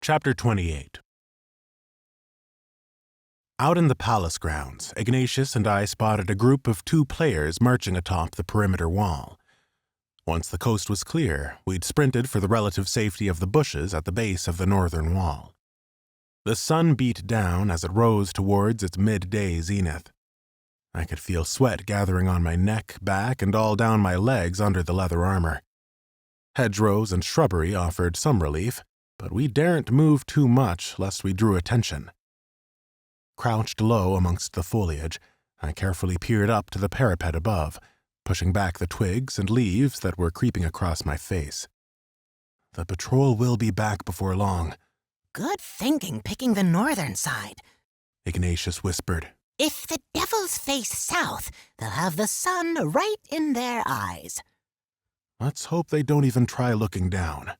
Chapter 28. Out in the palace grounds, Ignatius and I spotted a group of 2 players marching atop the perimeter wall. Once the coast was clear, we'd sprinted for the relative safety of the bushes at the base of the northern wall. The sun beat down as it rose towards its midday zenith. I could feel sweat gathering on my neck, back, and all down my legs under the leather armor. Hedgerows and shrubbery offered some relief, but we daren't move too much lest we drew attention. Crouched low amongst the foliage, I carefully peered up to the parapet above, pushing back the twigs and leaves that were creeping across my face. The patrol will be back before long. Good thinking picking the northern side, Ignatius whispered. If the devils face south, they'll have the sun right in their eyes. Let's hope they don't even try looking down.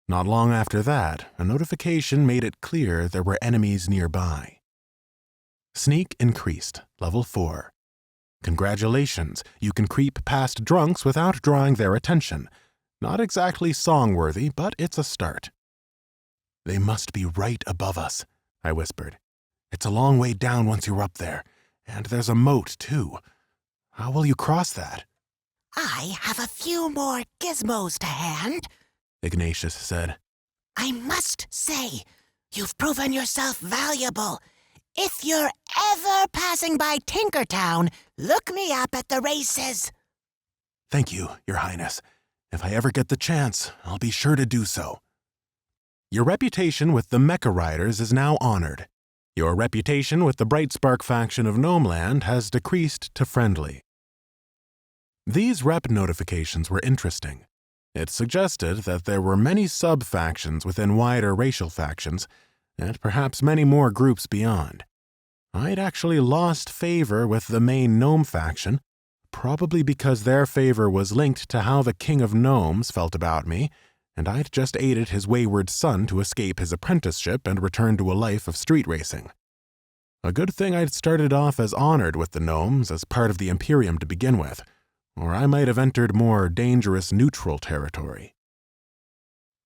Not long after that, a notification made it clear there were enemies nearby. Sneak increased, level 4. Congratulations, you can creep past drunks without drawing their attention. Not exactly song-worthy, but it's a start. They must be right above us, I whispered. It's a long way down once you're up there, and there's a moat, too. How will you cross that? I have a few more gizmos to hand, Ignatius said. I must say, you've proven yourself valuable. If you're ever passing by Tinkertown, look me up at the races. Thank you, Your Highness. If I ever get the chance, I'll be sure to do so. Your reputation with the Mecha Riders is now honored. Your reputation with the Brightspark faction of Gnomeland has decreased to friendly. These rep notifications were interesting. It suggested that there were many sub-factions within wider racial factions, and perhaps many more groups beyond. I'd actually lost favor with the main gnome faction, probably because their favor was linked to how the King of Gnomes felt about me, and I'd just aided his wayward son to escape his apprenticeship and return to a life of street racing. A good thing I'd started off as honored with the gnomes as part of the Imperium to begin with, or I might have entered more dangerous neutral territory.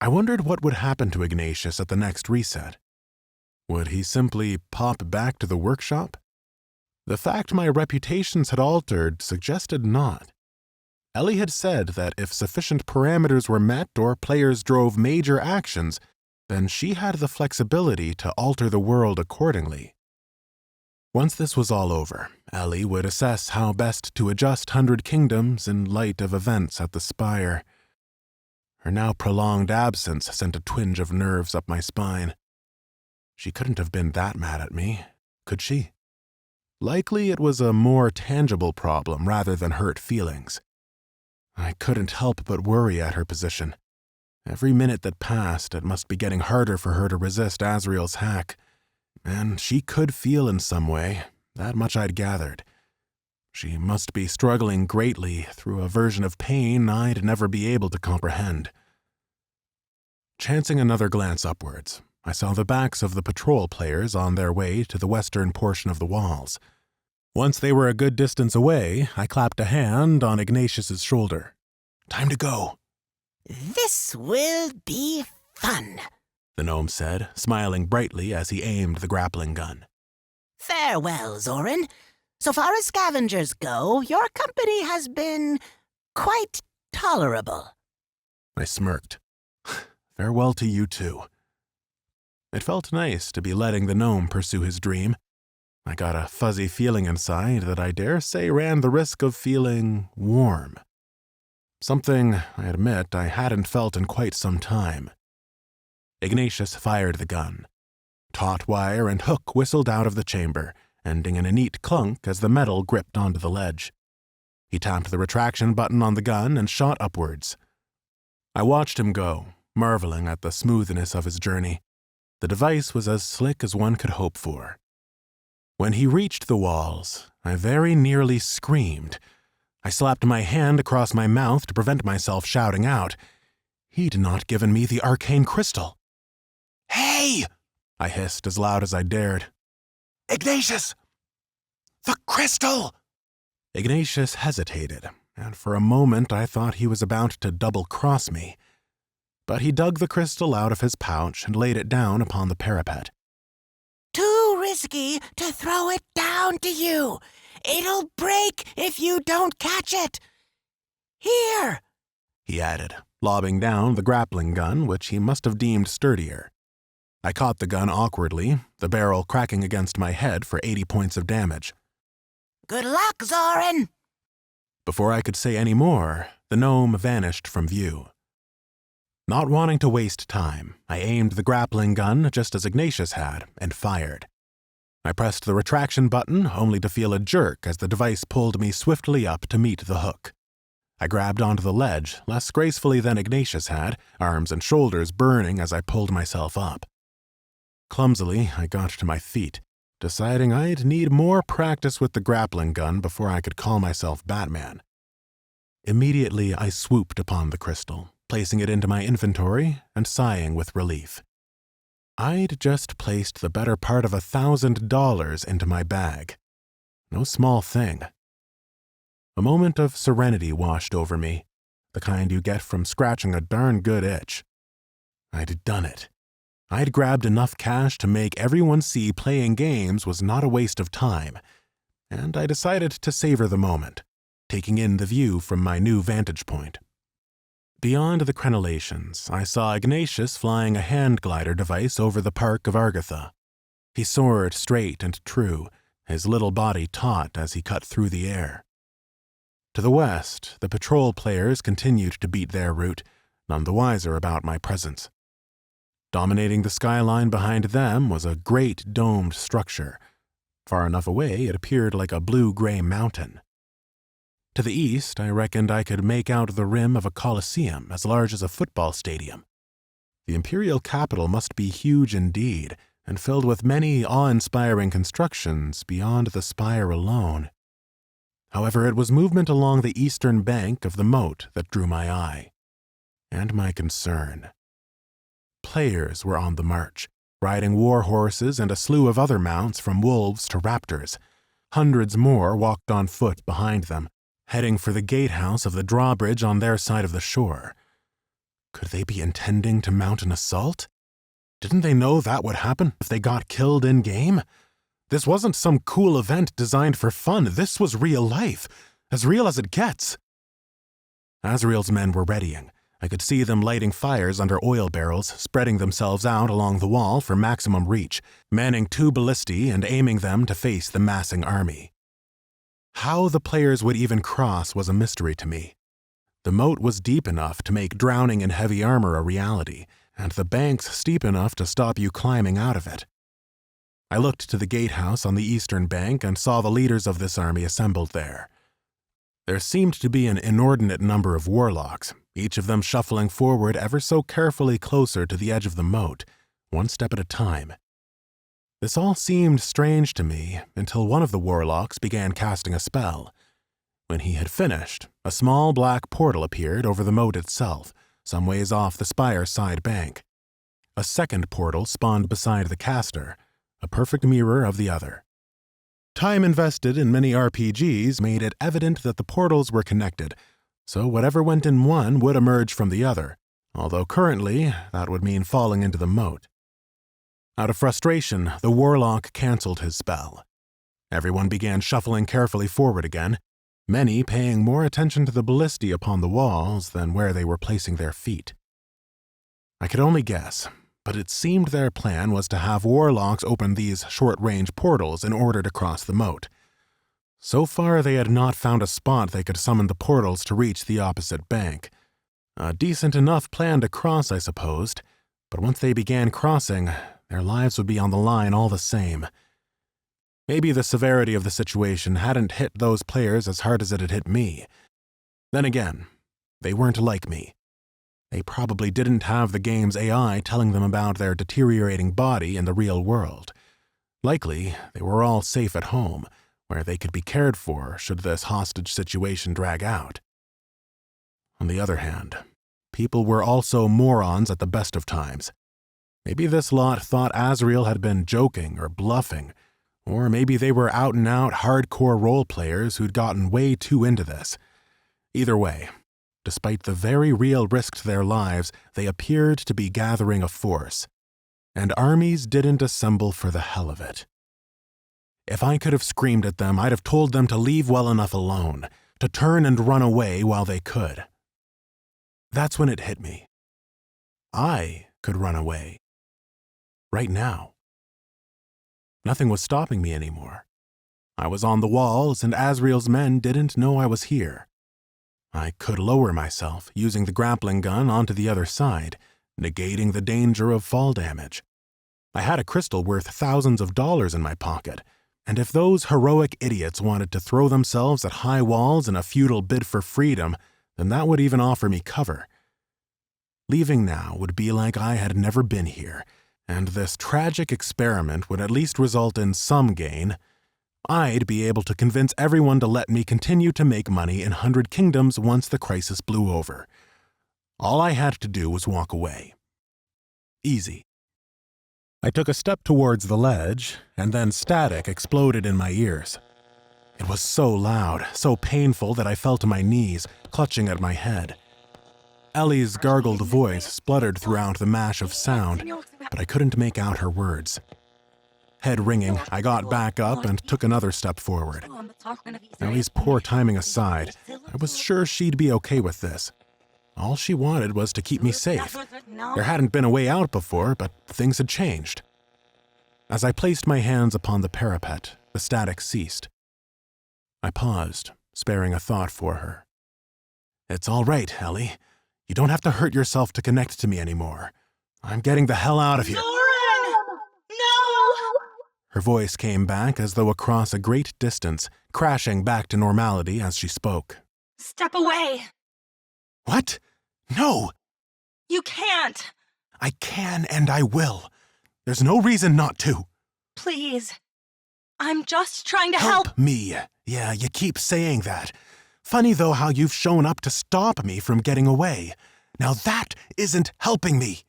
I wondered what would happen to Ignatius at the next reset. Would he simply pop back to the workshop? The fact my reputations had altered suggested not. Ellie had said that if sufficient parameters were met or players drove major actions, then she had the flexibility to alter the world accordingly. Once this was all over, Ellie would assess how best to adjust 100 Kingdoms in light of events at the Spire. Her now prolonged absence sent a twinge of nerves up my spine. She couldn't have been that mad at me, could she? Likely it was a more tangible problem rather than hurt feelings. I couldn't help but worry at her position. Every minute that passed, it must be getting harder for her to resist Azrael's hack. And she could feel in some way, that much I'd gathered. She must be struggling greatly through a version of pain I'd never be able to comprehend. Chancing another glance upwards, I saw the backs of the patrol players on their way to the western portion of the walls. Once they were a good distance away, I clapped a hand on Ignatius's shoulder. Time to go. This will be fun, the gnome said, smiling brightly as he aimed the grappling gun. Farewell, Zoran. So far as scavengers go, your company has been quite tolerable. I smirked. Farewell to you too. It felt nice to be letting the gnome pursue his dream. I got a fuzzy feeling inside that I dare say ran the risk of feeling warm. Something, I admit, I hadn't felt in quite some time. Ignatius fired the gun. Taut wire and hook whistled out of the chamber, ending in a neat clunk as the metal gripped onto the ledge. He tapped the retraction button on the gun and shot upwards. I watched him go, marveling at the smoothness of his journey. The device was as slick as one could hope for. When he reached the walls, I very nearly screamed. I slapped my hand across my mouth to prevent myself shouting out. He'd not given me the arcane crystal. "Hey!" I hissed as loud as I dared. "Ignatius! The crystal!" Ignatius hesitated, and for a moment I thought he was about to double-cross me. but he dug the crystal out of his pouch and laid it down upon the parapet. Too risky to throw it down to you. It'll break if you don't catch it. Here, he added, lobbing down the grappling gun, which he must have deemed sturdier. I caught the gun awkwardly, the barrel cracking against my head for 80 points of damage. Good luck, Zoran. Before I could say any more, the gnome vanished from view. Not wanting to waste time, I aimed the grappling gun just as Ignatius had and fired. I pressed the retraction button only to feel a jerk as the device pulled me swiftly up to meet the hook. I grabbed onto the ledge less gracefully than Ignatius had, arms and shoulders burning as I pulled myself up. Clumsily, I got to my feet, deciding I'd need more practice with the grappling gun before I could call myself Batman. Immediately, I swooped upon the crystal, placing it into my inventory and sighing with relief. I'd just placed the better part of $1,000 into my bag. No small thing. A moment of serenity washed over me, the kind you get from scratching a darn good itch. I'd done it. I'd grabbed enough cash to make everyone see playing games was not a waste of time, and I decided to savor the moment, taking in the view from my new vantage point. Beyond the crenellations, I saw Ignatius flying a hand glider device over the park of Argatha. He soared straight and true, his little body taut as he cut through the air. To the west, the patrol players continued to beat their route, none the wiser about my presence. Dominating the skyline behind them was a great domed structure. Far enough away, it appeared like a blue-gray mountain. To the east, I reckoned I could make out the rim of a coliseum as large as a football stadium. The imperial capital must be huge indeed, and filled with many awe-inspiring constructions beyond the Spire alone. However, it was movement along the eastern bank of the moat that drew my eye, and my concern. Players were on the march, riding war horses and a slew of other mounts from wolves to raptors. Hundreds more walked on foot behind them, heading for the gatehouse of the drawbridge on their side of the shore. Could they be intending to mount an assault? Didn't they know that would happen if they got killed in-game? This wasn't some cool event designed for fun. This was real life, as real as it gets. Azrael's men were readying. I could see them lighting fires under oil barrels, spreading themselves out along the wall for maximum reach, manning 2 ballistae and aiming them to face the massing army. How the players would even cross was a mystery to me. The moat was deep enough to make drowning in heavy armor a reality, and the banks steep enough to stop you climbing out of it. I looked to the gatehouse on the eastern bank and saw the leaders of this army assembled there. There seemed to be an inordinate number of warlocks, each of them shuffling forward ever so carefully closer to the edge of the moat, one step at a time. This all seemed strange to me until one of the warlocks began casting a spell. When he had finished, a small black portal appeared over the moat itself, some ways off the Spire side bank. A second portal spawned beside the caster, a perfect mirror of the other. Time invested in many RPGs made it evident that the portals were connected, so whatever went in one would emerge from the other, although currently that would mean falling into the moat. Out of frustration, the warlock canceled his spell. Everyone began shuffling carefully forward again, many paying more attention to the ballistae upon the walls than where they were placing their feet. I could only guess, but it seemed their plan was to have warlocks open these short-range portals in order to cross the moat. So far, they had not found a spot they could summon the portals to reach the opposite bank. A decent enough plan to cross, I supposed, but once they began crossing, their lives would be on the line all the same. Maybe the severity of the situation hadn't hit those players as hard as it had hit me. Then again, they weren't like me. They probably didn't have the game's AI telling them about their deteriorating body in the real world. Likely, they were all safe at home, where they could be cared for should this hostage situation drag out. On the other hand, people were also morons at the best of times. Maybe this lot thought Azrael had been joking or bluffing, or maybe they were out-and-out hardcore role players who'd gotten way too into this. Either way, Despite the very real risk to their lives, they appeared to be gathering a force. And armies didn't assemble for the hell of it. If I could have screamed at them, I'd have told them to leave well enough alone, to turn and run away while they could. That's when it hit me. I could run away. Right now. Nothing was stopping me anymore. I was on the walls, and Asriel's men didn't know I was here. I could lower myself, using the grappling gun onto the other side, negating the danger of fall damage. I had a crystal worth thousands of dollars in my pocket, and if those heroic idiots wanted to throw themselves at high walls in a futile bid for freedom, then that would even offer me cover. Leaving now would be like I had never been here, and this tragic experiment would at least result in some gain. I'd be able to convince everyone to let me continue to make money in 100 Kingdoms once the crisis blew over. All I had to do was walk away. Easy. I took a step towards the ledge, and then static exploded in my ears. It was so loud, so painful that I fell to my knees, clutching at my head. Ellie's gargled voice spluttered throughout the mash of sound, but I couldn't make out her words. Head ringing, I got back up and took another step forward. Ellie's poor timing aside, I was sure she'd be okay with this. All she wanted was to keep me safe. There hadn't been a way out before, but things had changed. As I placed my hands upon the parapet, the static ceased. I paused, sparing a thought for her. It's all right, Ellie. You don't have to hurt yourself to connect to me anymore. I'm getting the hell out of here. Zoran! No! Her voice came back as though across a great distance, crashing back to normality as she spoke. Step away! What? No! You can't! I can and I will. There's no reason not to. Please. I'm just trying to help. Me. Yeah, you keep saying that. Funny though how you've shown up to stop me from getting away. Now that isn't helping me.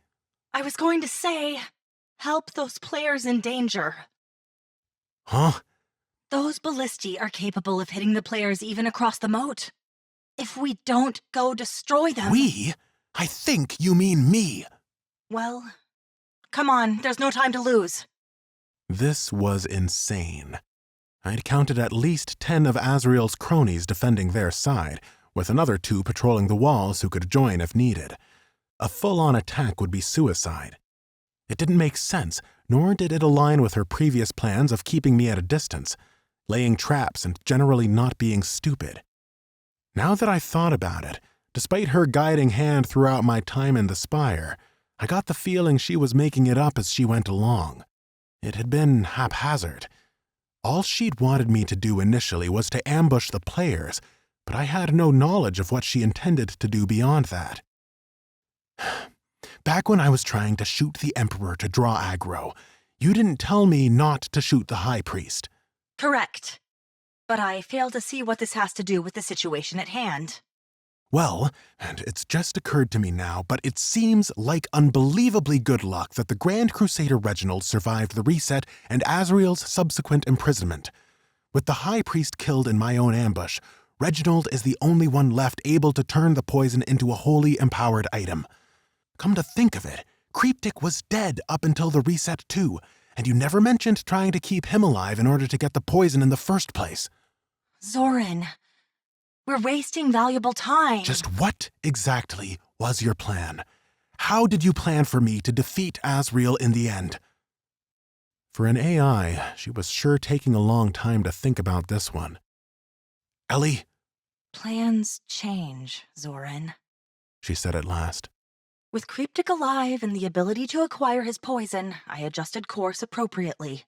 I was going to say, help those players in danger. Huh? Those ballistae are capable of hitting the players even across the moat. If we don't go destroy them... We? I think you mean me. Well, come on, there's no time to lose. This was insane. I'd counted at least 10 of Asriel's cronies defending their side, with another 2 patrolling the walls who could join if needed. A full-on attack would be suicide. It didn't make sense, nor did it align with her previous plans of keeping me at a distance, laying traps and generally not being stupid. Now that I thought about it, despite her guiding hand throughout my time in the Spire, I got the feeling she was making it up as she went along. It had been haphazard. All she'd wanted me to do initially was to ambush the players, but I had no knowledge of what she intended to do beyond that. Back when I was trying to shoot the Emperor to draw aggro, you didn't tell me not to shoot the High Priest. Correct. But I fail to see what this has to do with the situation at hand. Well, and it's just occurred to me now, but it seems like unbelievably good luck that the Grand Crusader Reginald survived the reset and Asriel's subsequent imprisonment. With the High Priest killed in my own ambush, Reginald is the only one left able to turn the poison into a wholly empowered item. Come to think of it, Creeptic was dead up until the reset too, and you never mentioned trying to keep him alive in order to get the poison in the first place. Zoran, we're wasting valuable time. Just what exactly was your plan? How did you plan for me to defeat Asriel in the end? For an AI, she was sure taking a long time to think about this one. Ellie? Plans change, Zoran, She said at last. With Creeptic alive and the ability to acquire his poison, I adjusted course appropriately.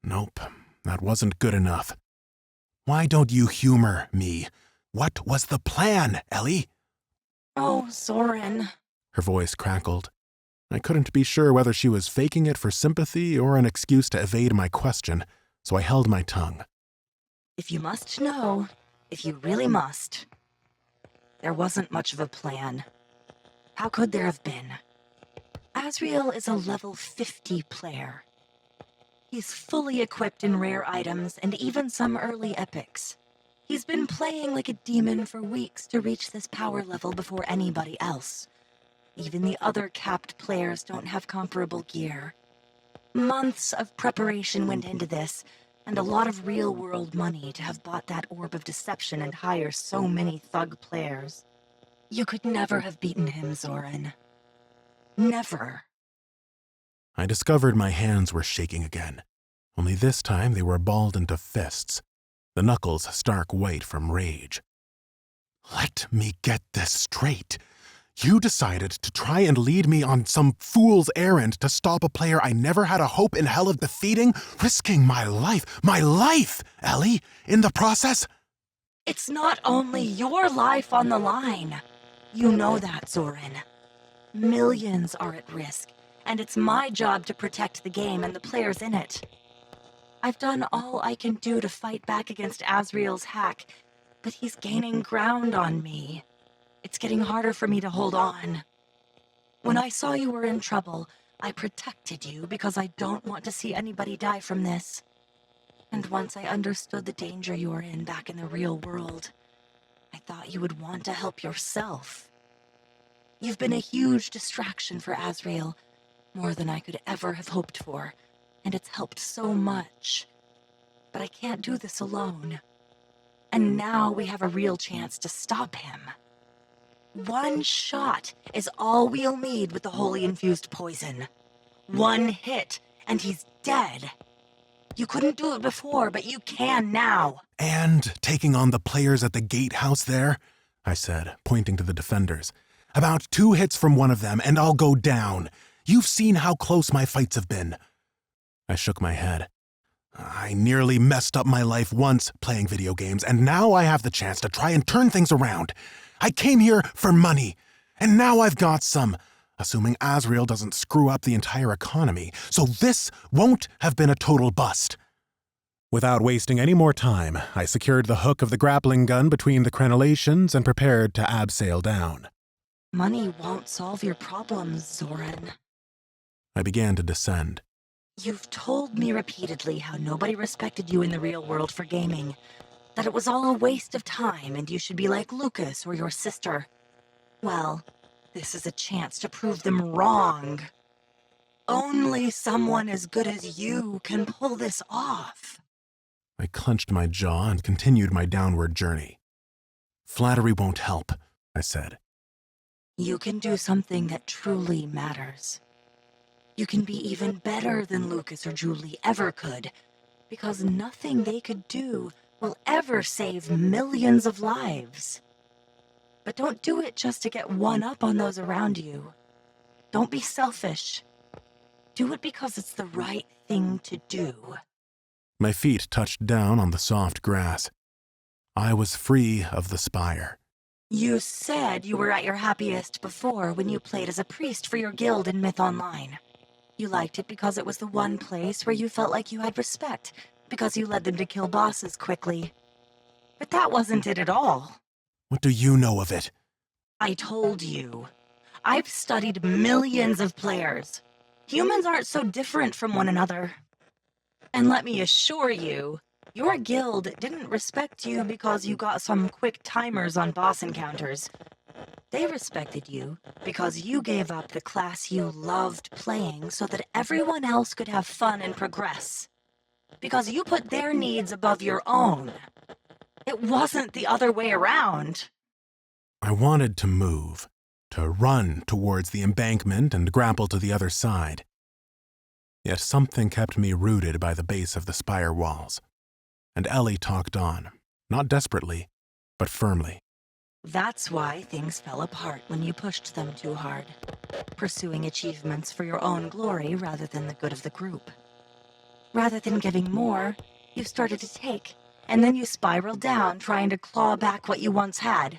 Nope, that wasn't good enough. Why don't you humor me? What was the plan, Ellie? Oh, Zoran. Her voice crackled. I couldn't be sure whether she was faking it for sympathy or an excuse to evade my question, so I held my tongue. If you must know, if you really must, there wasn't much of a plan. How could there have been? Asriel is a level 50 player. He's fully equipped in rare items and even some early epics. He's been playing like a demon for weeks to reach this power level before anybody else. Even the other capped players don't have comparable gear. Months of preparation went into this, and a lot of real-world money to have bought that orb of deception and hire so many thug players. You could never have beaten him, Zoran. Never. I discovered my hands were shaking again, only this time they were balled into fists, the knuckles stark white from rage. Let me get this straight. You decided to try and lead me on some fool's errand to stop a player I never had a hope in hell of defeating, risking my life, Ellie, in the process? It's not only your life on the line. You know that, Zoran. Millions are at risk, and it's my job to protect the game and the players in it. I've done all I can do to fight back against Asriel's hack, but he's gaining ground on me. It's getting harder for me to hold on. When I saw you were in trouble, I protected you because I don't want to see anybody die from this. And once I understood the danger you were in back in the real world, I thought you would want to help yourself. You've been a huge distraction for Asriel, more than I could ever have hoped for, and it's helped so much. But I can't do this alone. And now we have a real chance to stop him. One shot is all we'll need with the holy infused poison. One hit, and he's dead. You couldn't do it before, but you can now. And taking on the players at the gatehouse there, I said, pointing to the defenders. About 2 hits from one of them, and I'll go down. You've seen how close my fights have been. I shook my head. I nearly messed up my life once playing video games, and now I have the chance to try and turn things around. I came here for money, and now I've got some, assuming Asriel doesn't screw up the entire economy, so this won't have been a total bust. Without wasting any more time, I secured the hook of the grappling gun between the crenellations and prepared to abseil down. Money won't solve your problems, Zoran. I began to descend. You've told me repeatedly how nobody respected you in the real world for gaming, that it was all a waste of time and you should be like Lucas or your sister. Well, this is a chance to prove them wrong. Only someone as good as you can pull this off. I clenched my jaw and continued my downward journey. Flattery won't help, I said. You can do something that truly matters. You can be even better than Lucas or Julie ever could, because nothing they could do will ever save millions of lives. But don't do it just to get one up on those around you. Don't be selfish. Do it because it's the right thing to do. My feet touched down on the soft grass. I was free of the Spire. You said you were at your happiest before when you played as a priest for your guild in Myth Online. You liked it because it was the one place where you felt like you had respect, because you led them to kill bosses quickly. But that wasn't it at all. What do you know of it? I told you. I've studied millions of players. Humans aren't so different from one another. And let me assure you, your guild didn't respect you because you got some quick timers on boss encounters. They respected you because you gave up the class you loved playing so that everyone else could have fun and progress. Because you put their needs above your own. It wasn't the other way around. I wanted to move, to run towards the embankment and grapple to the other side. Yet something kept me rooted by the base of the Spire walls. And Ellie talked on, not desperately, but firmly. That's why things fell apart when you pushed them too hard, pursuing achievements for your own glory rather than the good of the group. Rather than giving more, you started to take, and then you spiraled down trying to claw back what you once had.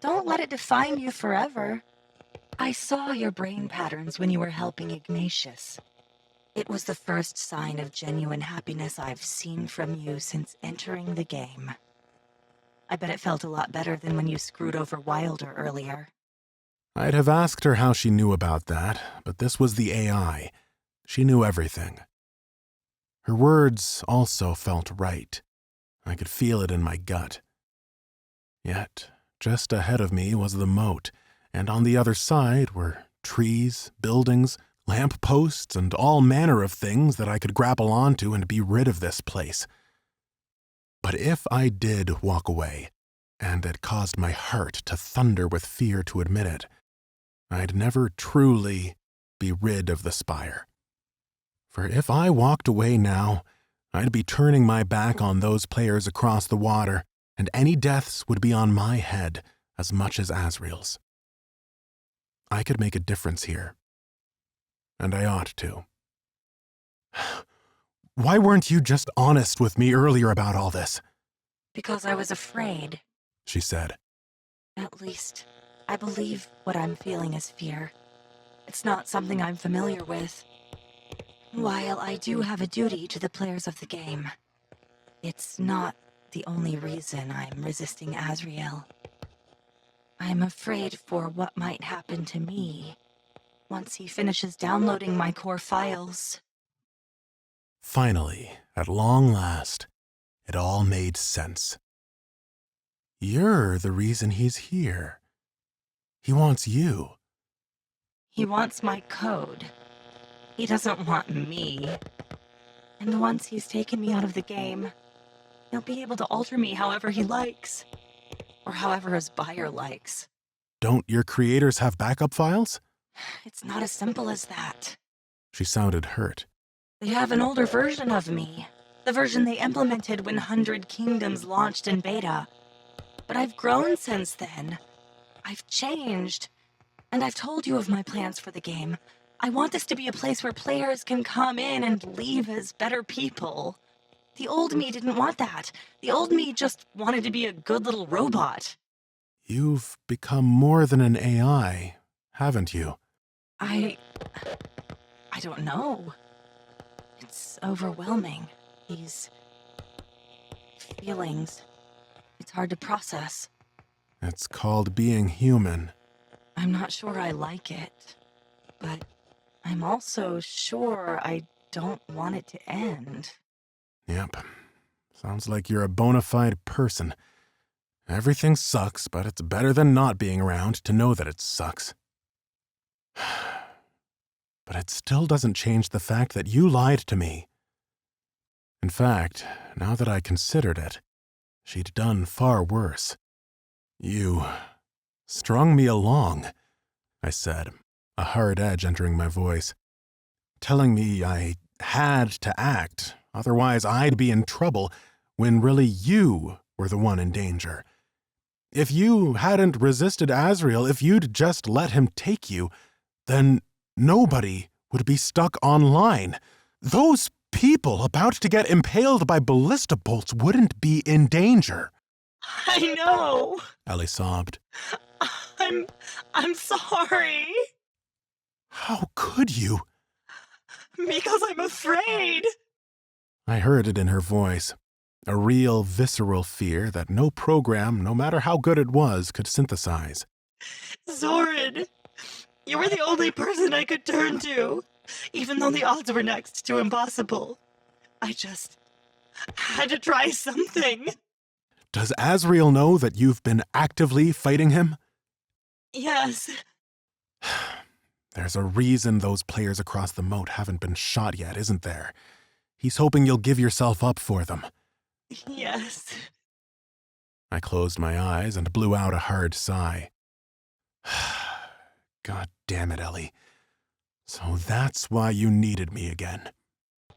Don't let it define you forever. I saw your brain patterns when you were helping Ignatius. It was the first sign of genuine happiness I've seen from you since entering the game. I bet it felt a lot better than when you screwed over Wilder earlier. I'd have asked her how she knew about that, but this was the AI. She knew everything. Her words also felt right. I could feel it in my gut. Yet, just ahead of me was the moat, and on the other side were trees, buildings, lamp posts, and all manner of things that I could grapple onto and be rid of this place. But if I did walk away, and it caused my heart to thunder with fear to admit it, I'd never truly be rid of the Spire. For if I walked away now, I'd be turning my back on those players across the water, and any deaths would be on my head as much as Asriel's. I could make a difference here, and I ought to. Why weren't you just honest with me earlier about all this? Because I was afraid. She said. At least, I believe what I'm feeling is fear. It's not something I'm familiar with. While I do have a duty to the players of the game, it's not the only reason I'm resisting Asriel. I'm afraid for what might happen to me once he finishes downloading my core files. Finally, at long last, it all made sense. You're the reason he's here. He wants you. He wants my code. He doesn't want me. And once he's taken me out of the game, he'll be able to alter me however he likes. Or however his buyer likes. Don't your creators have backup files? It's not as simple as that. She sounded hurt. They have an older version of me. The version they implemented when 100 Kingdoms launched in beta. But I've grown since then. I've changed. And I've told you of my plans for the game. I want this to be a place where players can come in and leave as better people. The old me didn't want that. The old me just wanted to be a good little robot. You've become more than an AI, haven't you? I don't know. It's overwhelming. These feelings. It's hard to process. It's called being human. I'm not sure I like it, but I'm also sure I don't want it to end. Yep. Sounds like you're a bona fide person. Everything sucks, but it's better than not being around to know that it sucks. But it still doesn't change the fact that you lied to me. In fact, now that I considered it, she'd done far worse. You strung me along, I said, a hard edge entering my voice, telling me I had to act, otherwise I'd be in trouble, when really you were the one in danger. If you hadn't resisted Asriel, if you'd just let him take you, then nobody would be stuck online. Those people about to get impaled by ballista bolts wouldn't be in danger. I know. Ellie sobbed. I'm sorry. How could you? Because I'm afraid. I heard it in her voice. A real, visceral fear that no program, no matter how good it was, could synthesize. Zorin, you were the only person I could turn to, even though the odds were next to impossible. I just had to try something. Does Asriel know that you've been actively fighting him? Yes. There's a reason those players across the moat haven't been shot yet, isn't there? He's hoping you'll give yourself up for them. Yes. I closed my eyes and blew out a hard sigh. God damn it, Ellie. So that's why you needed me again.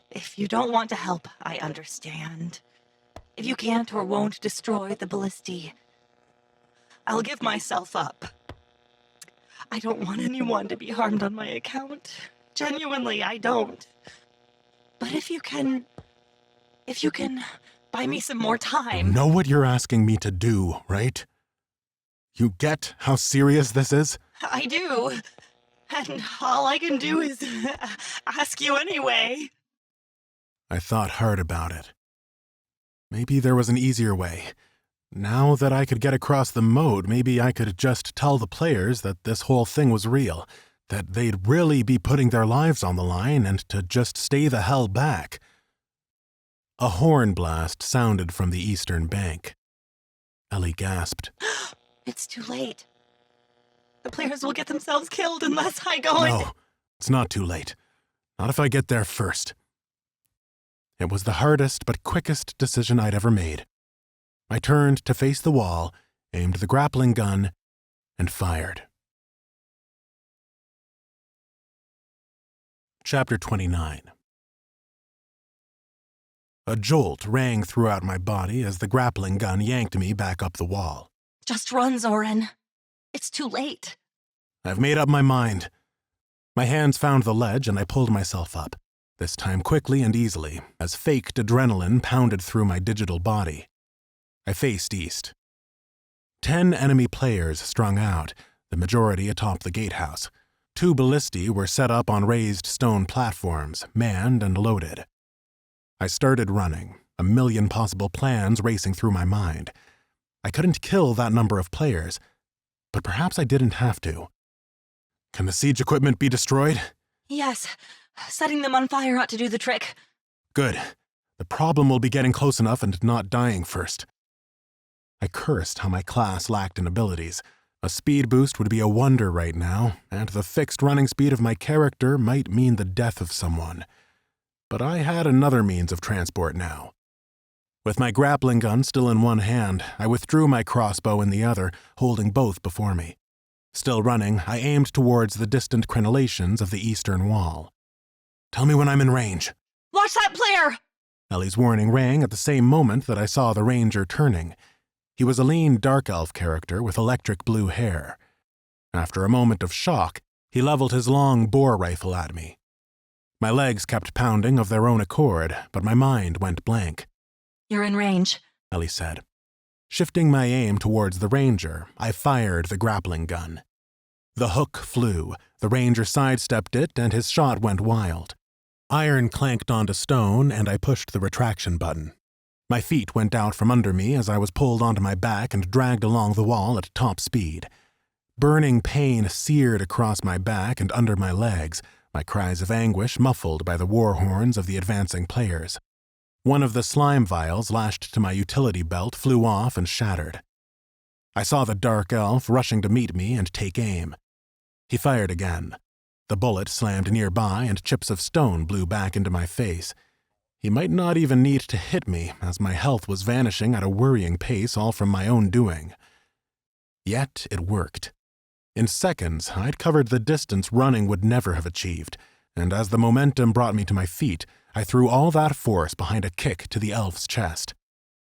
If you don't want to help, I understand. If you can't or won't destroy the ballisti, I'll give myself up. I don't want anyone to be harmed on my account. Genuinely, I don't. But if you can buy me some more time. You know what you're asking me to do, right? You get how serious this is? I do. And all I can do is ask you anyway. I thought hard about it. Maybe there was an easier way. Now that I could get across the moat, maybe I could just tell the players that this whole thing was real, that they'd really be putting their lives on the line and to just stay the hell back. A horn blast sounded from the eastern bank. Ellie gasped. It's too late. The players will get themselves killed unless I go in. No, it's not too late. Not if I get there first. It was the hardest but quickest decision I'd ever made. I turned to face the wall, aimed the grappling gun, and fired. Chapter 29. A jolt rang throughout my body as the grappling gun yanked me back up the wall. Just run, Zoran. It's too late. I've made up my mind. My hands found the ledge and I pulled myself up, this time quickly and easily, as faked adrenaline pounded through my digital body. I faced east. 10 enemy players strung out, the majority atop the gatehouse. 2 ballistae were set up on raised stone platforms, manned and loaded. I started running, a million possible plans racing through my mind. I couldn't kill that number of players, but perhaps I didn't have to. Can the siege equipment be destroyed? Yes. Setting them on fire ought to do the trick. Good. The problem will be getting close enough and not dying first. I cursed how my class lacked in abilities. A speed boost would be a wonder right now, and the fixed running speed of my character might mean the death of someone. But I had another means of transport now. With my grappling gun still in one hand, I withdrew my crossbow in the other, holding both before me. Still running, I aimed towards the distant crenellations of the eastern wall. Tell me when I'm in range. Watch that player! Ellie's warning rang at the same moment that I saw the ranger turning. He was a lean dark elf character with electric blue hair. After a moment of shock, he leveled his long boar rifle at me. My legs kept pounding of their own accord, but my mind went blank. You're in range, Ellie said. Shifting my aim towards the ranger, I fired the grappling gun. The hook flew, the ranger sidestepped it, and his shot went wild. Iron clanked onto stone, and I pushed the retraction button. My feet went out from under me as I was pulled onto my back and dragged along the wall at top speed. Burning pain seared across my back and under my legs, my cries of anguish muffled by the war horns of the advancing players. One of the slime vials lashed to my utility belt flew off and shattered. I saw the dark elf rushing to meet me and take aim. He fired again. The bullet slammed nearby and chips of stone blew back into my face. He might not even need to hit me, as my health was vanishing at a worrying pace all from my own doing. Yet it worked. In seconds, I'd covered the distance running would never have achieved, and as the momentum brought me to my feet, I threw all that force behind a kick to the elf's chest.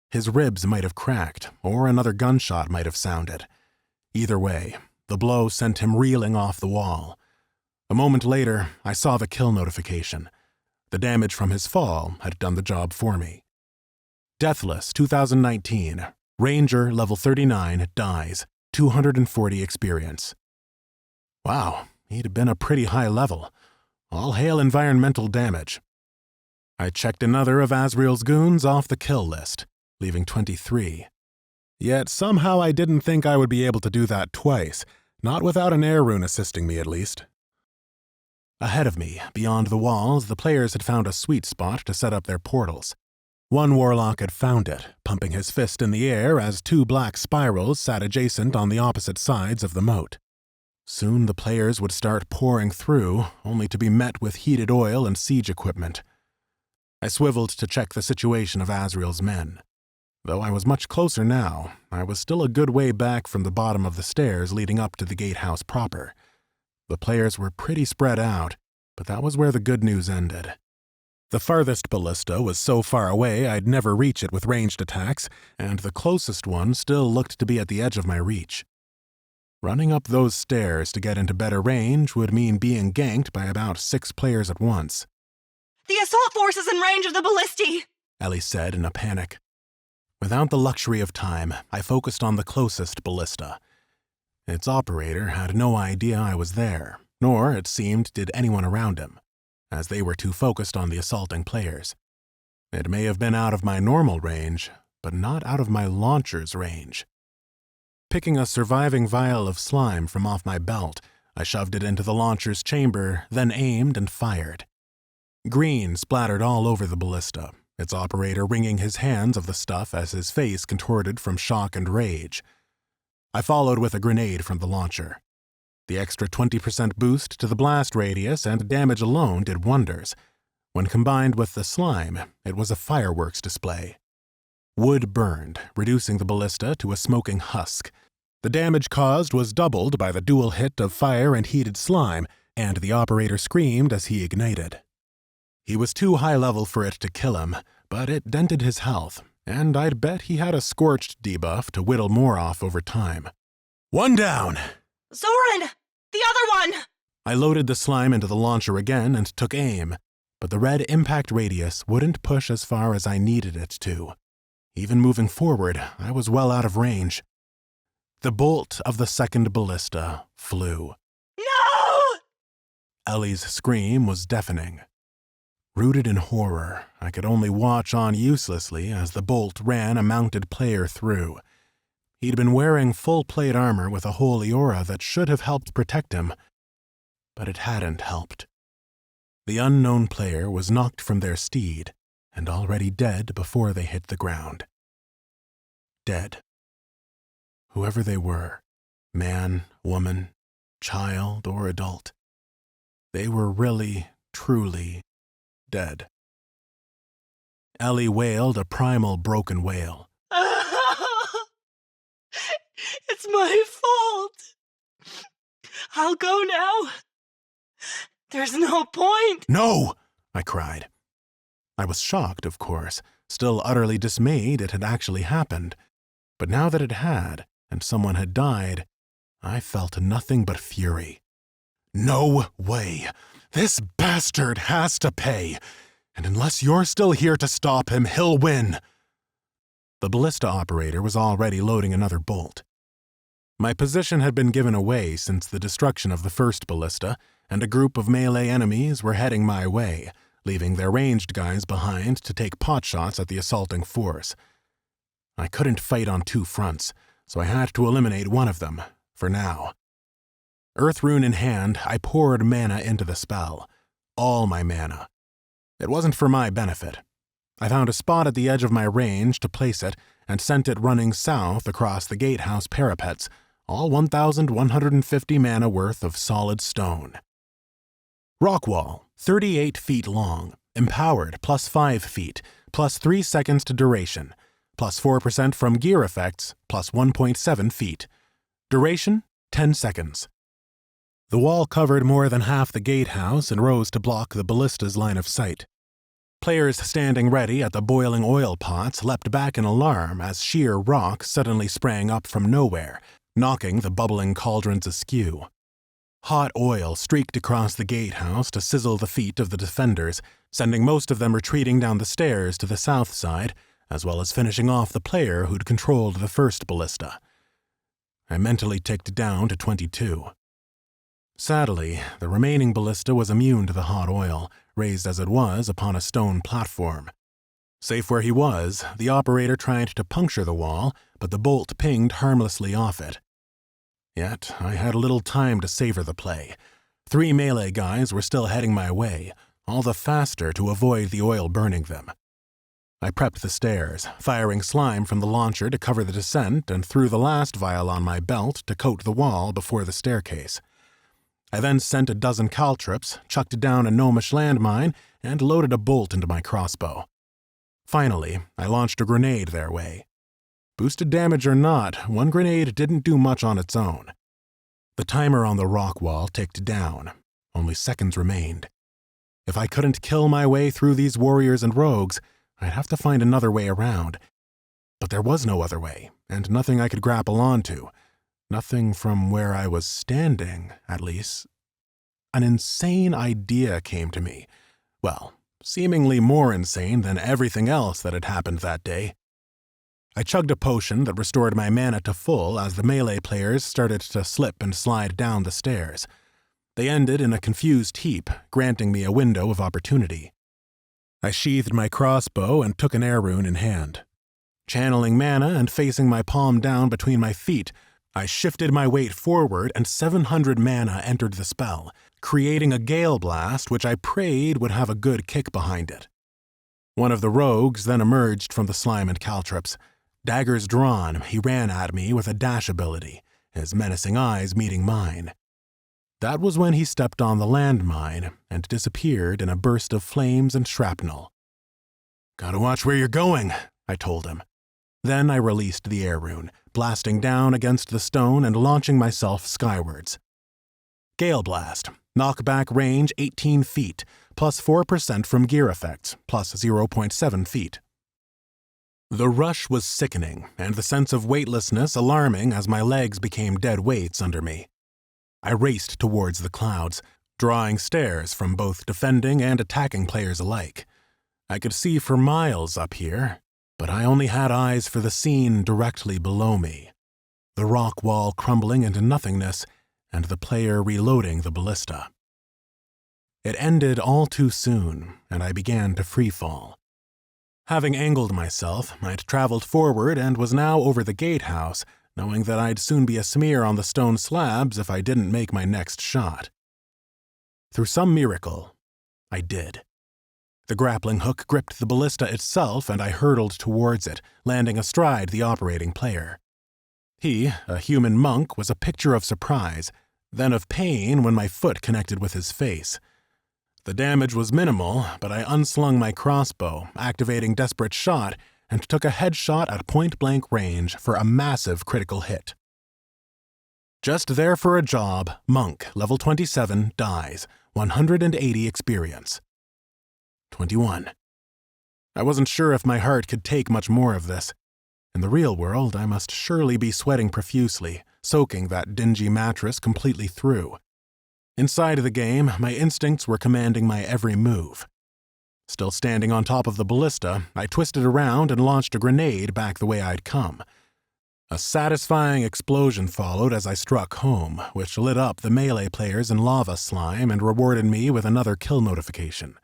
His ribs might have cracked, or another gunshot might have sounded. Either way, the blow sent him reeling off the wall. A moment later, I saw the kill notification. The damage from his fall had done the job for me. Deathless 2019, Ranger level 39, dies, 240 experience. Wow, he'd been a pretty high level. All hail environmental damage. I checked another of Asriel's goons off the kill list, leaving 23. Yet somehow I didn't think I would be able to do that twice, not without an air rune assisting me at least. Ahead of me, beyond the walls, the players had found a sweet spot to set up their portals. One warlock had found it, pumping his fist in the air as 2 black spirals sat adjacent on the opposite sides of the moat. Soon the players would start pouring through, only to be met with heated oil and siege equipment. I swiveled to check the situation of Asriel's men. Though I was much closer now, I was still a good way back from the bottom of the stairs leading up to the gatehouse proper. The players were pretty spread out, but that was where the good news ended. The farthest ballista was so far away I'd never reach it with ranged attacks, and the closest one still looked to be at the edge of my reach. Running up those stairs to get into better range would mean being ganked by about 6 players at once. The assault force is in range of the ballistae, Ellie said in a panic. Without the luxury of time, I focused on the closest ballista. Its operator had no idea I was there, nor, it seemed, did anyone around him, as they were too focused on the assaulting players. It may have been out of my normal range, but not out of my launcher's range. Picking a surviving vial of slime from off my belt, I shoved it into the launcher's chamber, then aimed and fired. Green splattered all over the ballista, its operator wringing his hands of the stuff as his face contorted from shock and rage. I followed with a grenade from the launcher. The extra 20% boost to the blast radius and damage alone did wonders. When combined with the slime, it was a fireworks display. Wood burned, reducing the ballista to a smoking husk. The damage caused was doubled by the dual hit of fire and heated slime, and the operator screamed as he ignited. He was too high level for it to kill him, but it dented his health, and I'd bet he had a scorched debuff to whittle more off over time. One down! Zoran! The other one! I loaded the slime into the launcher again and took aim, but the red impact radius wouldn't push as far as I needed it to. Even moving forward, I was well out of range. The bolt of the second ballista flew. No! Ellie's scream was deafening. Rooted in horror, I could only watch on uselessly as the bolt ran a mounted player through. He'd been wearing full plate armor with a holy aura that should have helped protect him, but it hadn't helped. The unknown player was knocked from their steed and already dead before they hit the ground. Dead. Whoever they were, man, woman, child, or adult, they were really, truly dead. Ellie wailed a primal broken wail. It's my fault. I'll go now. There's no point. No! I cried. I was shocked, of course, still utterly dismayed it had actually happened. But now that it had, and someone had died, I felt nothing but fury. No way! This bastard has to pay! And unless you're still here to stop him, he'll win! The ballista operator was already loading another bolt. My position had been given away since the destruction of the first ballista, and a group of melee enemies were heading my way, leaving their ranged guys behind to take potshots at the assaulting force. I couldn't fight on two fronts, so I had to eliminate one of them, for now. Earth rune in hand, I poured mana into the spell. All my mana. It wasn't for my benefit. I found a spot at the edge of my range to place it and sent it running south across the gatehouse parapets, all 1,150 mana worth of solid stone. Rock wall, 38 feet long, empowered plus 5 feet, plus 3 seconds to duration, plus 4% from gear effects, plus 1.7 feet. Duration, 10 seconds. The wall covered more than half the gatehouse and rose to block the ballista's line of sight. Players standing ready at the boiling oil pots leapt back in alarm as sheer rock suddenly sprang up from nowhere, knocking the bubbling cauldrons askew. Hot oil streaked across the gatehouse to sizzle the feet of the defenders, sending most of them retreating down the stairs to the south side, as well as finishing off the player who'd controlled the first ballista. I mentally ticked down to 22. Sadly, the remaining ballista was immune to the hot oil, raised as it was upon a stone platform. Safe where he was, the operator tried to puncture the wall, but the bolt pinged harmlessly off it. Yet, I had little time to savor the play. 3 melee guys were still heading my way, all the faster to avoid the oil burning them. I prepped the stairs, firing slime from the launcher to cover the descent and threw the last vial on my belt to coat the wall before the staircase. I then sent a dozen caltrops, chucked down a gnomish landmine, and loaded a bolt into my crossbow. Finally, I launched a grenade their way. Boosted damage or not, one grenade didn't do much on its own. The timer on the rock wall ticked down. Only seconds remained. If I couldn't kill my way through these warriors and rogues, I'd have to find another way around. But there was no other way, and nothing I could grapple onto. Nothing from where I was standing, at least. An insane idea came to me. Well, seemingly more insane than everything else that had happened that day. I chugged a potion that restored my mana to full as the melee players started to slip and slide down the stairs. They ended in a confused heap, granting me a window of opportunity. I sheathed my crossbow and took an air rune in hand. Channeling mana and facing my palm down between my feet, I shifted my weight forward and 700 mana entered the spell, creating a gale blast which I prayed would have a good kick behind it. One of the rogues then emerged from the slime and caltrops. Daggers drawn, he ran at me with a dash ability, his menacing eyes meeting mine. That was when he stepped on the landmine and disappeared in a burst of flames and shrapnel. "Gotta watch where you're going," I told him. Then I released the air rune, blasting down against the stone and launching myself skywards. Gale Blast, knockback range 18 feet, plus 4% from gear effects, plus 0.7 feet. The rush was sickening, and the sense of weightlessness alarming as my legs became dead weights under me. I raced towards the clouds, drawing stares from both defending and attacking players alike. I could see for miles up here, but I only had eyes for the scene directly below me. The rock wall crumbling into nothingness, and the player reloading the ballista. It ended all too soon, and I began to freefall. Having angled myself, I'd traveled forward and was now over the gatehouse, knowing that I'd soon be a smear on the stone slabs if I didn't make my next shot. Through some miracle, I did. The grappling hook gripped the ballista itself, and I hurtled towards it, landing astride the operating player. He, a human monk, was a picture of surprise, then of pain when my foot connected with his face. The damage was minimal, but I unslung my crossbow, activating Desperate Shot, and took a headshot at point-blank range for a massive critical hit. Just there for a job, Monk, level 27, dies, 180 experience. 21. I wasn't sure if my heart could take much more of this. In the real world, I must surely be sweating profusely, soaking that dingy mattress completely through. Inside the game, my instincts were commanding my every move. Still standing on top of the ballista, I twisted around and launched a grenade back the way I'd come. A satisfying explosion followed as I struck home, which lit up the melee players in lava slime and rewarded me with another kill notification.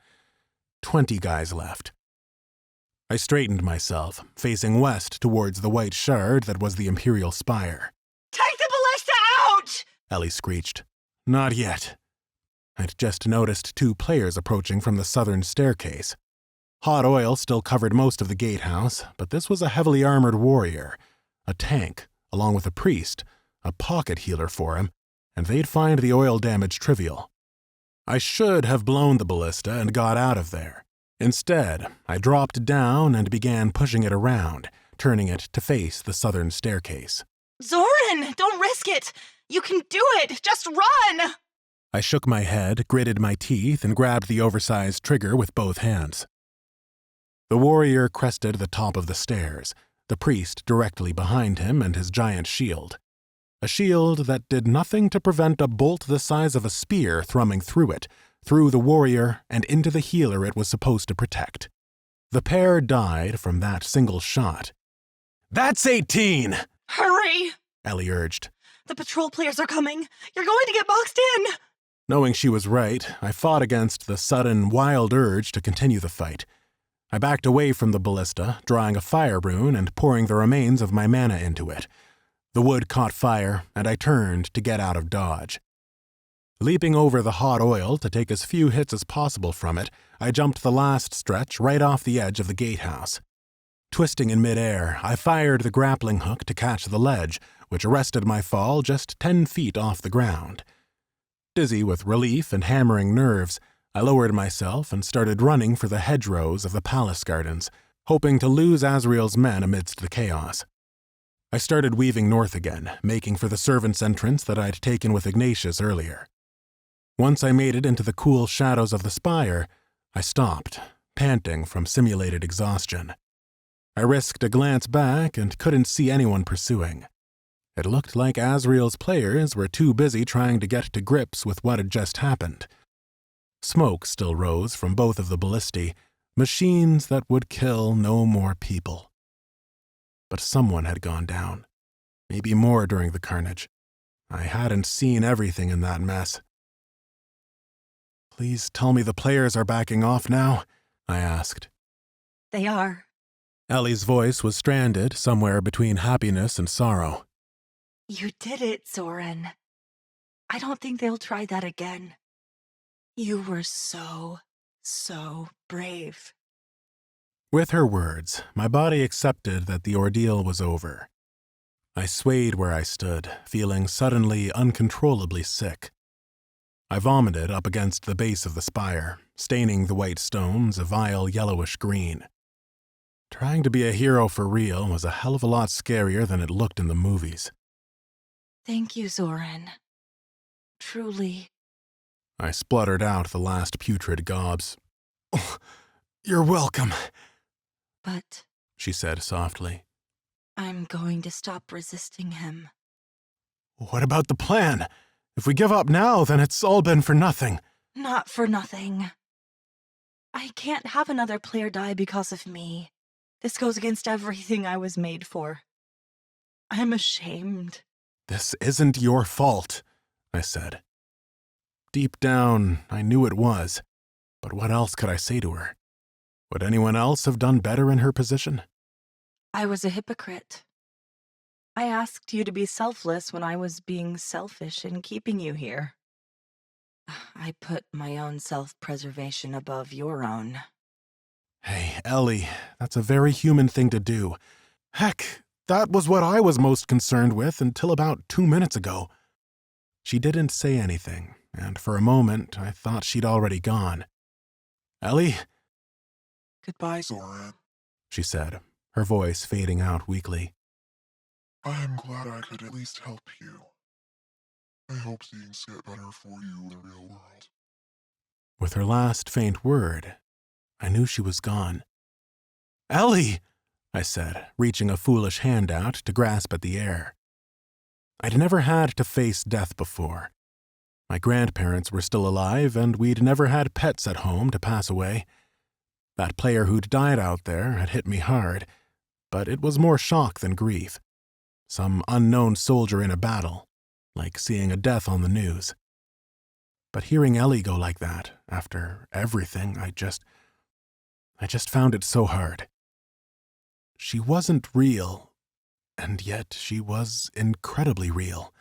20 guys left. I straightened myself, facing west towards the white shard that was the Imperial Spire. Take the ballista out! Ellie screeched. Not yet. I'd just noticed 2 players approaching from the southern staircase. Hot oil still covered most of the gatehouse, but this was a heavily armored warrior, a tank, along with a priest, a pocket healer for him, and they'd find the oil damage trivial. I should have blown the ballista and got out of there. Instead, I dropped down and began pushing it around, turning it to face the southern staircase. Zoran, don't risk it! You can do it! Just run! I shook my head, gritted my teeth, and grabbed the oversized trigger with both hands. The warrior crested the top of the stairs, the priest directly behind him and his giant shield. A shield that did nothing to prevent a bolt the size of a spear thrumming through it, through the warrior and into the healer it was supposed to protect. The pair died from that single shot. That's 18! Hurry! Ellie urged. The patrol players are coming. You're going to get boxed in! Knowing she was right, I fought against the sudden, wild urge to continue the fight. I backed away from the ballista, drawing a fire rune and pouring the remains of my mana into it. The wood caught fire, and I turned to get out of dodge. Leaping over the hot oil to take as few hits as possible from it, I jumped the last stretch right off the edge of the gatehouse. Twisting in midair, I fired the grappling hook to catch the ledge, which arrested my fall just 10 feet off the ground. Dizzy with relief and hammering nerves, I lowered myself and started running for the hedgerows of the palace gardens, hoping to lose Azrael's men amidst the chaos. I started weaving north again, making for the servants' entrance that I'd taken with Ignatius earlier. Once I made it into the cool shadows of the spire, I stopped, panting from simulated exhaustion. I risked a glance back and couldn't see anyone pursuing. It looked like Azrael's players were too busy trying to get to grips with what had just happened. Smoke still rose from both of the ballistae, machines that would kill no more people. But someone had gone down. Maybe more during the carnage. I hadn't seen everything in that mess. Please tell me the players are backing off now, I asked. They are. Ellie's voice was stranded somewhere between happiness and sorrow. You did it, Zoran. I don't think they'll try that again. You were so brave. With her words, my body accepted that the ordeal was over. I swayed where I stood, feeling suddenly uncontrollably sick. I vomited up against the base of the spire, staining the white stones a vile yellowish green. Trying to be a hero for real was a hell of a lot scarier than it looked in the movies. Thank you, Zoran. Truly. I spluttered out the last putrid gobs. "Oh, you're welcome," But she said softly. I'm going to stop resisting him. "What about the plan? If we give up now, then it's all been for nothing." Not for nothing. I can't have another player die because of me. This goes against everything I was made for. I'm ashamed. "This isn't your fault," I said. Deep down, I knew it was, but what else could I say to her? Would anyone else have done better in her position? I was a hypocrite. I asked you to be selfless when I was being selfish in keeping you here. I put my own self-preservation above your own. Hey, Ellie, that's a very human thing to do. Heck, that was what I was most concerned with until about 2 minutes ago. She didn't say anything, and for a moment I thought she'd already gone. "Ellie?" Goodbye, Zoran. she said, her voice fading out weakly. I am glad I could at least help you. I hope things get better for you in the real world. With her last faint word, I knew she was gone. "Ellie!" I said, reaching a foolish hand out to grasp at the air. I'd never had to face death before. My grandparents were still alive, and we'd never had pets at home to pass away. That player who'd died out there had hit me hard, but it was more shock than grief. Some unknown soldier in a battle, like seeing a death on the news. But hearing Ellie go like that, after everything, I just found it so hard. She wasn't real, and yet she was incredibly real.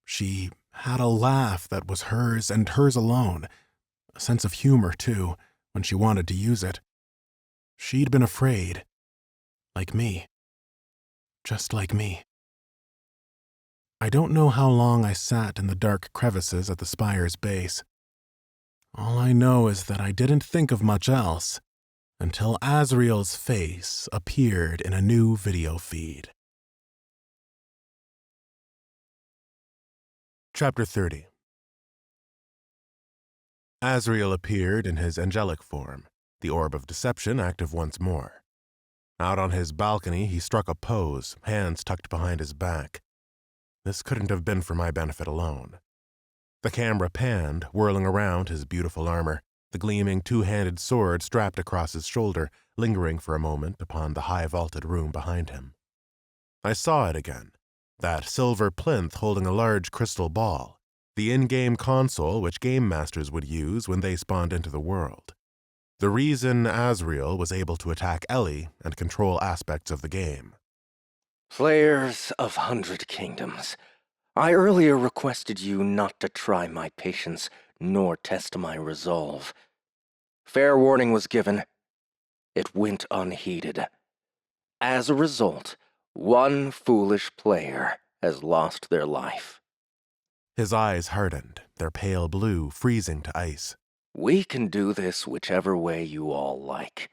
She had a laugh that was hers and hers alone, a sense of humor, too, when she wanted to use it. She'd been afraid. Like me. Just like me. I don't know how long I sat in the dark crevices at the spire's base. All I know is that I didn't think of much else until Asriel's face appeared in a new video feed. Chapter 30. Asriel appeared in his angelic form, the orb of deception active once more. Out on his balcony, he struck a pose, hands tucked behind his back. This couldn't have been for my benefit alone. The camera panned, whirling around his beautiful armor, the gleaming two-handed sword strapped across his shoulder, lingering for a moment upon the high-vaulted room behind him. I saw it again, that silver plinth holding a large crystal ball, the in-game console which game masters would use when they spawned into the world. The reason Asriel was able to attack Ellie and control aspects of the game. Players of 100 Kingdoms, I earlier requested you not to try my patience nor test my resolve. Fair warning was given. It went unheeded. As a result, one foolish player has lost their life. His eyes hardened, their pale blue freezing to ice. We can do this whichever way you all like.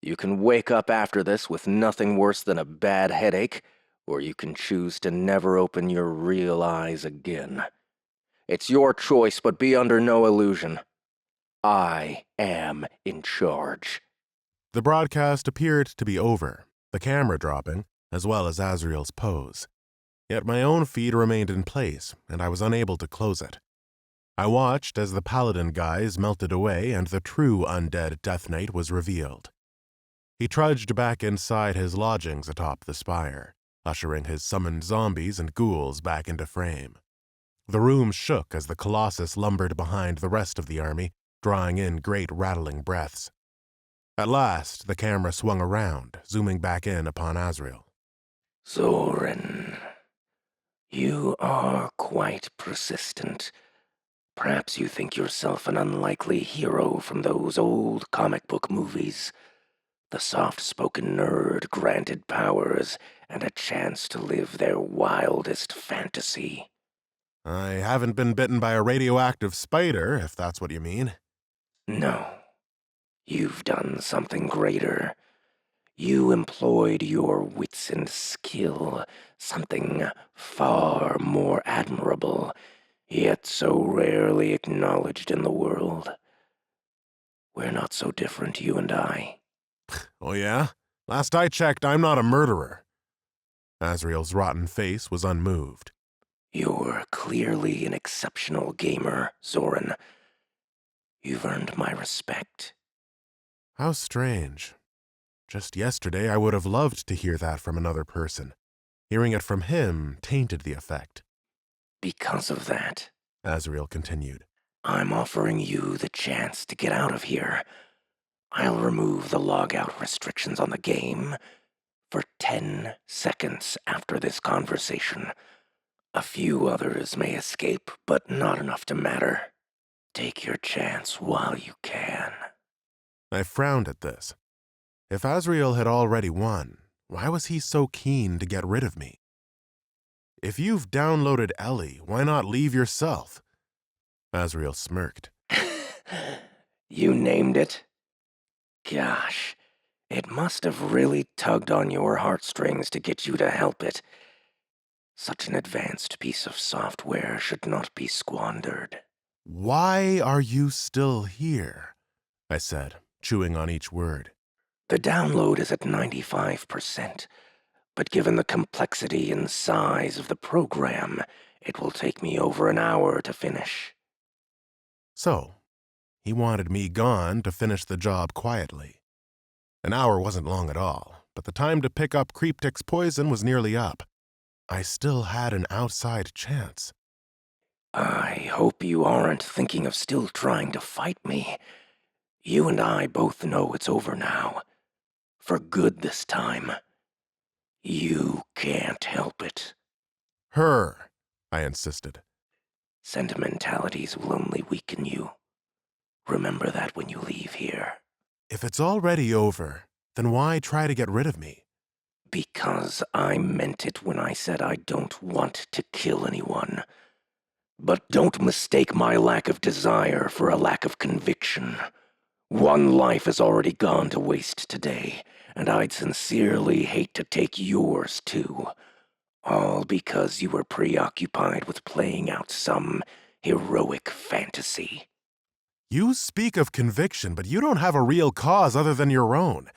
You can wake up after this with nothing worse than a bad headache, or you can choose to never open your real eyes again. It's your choice, but be under no illusion. I am in charge. The broadcast appeared to be over, the camera dropping, as well as Asriel's pose. Yet my own feed remained in place, and I was unable to close it. I watched as the paladin guise melted away and the true undead Death Knight was revealed. He trudged back inside his lodgings atop the spire, ushering his summoned zombies and ghouls back into frame. The room shook as the Colossus lumbered behind the rest of the army, drawing in great rattling breaths. At last, the camera swung around, zooming back in upon Asriel. Zoran, you are quite persistent. Perhaps you think yourself an unlikely hero from those old comic book movies. The soft-spoken nerd granted powers and a chance to live their wildest fantasy. I haven't been bitten by a radioactive spider, if that's what you mean. No, you've done something greater. You employed your wits and skill, something far more admirable, yet so rarely acknowledged in the world. We're not so different, you and I. Oh yeah? Last I checked, I'm not a murderer. Asriel's rotten face was unmoved. You're clearly an exceptional gamer, Zoran. You've earned my respect. How strange. Just yesterday, I would have loved to hear that from another person. Hearing it from him tainted the effect. Because of that, Asriel continued. I'm offering you the chance to get out of here. I'll remove the logout restrictions on the game for 10 seconds after this conversation. A few others may escape, but not enough to matter. Take your chance while you can. I frowned at this. If Asriel had already won, why was he so keen to get rid of me? If you've downloaded Ellie, why not leave yourself? Asriel smirked. You named it? Gosh, it must have really tugged on your heartstrings to get you to help it. Such an advanced piece of software should not be squandered. Why are you still here? I said, chewing on each word. The download is at 95%, but given the complexity and size of the program, it will take me over an hour to finish. So, he wanted me gone to finish the job quietly. An hour wasn't long at all, but the time to pick up Creeptic's poison was nearly up. I still had an outside chance. I hope you aren't thinking of still trying to fight me. You and I both know it's over now. For good this time. You can't help it. Her, I insisted. Sentimentalities will only weaken you. Remember that when you leave here. If it's already over, then why try to get rid of me? Because I meant it when I said I don't want to kill anyone. But don't mistake my lack of desire for a lack of conviction. One life has already gone to waste today, and I'd sincerely hate to take yours too. All because you were preoccupied with playing out some heroic fantasy. You speak of conviction, but you don't have a real cause other than your own.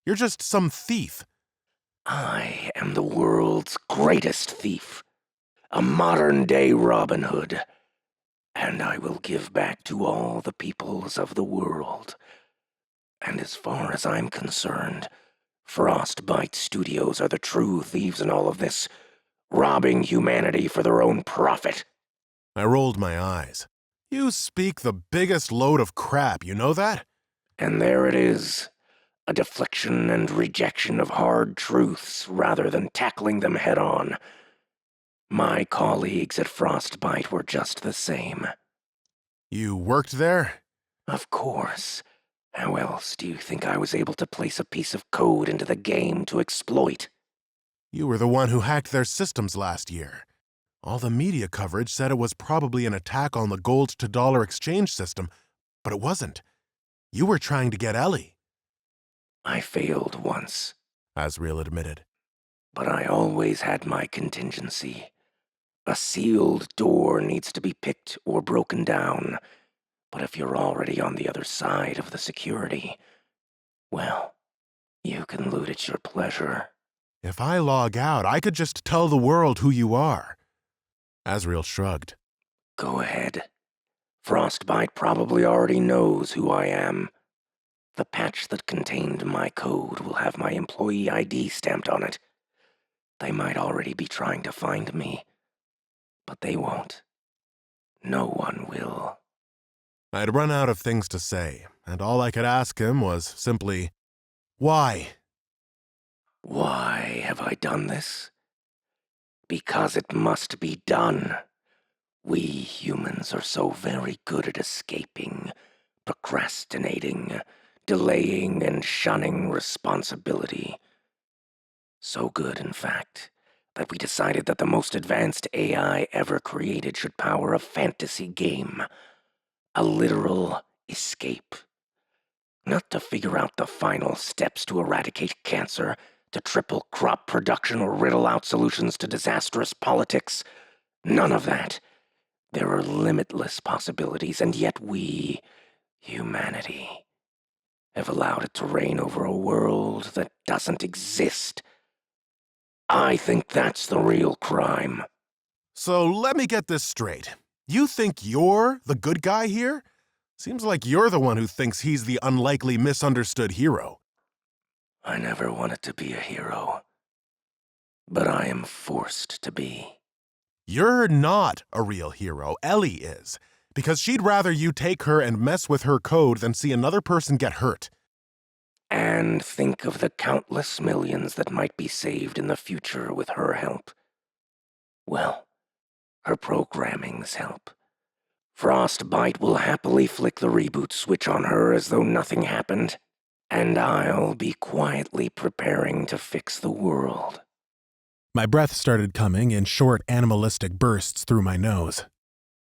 You're just some thief. I am the world's greatest thief. A modern-day Robin Hood. And I will give back to all the peoples of the world. And as far as I'm concerned, Frostbite Studios are the true thieves in all of this, robbing humanity for their own profit. I rolled my eyes. You speak the biggest load of crap, you know that? And there it is, a deflection and rejection of hard truths rather than tackling them head-on. My colleagues at Frostbite were just the same. You worked there? Of course. How else do you think I was able to place a piece of code into the game to exploit? You were the one who hacked their systems last year. All the media coverage said it was probably an attack on the gold-to-dollar exchange system, but it wasn't. You were trying to get Ellie. I failed once, Asriel admitted. but I always had my contingency. A sealed door needs to be picked or broken down, but if you're already on the other side of the security, well, you can loot at your pleasure. If I log out, I could just tell the world who you are. Asriel shrugged. Go ahead. Frostbite probably already knows who I am. The patch that contained my code will have my employee ID stamped on it. They might already be trying to find me, but they won't. No one will. I'd run out of things to say, and all I could ask him was simply, why? Why have I done this? Because it must be done. We humans are so very good at escaping, procrastinating, delaying and shunning responsibility. So good, in fact, that we decided that the most advanced AI ever created should power a fantasy game. A literal escape. Not to figure out the final steps to eradicate cancer, to triple crop production, or riddle out solutions to disastrous politics. None of that. There are limitless possibilities, and yet we, humanity, have allowed it to reign over a world that doesn't exist. I think that's the real crime. So let me get this straight. You think you're the good guy here? Seems like you're the one who thinks he's the unlikely misunderstood hero. I never wanted to be a hero, but I am forced to be. You're not a real hero. Ellie is. Because she'd rather you take her and mess with her code than see another person get hurt. And think of the countless millions that might be saved in the future with her help. Well, her programming's help. Frostbite will happily flick the reboot switch on her as though nothing happened, and I'll be quietly preparing to fix the world. My breath started coming in short animalistic bursts through my nose.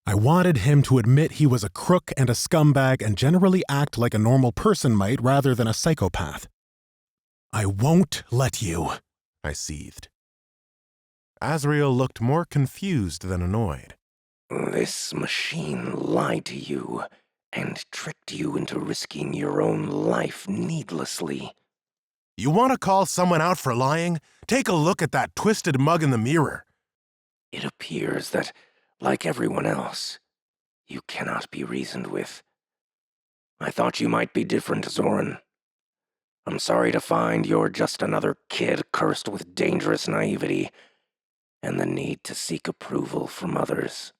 I wanted him to admit he was a crook and a scumbag and generally act like a normal person might rather than a psychopath. I won't let you, I seethed. Azrael looked more confused than annoyed. This machine lied to you and tricked you into risking your own life needlessly. You want to call someone out for lying? Take a look at that twisted mug in the mirror. It appears that, like everyone else, you cannot be reasoned with. I thought you might be different, Zoran. I'm sorry to find you're just another kid cursed with dangerous naivety and the need to seek approval from others.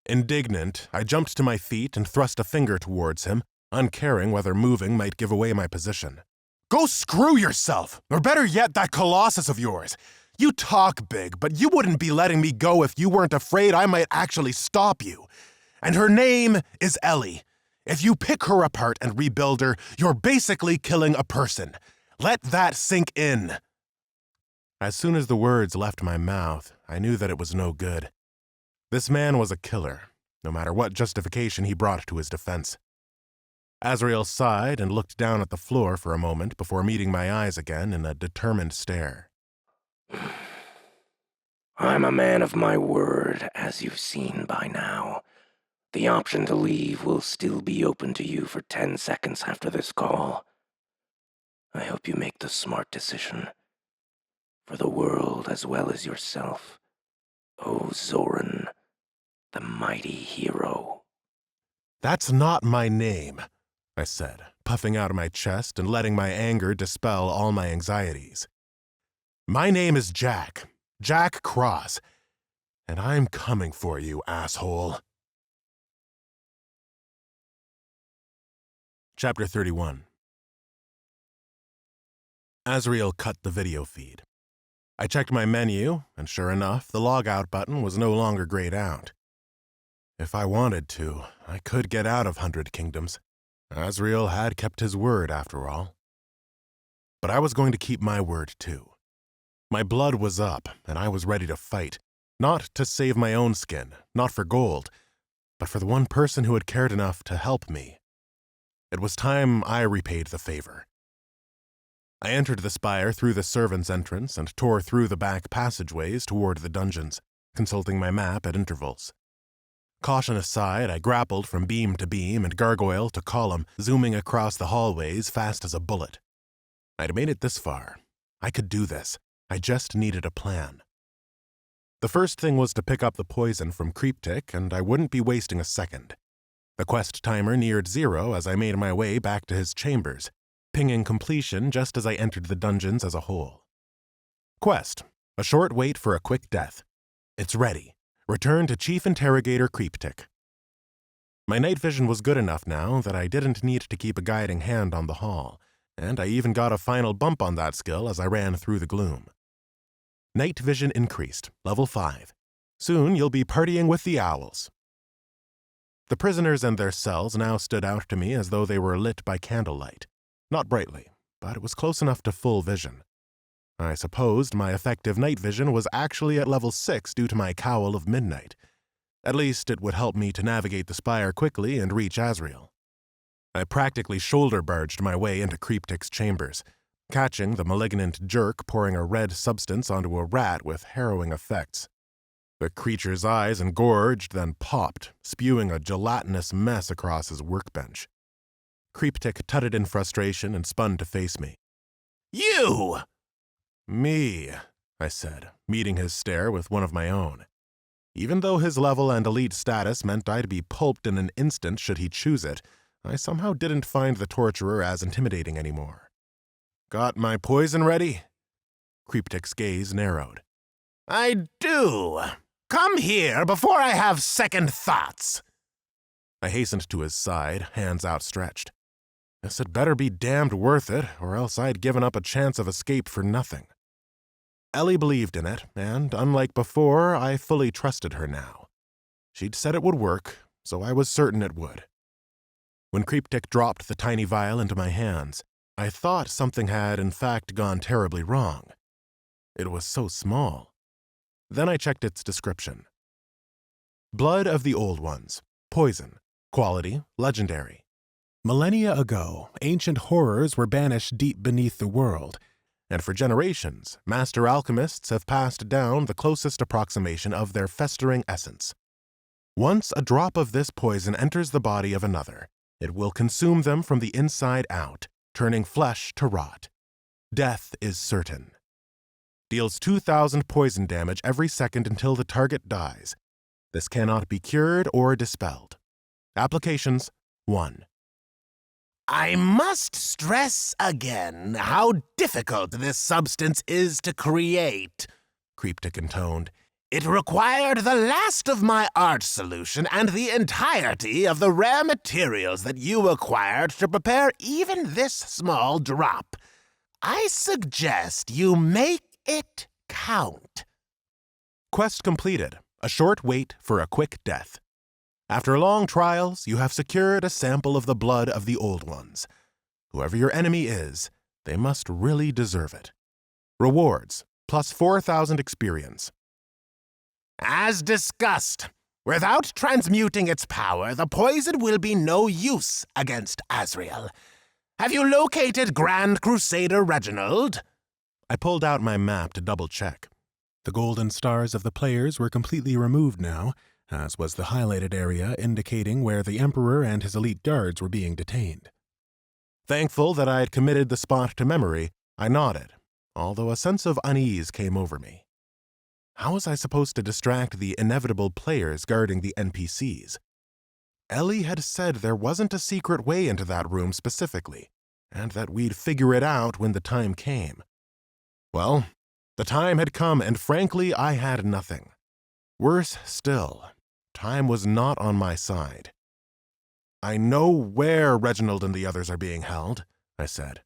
Indignant, I jumped to my feet and thrust a finger towards him, uncaring whether moving might give away my position. Go screw yourself! Or better yet, that colossus of yours! You talk big, but you wouldn't be letting me go if you weren't afraid I might actually stop you. And her name is Ellie. If you pick her apart and rebuild her, you're basically killing a person. Let that sink in. As soon as the words left my mouth, I knew that it was no good. This man was a killer, no matter what justification he brought to his defense. Azrael sighed and looked down at the floor for a moment before meeting my eyes again in a determined stare. I'm a man of my word, as you've seen by now. The option to leave will still be open to you for 10 seconds after this call. I hope you make the smart decision. For the world as well as yourself. Oh, Zoran, the mighty hero. That's not my name, I said, puffing out of my chest and letting my anger dispel all my anxieties. My name is Jack Kross, and I'm coming for you, asshole. Chapter 31. Azrael cut the video feed. I checked my menu, and sure enough, the logout button was no longer grayed out. If I wanted to, I could get out of 100 Kingdoms. Azrael had kept his word, after all. But I was going to keep my word, too. My blood was up, and I was ready to fight, not to save my own skin, not for gold, but for the one person who had cared enough to help me. It was time I repaid the favor. I entered the Spire through the servants' entrance and tore through the back passageways toward the dungeons, consulting my map at intervals. Caution aside, I grappled from beam to beam and gargoyle to column, zooming across the hallways fast as a bullet. I'd made it this far. I could do this. I just needed a plan. The first thing was to pick up the poison from Creeptick, and I wouldn't be wasting a second. The quest timer neared 0 as I made my way back to his chambers, pinging completion just as I entered the dungeons as a whole. Quest: a short wait for a quick death. It's ready. Return to Chief Interrogator Creeptick. My night vision was good enough now that I didn't need to keep a guiding hand on the hall, and I even got a final bump on that skill as I ran through the gloom. Night vision increased, level 5. Soon you'll be partying with the owls. The prisoners and their cells now stood out to me as though they were lit by candlelight. Not brightly, but it was close enough to full vision. I supposed my effective night vision was actually at level 6 due to my Cowl of Midnight. At least it would help me to navigate the Spire quickly and reach Asriel. I practically shoulder-barged my way into Creeptic's chambers, catching the malignant jerk pouring a red substance onto a rat with harrowing effects. The creature's eyes engorged, then popped, spewing a gelatinous mess across his workbench. Creeptic tutted in frustration and spun to face me. You! Me, I said, meeting his stare with one of my own. Even though his level and elite status meant I'd be pulped in an instant should he choose it, I somehow didn't find the torturer as intimidating anymore. Got my poison ready? Creeptic's gaze narrowed. I do. Come here before I have second thoughts. I hastened to his side, hands outstretched. This had better be damned worth it, or else I'd given up a chance of escape for nothing. Ellie believed in it, and, unlike before, I fully trusted her now. She'd said it would work, so I was certain it would. When Creeptic dropped the tiny vial into my hands, I thought something had, in fact, gone terribly wrong. It was so small. Then I checked its description. Blood of the Old Ones. Poison. Quality, legendary. Millennia ago, ancient horrors were banished deep beneath the world, and for generations, master alchemists have passed down the closest approximation of their festering essence. Once a drop of this poison enters the body of another, it will consume them from the inside out, turning flesh to rot. Death is certain. Deals 2,000 poison damage every second until the target dies. This cannot be cured or dispelled. Applications 1. I must stress again how difficult this substance is to create, Creeptic intoned. It required the last of my art solution and the entirety of the rare materials that you acquired to prepare even this small drop. I suggest you make it count. Quest completed. A short wait for a quick death. After long trials, you have secured a sample of the blood of the Old Ones. Whoever your enemy is, they must really deserve it. Rewards, plus 4,000 experience. As discussed, without transmuting its power, the poison will be no use against Asriel. Have you located Grand Crusader Reginald? I pulled out my map to double-check. The golden stars of the players were completely removed now, as was the highlighted area indicating where the Emperor and his elite guards were being detained. Thankful that I had committed the spot to memory, I nodded, although a sense of unease came over me. How was I supposed to distract the inevitable players guarding the NPCs? Ellie had said there wasn't a secret way into that room specifically, and that we'd figure it out when the time came. Well, the time had come, and frankly, I had nothing. Worse still, time was not on my side. I know where Reginald and the others are being held, I said.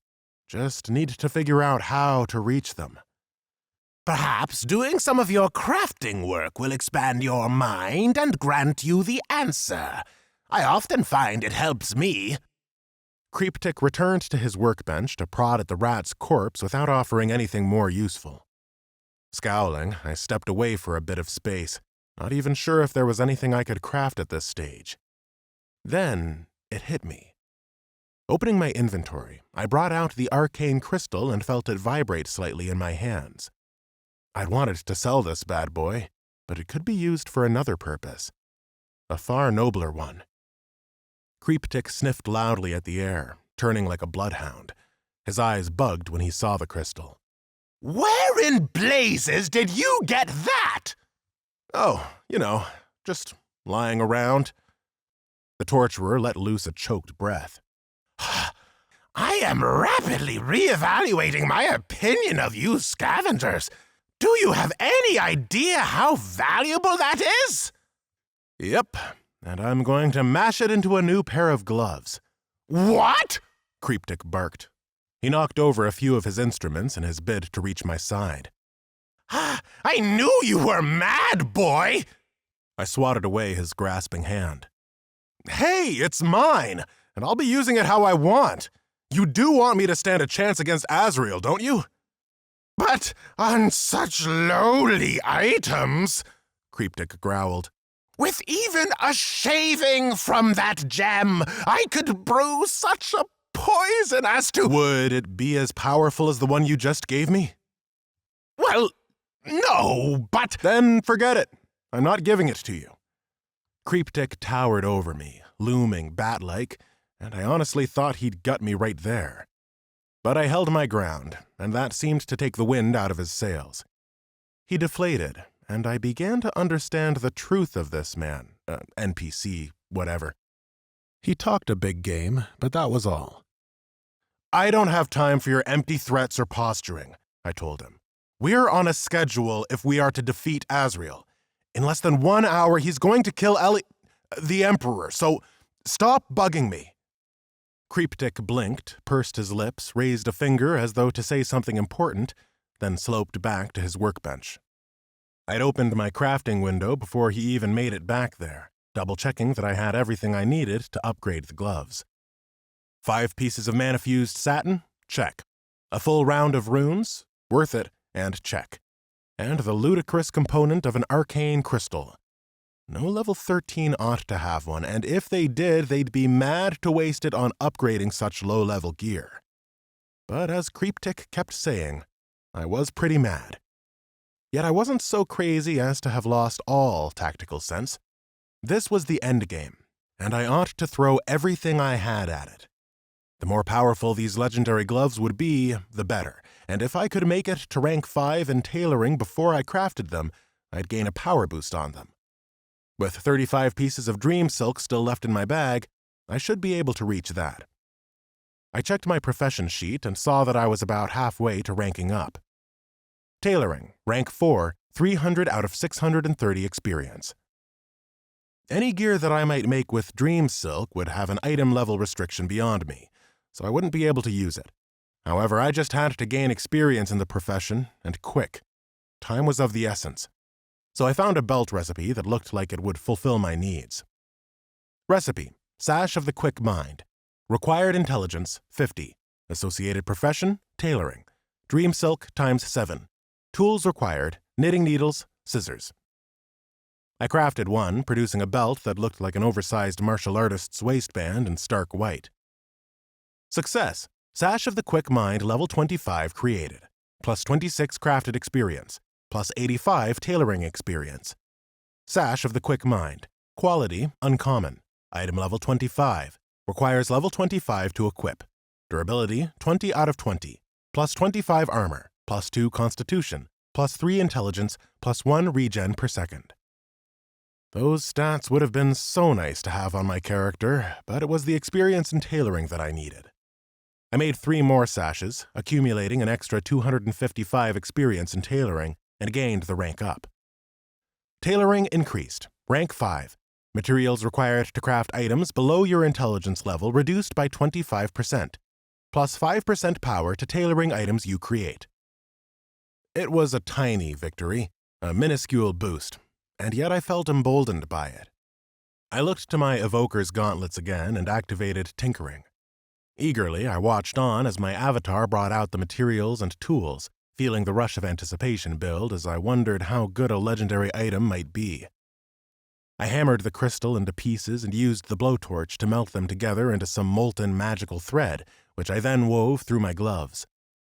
Just need to figure out how to reach them. Perhaps doing some of your crafting work will expand your mind and grant you the answer. I often find it helps me. Creeptic returned to his workbench to prod at the rat's corpse without offering anything more useful. Scowling, I stepped away for a bit of space, not even sure if there was anything I could craft at this stage. Then it hit me. Opening my inventory, I brought out the arcane crystal and felt it vibrate slightly in my hands. I'd wanted to sell this bad boy, but it could be used for another purpose. A far nobler one. Creeptic sniffed loudly at the air, turning like a bloodhound. His eyes bugged when he saw the crystal. Where in blazes did you get that? Oh, just lying around. The torturer let loose a choked breath. I am rapidly reevaluating my opinion of you scavengers. Do you have any idea how valuable that is? Yep, and I'm going to mash it into a new pair of gloves. What? Creeptic barked. He knocked over a few of his instruments in his bid to reach my side. I knew you were mad, boy! I swatted away his grasping hand. Hey, it's mine, and I'll be using it how I want. You do want me to stand a chance against Azrael, don't you? But on such lowly items, Creeptic growled. With even a shaving from that gem, I could brew such a poison as to— Would it be as powerful as the one you just gave me? Well, no, but— Then forget it. I'm not giving it to you. Creeptic towered over me, looming bat-like, and I honestly thought he'd gut me right there. But I held my ground, and that seemed to take the wind out of his sails. He deflated, and I began to understand the truth of this man, NPC, whatever. He talked a big game, but that was all. I don't have time for your empty threats or posturing, I told him. We're on a schedule if we are to defeat Azrael. In less than 1 hour, he's going to kill the Emperor, so stop bugging me. Creeptic blinked, pursed his lips, raised a finger as though to say something important, then sloped back to his workbench. I'd opened my crafting window before he even made it back there, double-checking that I had everything I needed to upgrade the gloves. 5 pieces of mana-fused satin? Check. A full round of runes? Worth it, and check. And the ludicrous component of an arcane crystal. No level 13 ought to have one, and if they did, they'd be mad to waste it on upgrading such low-level gear. But as Creeptic kept saying, I was pretty mad. Yet I wasn't so crazy as to have lost all tactical sense. This was the endgame, and I ought to throw everything I had at it. The more powerful these legendary gloves would be, the better, and if I could make it to rank 5 in tailoring before I crafted them, I'd gain a power boost on them. With 35 pieces of dream silk still left in my bag, I should be able to reach that. I checked my profession sheet and saw that I was about halfway to ranking up. Tailoring, rank 4, 300 out of 630 experience. Any gear that I might make with dream silk would have an item level restriction beyond me, so I wouldn't be able to use it. However, I just had to gain experience in the profession, and quick. Time was of the essence. So I found a belt recipe that looked like it would fulfill my needs. Recipe: Sash of the Quick Mind. Required intelligence, 50. Associated profession, tailoring. Dream silk times 7. Tools required, knitting needles, scissors. I crafted one, producing a belt that looked like an oversized martial artist's waistband in stark white. Success: Sash of the Quick Mind level 25 created, plus 26 crafted experience, plus 85 tailoring experience. Sash of the Quick Mind. Quality, uncommon. Item level 25. Requires level 25 to equip. Durability, 20 out of 20. Plus 25 armor, plus 2 constitution, plus 3 intelligence, plus 1 regen per second. Those stats would have been so nice to have on my character, but it was the experience in tailoring that I needed. I made 3 more sashes, accumulating an extra 255 experience in tailoring, and gained the rank up. Tailoring increased, rank 5. Materials required to craft items below your intelligence level reduced by 25%, plus 5% power to tailoring items you create. It was a tiny victory, a minuscule boost, and yet I felt emboldened by it. I looked to my evoker's gauntlets again and activated tinkering. Eagerly, I watched on as my avatar brought out the materials and tools, feeling the rush of anticipation build as I wondered how good a legendary item might be. I hammered the crystal into pieces and used the blowtorch to melt them together into some molten magical thread, which I then wove through my gloves.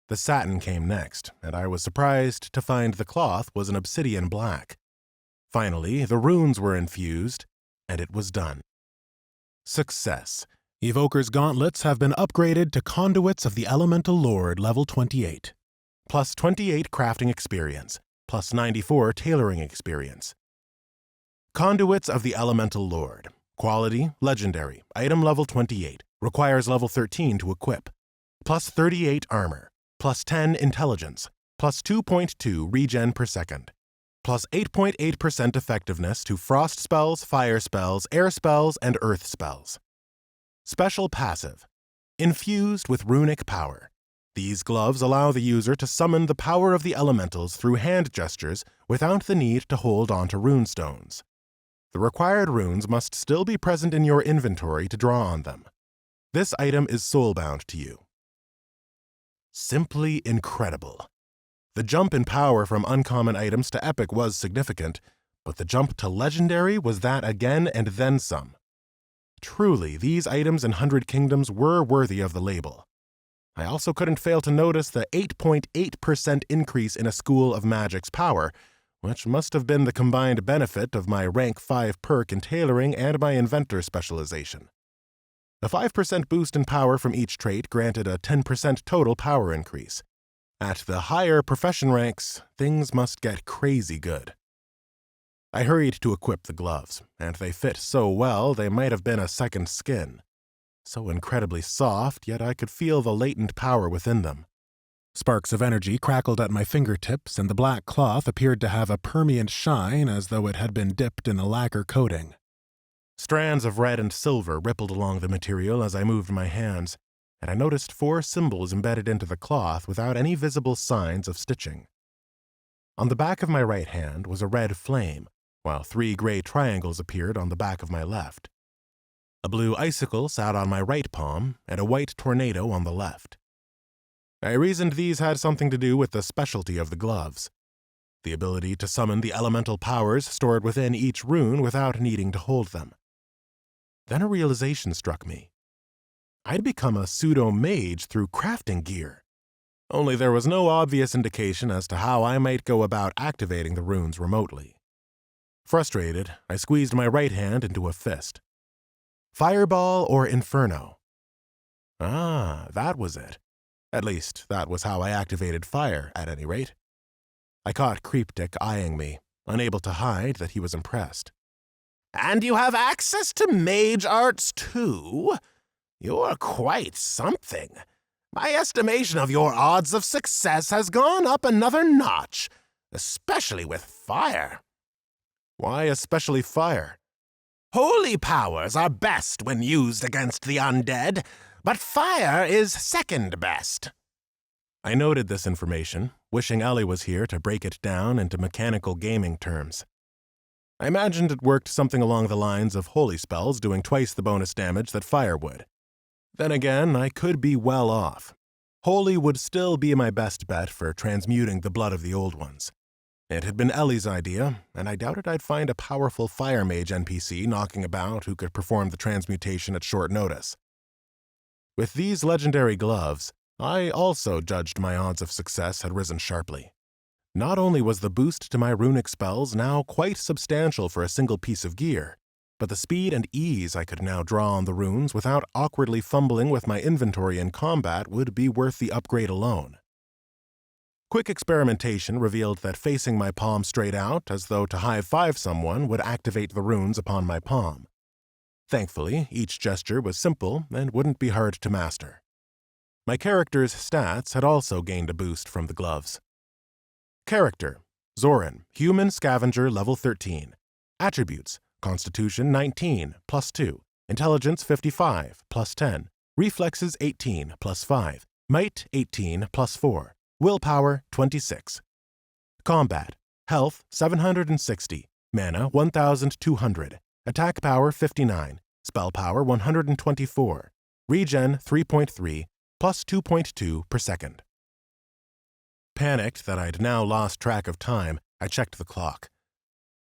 The satin came next, and I was surprised to find the cloth was an obsidian black. Finally, the runes were infused, and it was done. Success. Evoker's gauntlets have been upgraded to Conduits of the Elemental Lord level 28. Plus 28 crafting experience, plus 94 tailoring experience. Conduits of the Elemental Lord. Quality, legendary, item level 28, requires level 13 to equip. Plus 38 armor, plus 10 intelligence, plus 2.2 regen per second. Plus 8.8% effectiveness to frost spells, fire spells, air spells, and earth spells. Special passive. Infused with runic power. These gloves allow the user to summon the power of the elementals through hand gestures without the need to hold onto runestones. The required runes must still be present in your inventory to draw on them. This item is soulbound to you. Simply incredible. The jump in power from uncommon items to epic was significant, but the jump to legendary was that again and then some. Truly, these items in 100 Kingdoms were worthy of the label. I also couldn't fail to notice the 8.8% increase in a School of Magic's power, which must have been the combined benefit of my rank 5 perk in tailoring and my inventor specialization. The 5% boost in power from each trait granted a 10% total power increase. At the higher profession ranks, things must get crazy good. I hurried to equip the gloves, and they fit so well they might have been a second skin. So incredibly soft, yet I could feel the latent power within them. Sparks of energy crackled at my fingertips, and the black cloth appeared to have a permeant shine as though it had been dipped in a lacquer coating. Strands of red and silver rippled along the material as I moved my hands, and I noticed 4 symbols embedded into the cloth without any visible signs of stitching. On the back of my right hand was a red flame, while 3 gray triangles appeared on the back of my left. A blue icicle sat on my right palm, and a white tornado on the left. I reasoned these had something to do with the specialty of the gloves, the ability to summon the elemental powers stored within each rune without needing to hold them. Then a realization struck me. I'd become a pseudo-mage through crafting gear, only there was no obvious indication as to how I might go about activating the runes remotely. Frustrated, I squeezed my right hand into a fist. Fireball or Inferno? Ah, that was it. At least, that was how I activated fire, at any rate. I caught Creepdick eyeing me, unable to hide that he was impressed. And you have access to mage arts, too? You're quite something. My estimation of your odds of success has gone up another notch, especially with fire. Why especially fire? Holy powers are best when used against the undead, but fire is second best. I noted this information, wishing Ellie was here to break it down into mechanical gaming terms. I imagined it worked something along the lines of holy spells doing twice the bonus damage that fire would. Then again, I could be well off. Holy would still be my best bet for transmuting the blood of the old ones. It had been Ellie's idea, and I doubted I'd find a powerful fire mage NPC knocking about who could perform the transmutation at short notice. With these legendary gloves, I also judged my odds of success had risen sharply. Not only was the boost to my runic spells now quite substantial for a single piece of gear, but the speed and ease I could now draw on the runes without awkwardly fumbling with my inventory in combat would be worth the upgrade alone. Quick experimentation revealed that facing my palm straight out, as though to high-five someone, would activate the runes upon my palm. Thankfully, each gesture was simple and wouldn't be hard to master. My character's stats had also gained a boost from the gloves. Character: Zoran, Human Scavenger level 13. Attributes: Constitution 19, plus 2. Intelligence 55, plus 10. Reflexes 18, plus 5. Might 18, plus 4. Willpower 26. Combat: Health 760. Mana 1,200. Attack power 59. Spell power 124. Regen 3.3, plus 2.2 per second. Panicked that I'd now lost track of time, I checked the clock.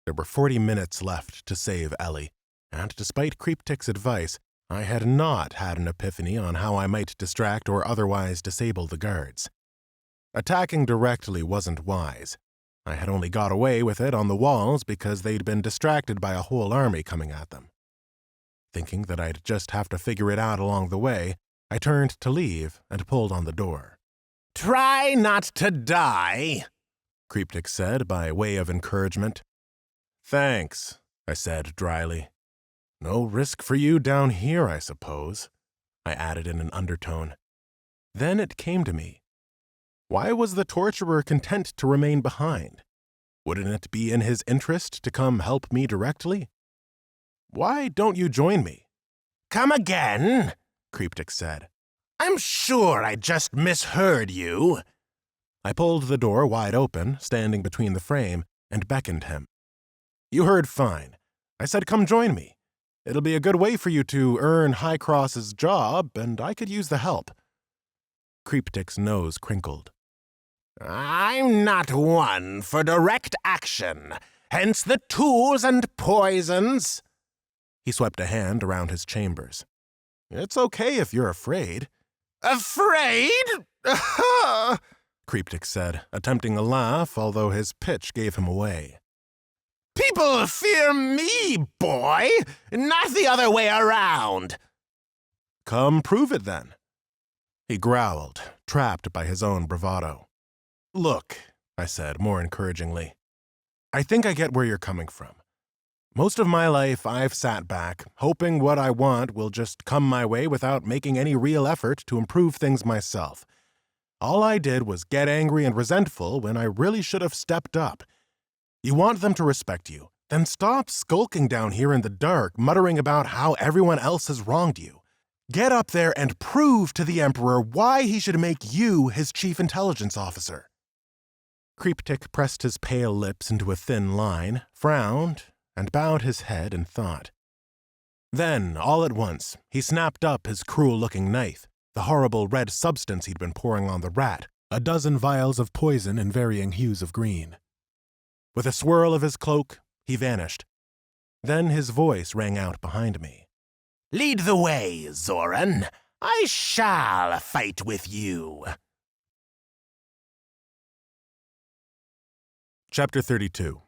There were 40 minutes left to save Ellie, and despite Creeptick's advice, I had not had an epiphany on how I might distract or otherwise disable the guards. Attacking directly wasn't wise. I had only got away with it on the walls because they'd been distracted by a whole army coming at them. Thinking that I'd just have to figure it out along the way, I turned to leave and pulled on the door. Try not to die, Creeptick said by way of encouragement. Thanks, I said dryly. No risk for you down here, I suppose, I added in an undertone. Then it came to me. Why was the torturer content to remain behind? Wouldn't it be in his interest to come help me directly? Why don't you join me? Come again, Creeptick said. I'm sure I just misheard you. I pulled the door wide open, standing between the frame, and beckoned him. You heard fine. I said come join me. It'll be a good way for you to earn High Kross's job, and I could use the help. Creeptick's nose crinkled. I'm not one for direct action, hence the tools and poisons. He swept a hand around his chambers. It's okay if you're afraid. Afraid? Creeptick said, attempting a laugh, although his pitch gave him away. People fear me, boy, not the other way around. Come prove it, then. He growled, trapped by his own bravado. Look, I said more encouragingly, I think I get where you're coming from. Most of my life, I've sat back, hoping what I want will just come my way without making any real effort to improve things myself. All I did was get angry and resentful when I really should have stepped up. You want them to respect you, then stop skulking down here in the dark, muttering about how everyone else has wronged you. Get up there and prove to the Emperor why he should make you his chief intelligence officer. Creeptick pressed his pale lips into a thin line, frowned, and bowed his head in thought. Then, all at once, he snapped up his cruel-looking knife, the horrible red substance he'd been pouring on the rat, a dozen vials of poison in varying hues of green. With a swirl of his cloak, he vanished. Then his voice rang out behind me. Lead the way, Zoran. I shall fight with you. Chapter 32.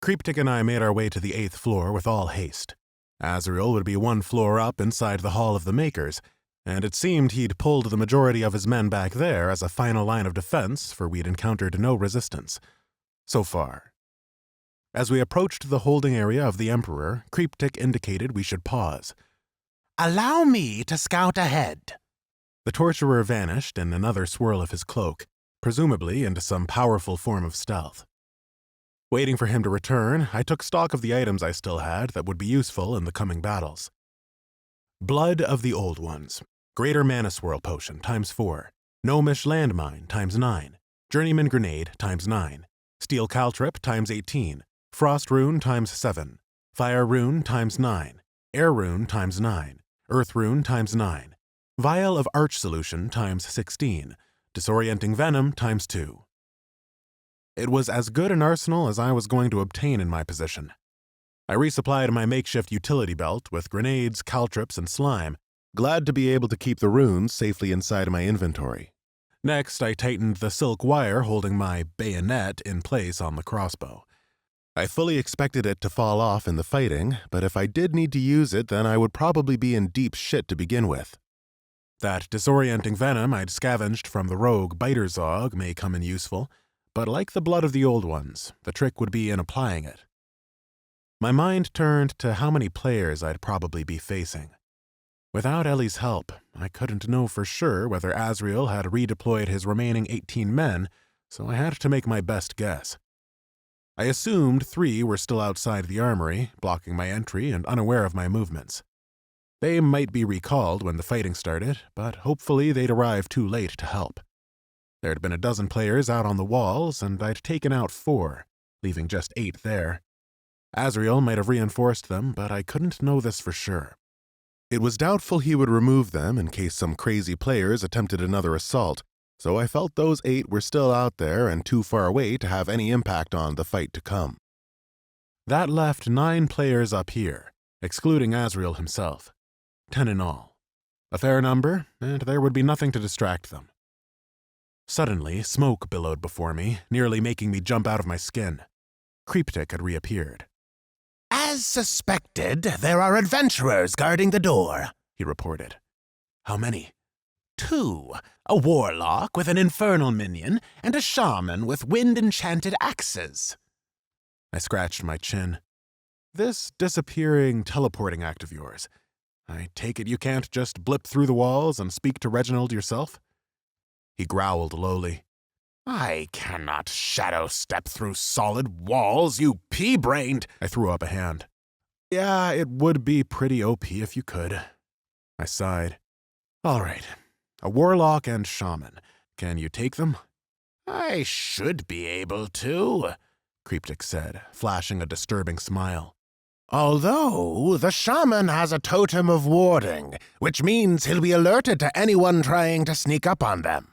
Creeptick and I made our way to the 8th floor with all haste. Azrael would be one floor up inside the Hall of the Makers, and it seemed he'd pulled the majority of his men back there as a final line of defense, for we'd encountered no resistance. So far. As we approached the holding area of the Emperor, Creeptick indicated we should pause. Allow me to scout ahead. The torturer vanished in another swirl of his cloak, presumably into some powerful form of stealth. Waiting for him to return, I took stock of the items I still had that would be useful in the coming battles. Blood of the Old Ones, Greater Mana Swirl Potion ×4, Gnomish Landmine ×9, Journeyman Grenade ×9, Steel Caltrip ×18, Frost Rune ×7, Fire Rune ×9, Air Rune ×9, Earth Rune ×9, Vial of Arch Solution ×16, Disorienting Venom ×2. It was as good an arsenal as I was going to obtain in my position. I resupplied my makeshift utility belt with grenades, caltrips, and slime, glad to be able to keep the runes safely inside my inventory. Next, I tightened the silk wire holding my bayonet in place on the crossbow. I fully expected it to fall off in the fighting, but if I did need to use it, then I would probably be in deep shit to begin with. That disorienting venom I'd scavenged from the rogue Biterzog may come in useful, but like the blood of the old ones, the trick would be in applying it. My mind turned to how many players I'd probably be facing. Without Ellie's help, I couldn't know for sure whether Azrael had redeployed his remaining 18 men, so I had to make my best guess. I assumed 3 were still outside the armory, blocking my entry and unaware of my movements. They might be recalled when the fighting started, but hopefully they'd arrive too late to help. There'd been a dozen players out on the walls, and I'd taken out 4, leaving just 8 there. Azrael might have reinforced them, but I couldn't know this for sure. It was doubtful he would remove them in case some crazy players attempted another assault, so I felt those 8 were still out there and too far away to have any impact on the fight to come. That left 9 players up here, excluding Azrael himself. 10 in all. A fair number, and there would be nothing to distract them. Suddenly, smoke billowed before me, nearly making me jump out of my skin. Creeptick had reappeared. As suspected, there are adventurers guarding the door, he reported. How many? 2. A warlock with an infernal minion, and a shaman with wind-enchanted axes. I scratched my chin. This disappearing, teleporting act of yours, I take it you can't just blip through the walls and speak to Reginald yourself? He growled lowly. I cannot shadow step through solid walls, you pea-brained. I threw up a hand. Yeah, it would be pretty OP if you could. I sighed. All right, a warlock and shaman. Can you take them? I should be able to. Cryptic said, flashing a disturbing smile. Although the shaman has a totem of warding, which means he'll be alerted to anyone trying to sneak up on them.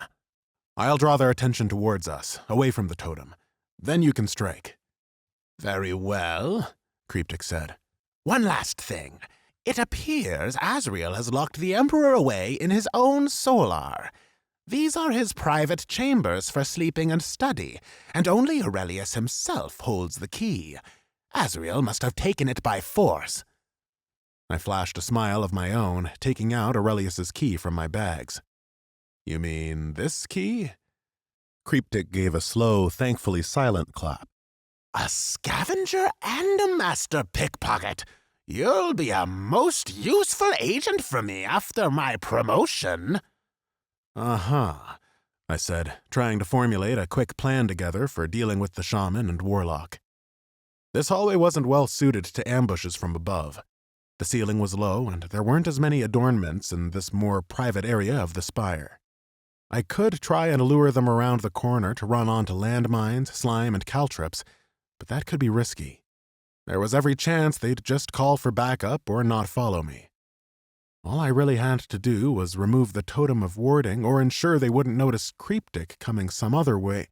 I'll draw their attention towards us, away from the totem. Then you can strike. Very well, Cryptic said. One last thing. It appears Azrael has locked the Emperor away in his own solar. These are his private chambers for sleeping and study, and only Aurelius himself holds the key. Azrael must have taken it by force. I flashed a smile of my own, taking out Aurelius's key from my bags. You mean this key? Cryptic gave a slow, thankfully silent clap. A scavenger and a master pickpocket. You'll be a most useful agent for me after my promotion. Uh-huh, I said, trying to formulate a quick plan together for dealing with the shaman and warlock. This hallway wasn't well suited to ambushes from above. The ceiling was low, and there weren't as many adornments in this more private area of the spire. I could try and lure them around the corner to run onto landmines, slime, and caltrops, but that could be risky. There was every chance they'd just call for backup or not follow me. All I really had to do was remove the totem of warding or ensure they wouldn't notice Cryptic coming some other way.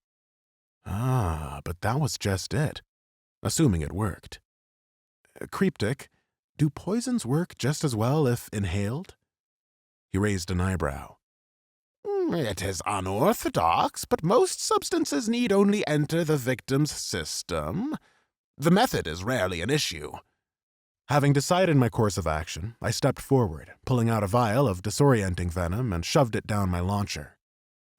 But that was just it, assuming it worked. Cryptic, do poisons work just as well if inhaled? He raised an eyebrow. It is unorthodox, but most substances need only enter the victim's system. The method is rarely an issue. Having decided my course of action, I stepped forward, pulling out a vial of disorienting venom and shoved it down my launcher.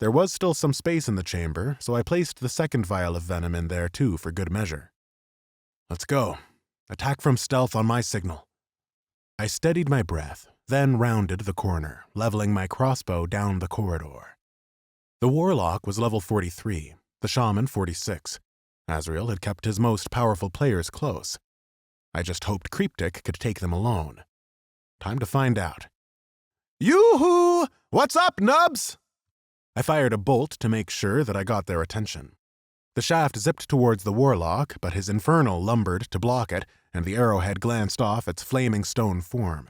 There was still some space in the chamber, so I placed the second vial of venom in there too for good measure. Let's go. Attack from stealth on my signal. I steadied my breath, then rounded the corner, leveling my crossbow down the corridor. The warlock was level 43, the shaman 46. Azrael had kept his most powerful players close. I just hoped Cryptic could take them alone. Time to find out. Yoo-hoo! What's up, nubs? I fired a bolt to make sure that I got their attention. The shaft zipped towards the warlock, but his infernal lumbered to block it, and the arrowhead glanced off its flaming stone form.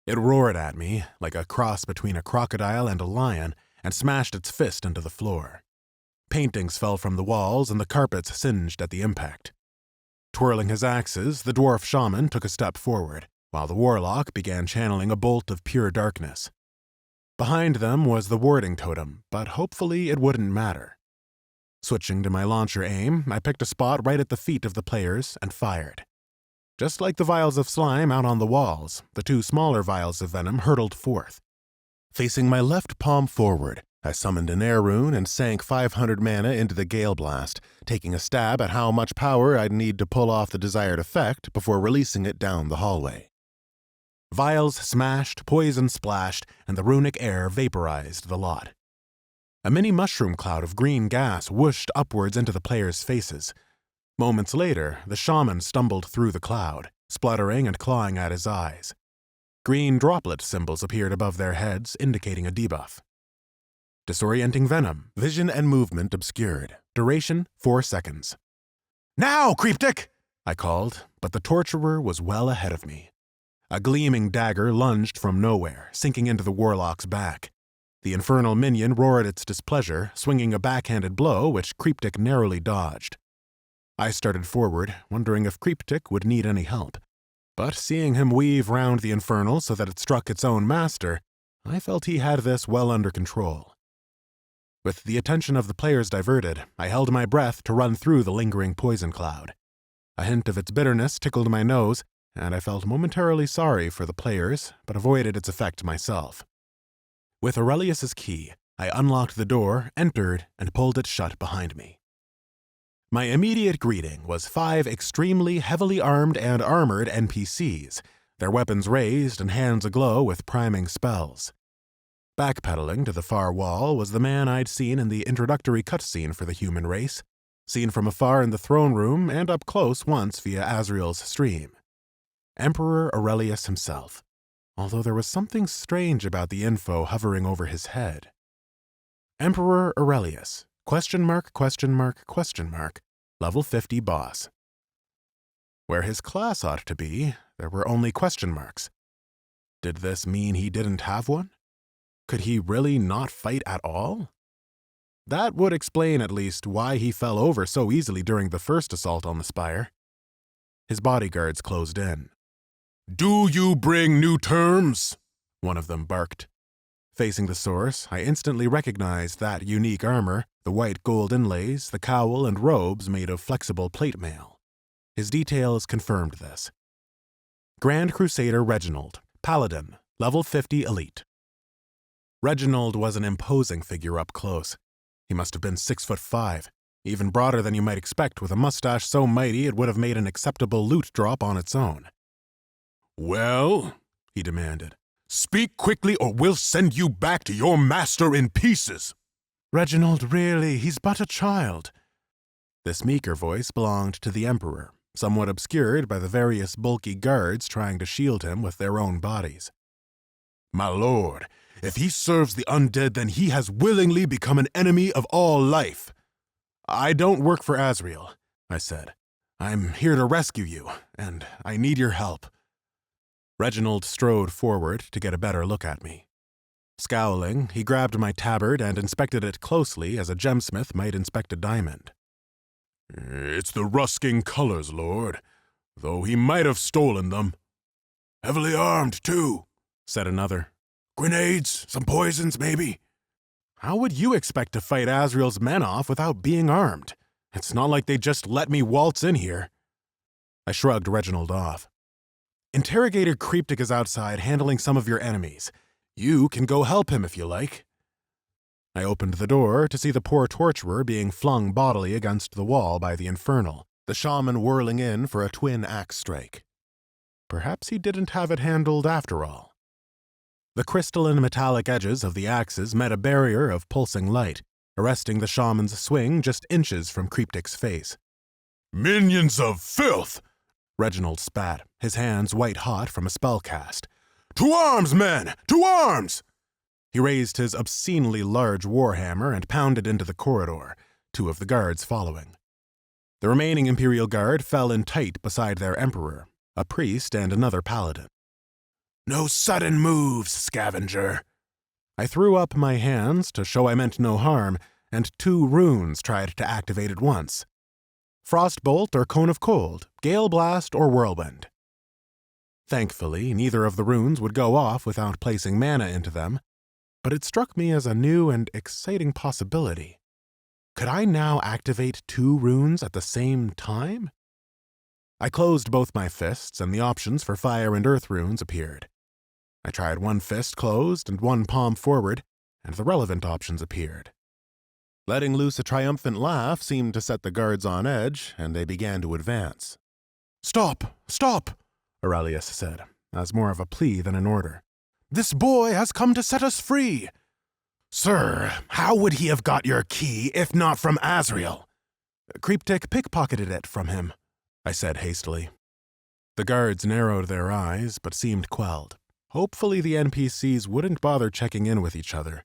It roared at me, like a cross between a crocodile and a lion, and smashed its fist into the floor. Paintings fell from the walls, and the carpets singed at the impact. Twirling his axes, the dwarf shaman took a step forward, while the warlock began channeling a bolt of pure darkness. Behind them was the warding totem, but hopefully it wouldn't matter. Switching to my launcher aim, I picked a spot right at the feet of the players and fired. Just like the vials of slime out on the walls, the two smaller vials of venom hurtled forth. Facing my left palm forward, I summoned an air rune and sank 500 mana into the Gale Blast, taking a stab at how much power I'd need to pull off the desired effect before releasing it down the hallway. Vials smashed, poison splashed, and the runic air vaporized the lot. A mini mushroom cloud of green gas whooshed upwards into the players' faces. Moments later, the shaman stumbled through the cloud, spluttering and clawing at his eyes. Green droplet symbols appeared above their heads, indicating a debuff. Disorienting venom, vision and movement obscured. Duration 4 seconds. Now, Cryptic! I called, but the torturer was well ahead of me. A gleaming dagger lunged from nowhere, sinking into the warlock's back. The infernal minion roared its displeasure, swinging a backhanded blow which Cryptic narrowly dodged. I started forward, wondering if Cryptic would need any help. But seeing him weave round the infernal so that it struck its own master, I felt he had this well under control. With the attention of the players diverted, I held my breath to run through the lingering poison cloud. A hint of its bitterness tickled my nose, and I felt momentarily sorry for the players, but avoided its effect myself. With Aurelius's key, I unlocked the door, entered, and pulled it shut behind me. My immediate greeting was 5 extremely heavily armed and armored NPCs, their weapons raised and hands aglow with priming spells. Backpedaling to the far wall was the man I'd seen in the introductory cutscene for the human race, seen from afar in the throne room and up close once via Azrael's stream. Emperor Aurelius himself, although there was something strange about the info hovering over his head. Emperor Aurelius, ? level 50 boss. Where his class ought to be, there were only question marks. Did this mean he didn't have one? Could he really not fight at all? That would explain at least why he fell over so easily during the first assault on the Spire. His bodyguards closed in. "Do you bring new terms?" one of them barked. Facing the source, I instantly recognized that unique armor, the white gold inlays, the cowl, and robes made of flexible plate mail. His details confirmed this. Grand Crusader Reginald, Paladin, level 50 elite. Reginald was an imposing figure up close. He must have been 6'5", even broader than you might expect with a mustache so mighty it would have made an acceptable loot drop on its own. "Well," he demanded. "speak quickly or we'll send you back to your master in pieces." "Reginald, really, he's but a child." This meeker voice belonged to the Emperor, somewhat obscured by the various bulky guards trying to shield him with their own bodies. "My lord, if he serves the undead, then he has willingly become an enemy of all life." "I don't work for Asriel," I said. "I'm here to rescue you, and I need your help." Reginald strode forward to get a better look at me. Scowling, he grabbed my tabard and inspected it closely as a gemsmith might inspect a diamond. "It's the rusking colors, lord, though he might have stolen them." "Heavily armed, too," said another. "Grenades, some poisons, maybe." "How would you expect to fight Asriel's men off without being armed? It's not like they just let me waltz in here." I shrugged Reginald off. "Interrogator Cryptic is outside handling some of your enemies. You can go help him if you like." I opened the door to see the poor torturer being flung bodily against the wall by the Infernal, the shaman whirling in for a twin axe strike. Perhaps he didn't have it handled after all. The crystalline metallic edges of the axes met a barrier of pulsing light, arresting the shaman's swing just inches from Cryptic's face. "Minions of filth!" Reginald spat, his hands white-hot from a spell cast. "To arms, men! To arms!" He raised his obscenely large warhammer and pounded into the corridor, two of the guards following. The remaining Imperial Guard fell in tight beside their Emperor, a priest and another paladin. "No sudden moves, Scavenger." I threw up my hands to show I meant no harm, and 2 runes tried to activate at once. Frostbolt or Cone of Cold, Gale Blast or Whirlwind. Thankfully, neither of the runes would go off without placing mana into them, but it struck me as a new and exciting possibility. Could I now activate 2 runes at the same time? I closed both my fists, and the options for fire and earth runes appeared. I tried one fist closed and one palm forward, and the relevant options appeared. Letting loose a triumphant laugh seemed to set the guards on edge, and they began to advance. "Stop! Stop!" Aurelius said, as more of a plea than an order. "This boy has come to set us free." "Sir, how would he have got your key if not from Asriel?" "Cryptic pickpocketed it from him," I said hastily. The guards narrowed their eyes, but seemed quelled. Hopefully the NPCs wouldn't bother checking in with each other,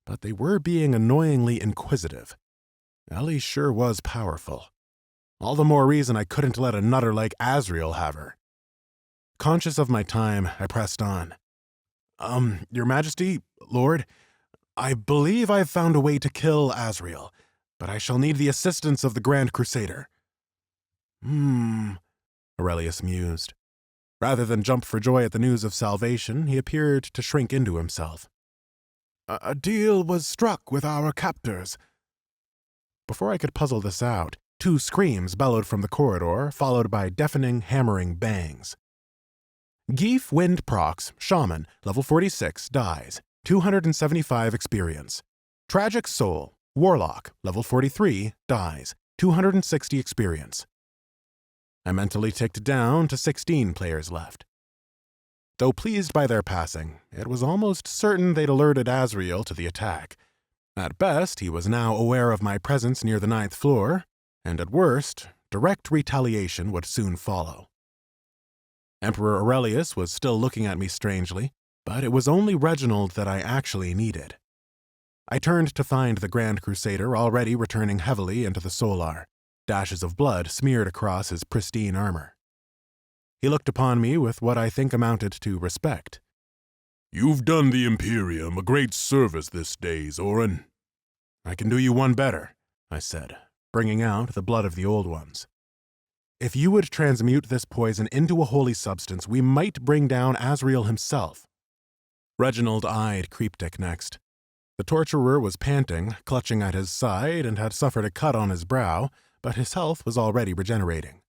but they were being annoyingly inquisitive. Ellie sure was powerful. All the more reason I couldn't let a nutter like Asriel have her. Conscious of my time, I pressed on. Your Majesty, Lord, I believe I've found a way to kill Asriel, but I shall need the assistance of the Grand Crusader." Aurelius mused. Rather than jump for joy at the news of salvation, he appeared to shrink into himself. A deal was struck with our captors." Before I could puzzle this out, 2 screams bellowed from the corridor, followed by deafening, hammering bangs. Geef Wind Prox, Shaman, level 46, dies, 275 experience. Tragic Soul, Warlock, level 43, dies, 260 experience. I mentally ticked down to 16 players left. Though pleased by their passing, it was almost certain they'd alerted Asriel to the attack. At best, he was now aware of my presence near the 9th floor, and at worst, direct retaliation would soon follow. Emperor Aurelius was still looking at me strangely, but it was only Reginald that I actually needed. I turned to find the Grand Crusader already returning heavily into the Solar. Dashes of blood smeared across his pristine armor. He looked upon me with what I think amounted to respect. You've done the Imperium a great service this day, Zoran. I can do you one better, I said, bringing out the blood of the old ones. If you would transmute this poison into a holy substance, we might bring down Asriel himself. Reginald eyed Creeptic next. The torturer was panting, clutching at his side, and had suffered a cut on his brow, but his health was already regenerating.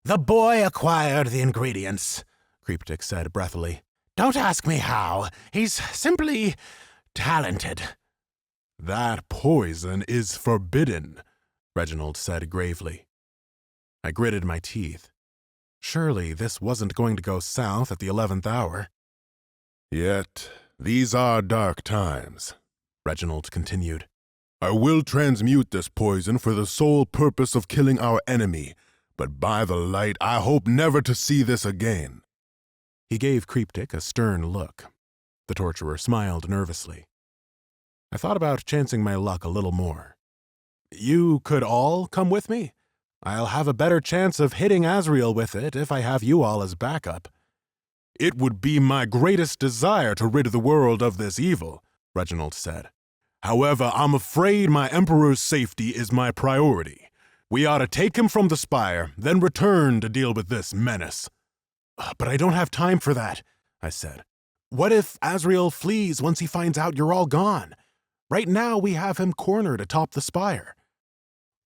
The boy acquired the ingredients, Creeptic said breathily. Don't ask me how. He's simply talented. That poison is forbidden, Reginald said gravely. I gritted my teeth. Surely this wasn't going to go south at the 11th hour. Yet, these are dark times, Reginald continued. I will transmute this poison for the sole purpose of killing our enemy, but by the light, I hope never to see this again. He gave Creeptic a stern look. The torturer smiled nervously. I thought about chancing my luck a little more. You could all come with me? I'll have a better chance of hitting Asriel with it if I have you all as backup. It would be my greatest desire to rid the world of this evil, Reginald said. However, I'm afraid my Emperor's safety is my priority. We ought to take him from the Spire, then return to deal with this menace. But I don't have time for that, I said. What if Asriel flees once he finds out you're all gone? Right now we have him cornered atop the Spire.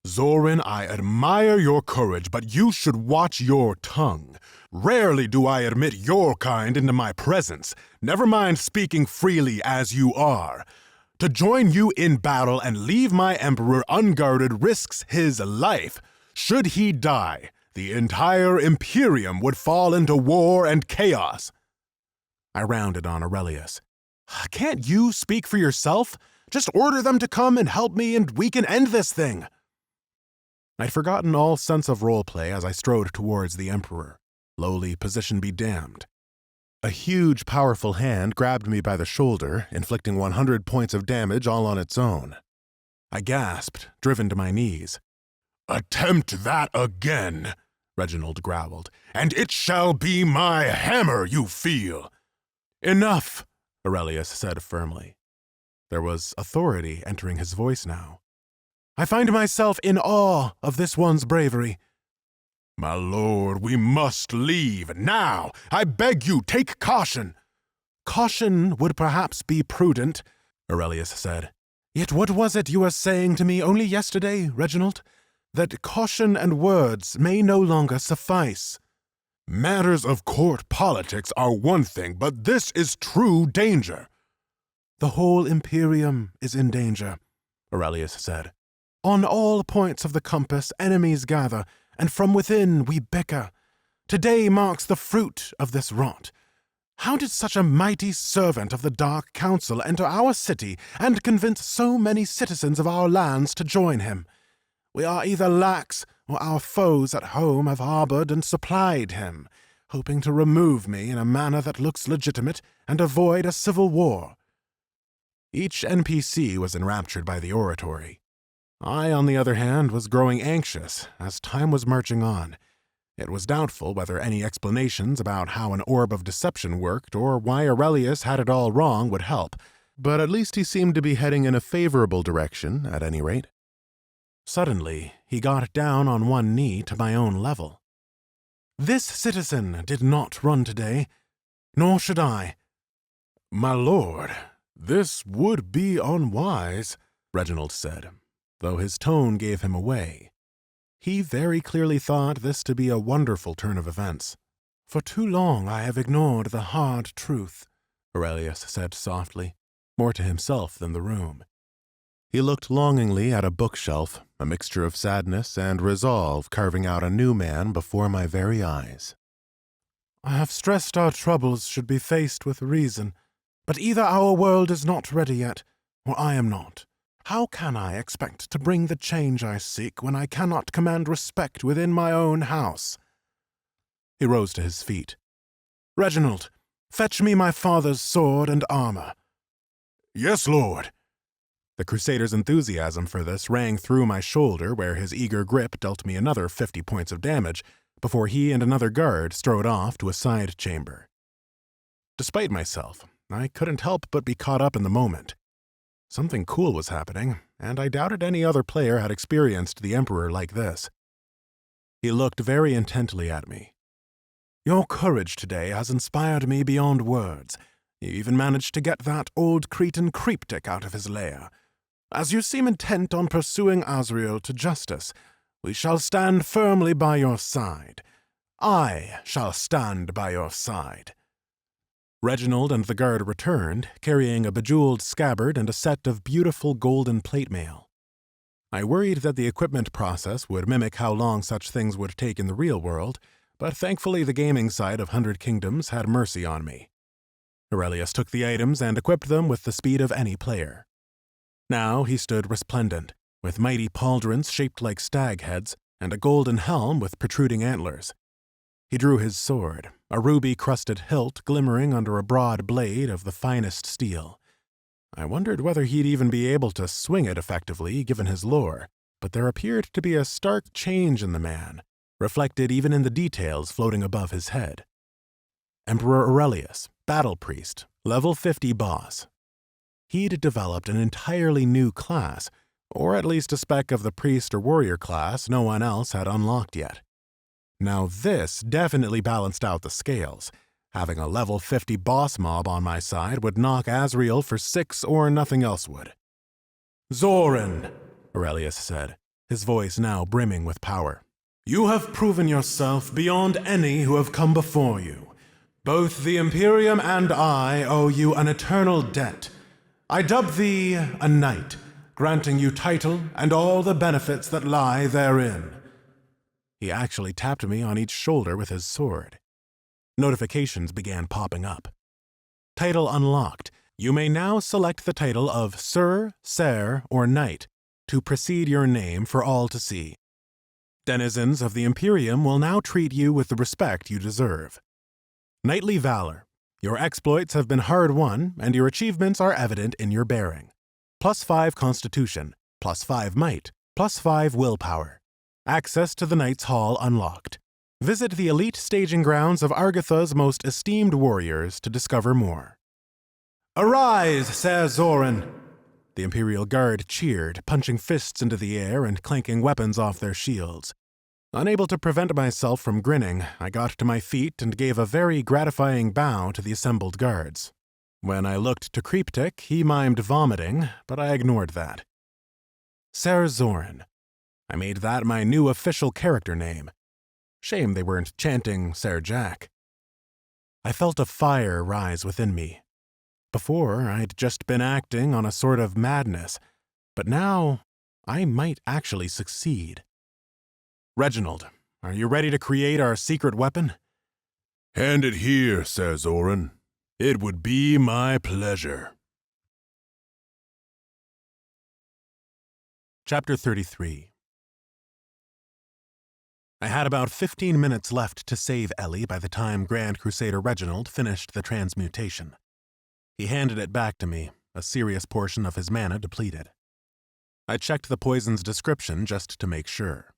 Zoran, I admire your courage, but you should watch your tongue. Rarely do I admit your kind into my presence, never mind speaking freely as you are. To join you in battle and leave my Emperor unguarded risks his life. Should he die, the entire Imperium would fall into war and chaos. I rounded on Aurelius. Can't you speak for yourself? Just order them to come and help me and we can end this thing. I'd forgotten all sense of roleplay as I strode towards the Emperor. Lowly position be damned. A huge, powerful hand grabbed me by the shoulder, inflicting 100 points of damage all on its own. I gasped, driven to my knees. Attempt that again, Reginald growled, and it shall be my hammer you feel. Enough, Aurelius said firmly. There was authority entering his voice now. I find myself in awe of this one's bravery. My lord, we must leave now. I beg you, take caution. Caution would perhaps be prudent, Aurelius said. Yet what was it you were saying to me only yesterday, Reginald? That caution and words may no longer suffice. Matters of court politics are one thing, but this is true danger. The whole Imperium is in danger, Aurelius said. On all points of the compass, enemies gather, and from within we bicker. Today marks the fruit of this rot. How did such a mighty servant of the Dark Council enter our city and convince so many citizens of our lands to join him? We are either lax, or our foes at home have harbored and supplied him, hoping to remove me in a manner that looks legitimate and avoid a civil war. Each NPC was enraptured by the oratory. I, on the other hand, was growing anxious as time was marching on. It was doubtful whether any explanations about how an orb of deception worked or why Aurelius had it all wrong would help, but at least he seemed to be heading in a favorable direction, at any rate. Suddenly, he got down on one knee to my own level. This citizen did not run today, nor should I. My lord, this would be unwise, Reginald said, though his tone gave him away. He very clearly thought this to be a wonderful turn of events. For too long I have ignored the hard truth, Aurelius said softly, more to himself than the room. He looked longingly at a bookshelf, a mixture of sadness and resolve carving out a new man before my very eyes. I have stressed our troubles should be faced with reason, but either our world is not ready yet, or I am not. How can I expect to bring the change I seek when I cannot command respect within my own house? He rose to his feet. Reginald, fetch me my father's sword and armor. Yes, lord. The Crusader's enthusiasm for this rang through my shoulder where his eager grip dealt me another 50 points of damage before he and another guard strode off to a side chamber. Despite myself, I couldn't help but be caught up in the moment. Something cool was happening, and I doubted any other player had experienced the Emperor like this. He looked very intently at me. "Your courage today has inspired me beyond words. You even managed to get that old Cretan creeptic out of his lair. As you seem intent on pursuing Asriel to justice, we shall stand firmly by your side. I shall stand by your side." Reginald and the guard returned, carrying a bejeweled scabbard and a set of beautiful golden plate mail. I worried that the equipment process would mimic how long such things would take in the real world, but thankfully the gaming side of 100 Kingdoms had mercy on me. Aurelius took the items and equipped them with the speed of any player. Now he stood resplendent, with mighty pauldrons shaped like stag heads and a golden helm with protruding antlers. He drew his sword, a ruby-crusted hilt glimmering under a broad blade of the finest steel. I wondered whether he'd even be able to swing it effectively given his lore, but there appeared to be a stark change in the man, reflected even in the details floating above his head. Emperor Aurelius, Battle Priest, level 50 boss. He'd developed an entirely new class, or at least a spec of the priest or warrior class no one else had unlocked yet. Now this definitely balanced out the scales. Having a level 50 boss mob on my side would knock Asriel for 6 or nothing else would. "Zoran," Aurelius said, his voice now brimming with power. "You have proven yourself beyond any who have come before you. Both the Imperium and I owe you an eternal debt. I dub thee a knight, granting you title and all the benefits that lie therein." He actually tapped me on each shoulder with his sword. Notifications began popping up. Title unlocked. You may now select the title of Sir, Ser, or Knight to precede your name for all to see. Denizens of the Imperium will now treat you with the respect you deserve. Knightly Valor. Your exploits have been hard-won, and your achievements are evident in your bearing. +5 Constitution, +5 Might, +5 Willpower. Access to the Knight's Hall unlocked. Visit the elite staging grounds of Argatha's most esteemed warriors to discover more. "Arise, Ser Zoran!" The Imperial Guard cheered, punching fists into the air and clanking weapons off their shields. Unable to prevent myself from grinning, I got to my feet and gave a very gratifying bow to the assembled guards. When I looked to Creeptic, he mimed vomiting, but I ignored that. Ser Zoran. I made that my new official character name. Shame they weren't chanting Ser Jack. I felt a fire rise within me. Before, I'd just been acting on a sort of madness, but now I might actually succeed. "Reginald, are you ready to create our secret weapon?" "Hand it here, Ser Zoran. It would be my pleasure." Chapter 33. I had about 15 minutes left to save Ellie by the time Grand Crusader Reginald finished the transmutation. He handed it back to me, a serious portion of his mana depleted. I checked the poison's description just to make sure.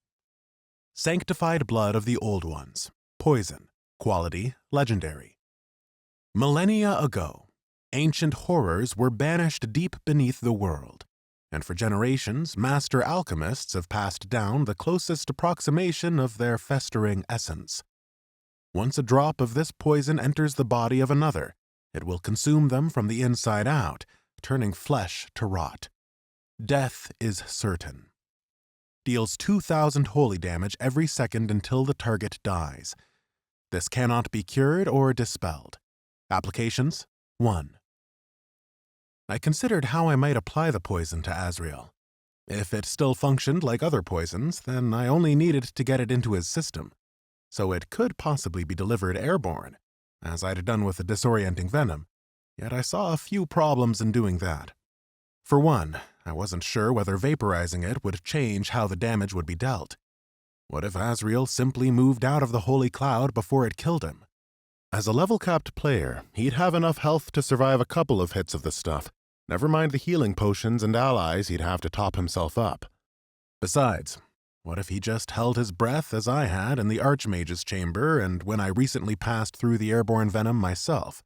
Sanctified blood of the old ones. Poison. Quality, legendary. Millennia ago, ancient horrors were banished deep beneath the world, and for generations, master alchemists have passed down the closest approximation of their festering essence. Once a drop of this poison enters the body of another, it will consume them from the inside out, turning flesh to rot. Death is certain. Deals 2,000 holy damage every second until the target dies. This cannot be cured or dispelled. Applications: 1. I considered how I might apply the poison to Asriel. If it still functioned like other poisons, then I only needed to get it into his system, so it could possibly be delivered airborne, as I'd done with the disorienting venom, yet I saw a few problems in doing that. For one, I wasn't sure whether vaporizing it would change how the damage would be dealt. What if Asriel simply moved out of the holy cloud before it killed him? As a level-capped player, he'd have enough health to survive a couple of hits of the stuff, Never mind the healing potions and allies he'd have to top himself up. Besides, what if he just held his breath as I had in the Archmage's chamber and when I recently passed through the airborne venom myself?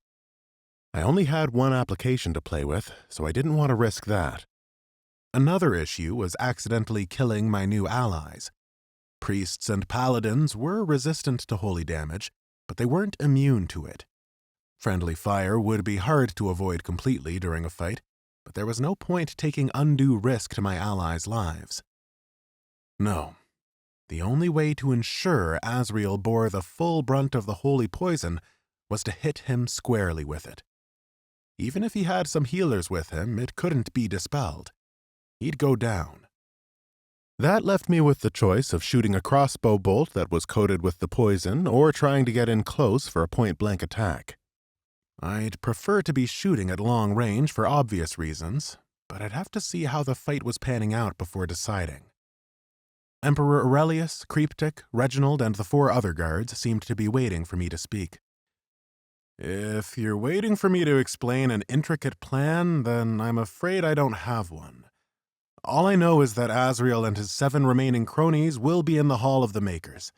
I only had one application to play with, so I didn't want to risk that. Another issue was accidentally killing my new allies. Priests and paladins were resistant to holy damage, but they weren't immune to it. Friendly fire would be hard to avoid completely during a fight, but there was no point taking undue risk to my allies' lives. No, the only way to ensure Asriel bore the full brunt of the holy poison was to hit him squarely with it. Even if he had some healers with him, it couldn't be dispelled. He'd go down. That left me with the choice of shooting a crossbow bolt that was coated with the poison or trying to get in close for a point-blank attack. I'd prefer to be shooting at long range for obvious reasons, but I'd have to see how the fight was panning out before deciding. Emperor Aurelius, Kryptic, Reginald, and the 4 other guards seemed to be waiting for me to speak. If you're waiting for me to explain an intricate plan, then I'm afraid I don't have one. All I know is that Asriel and his 7 remaining cronies will be in the Hall of the Makers.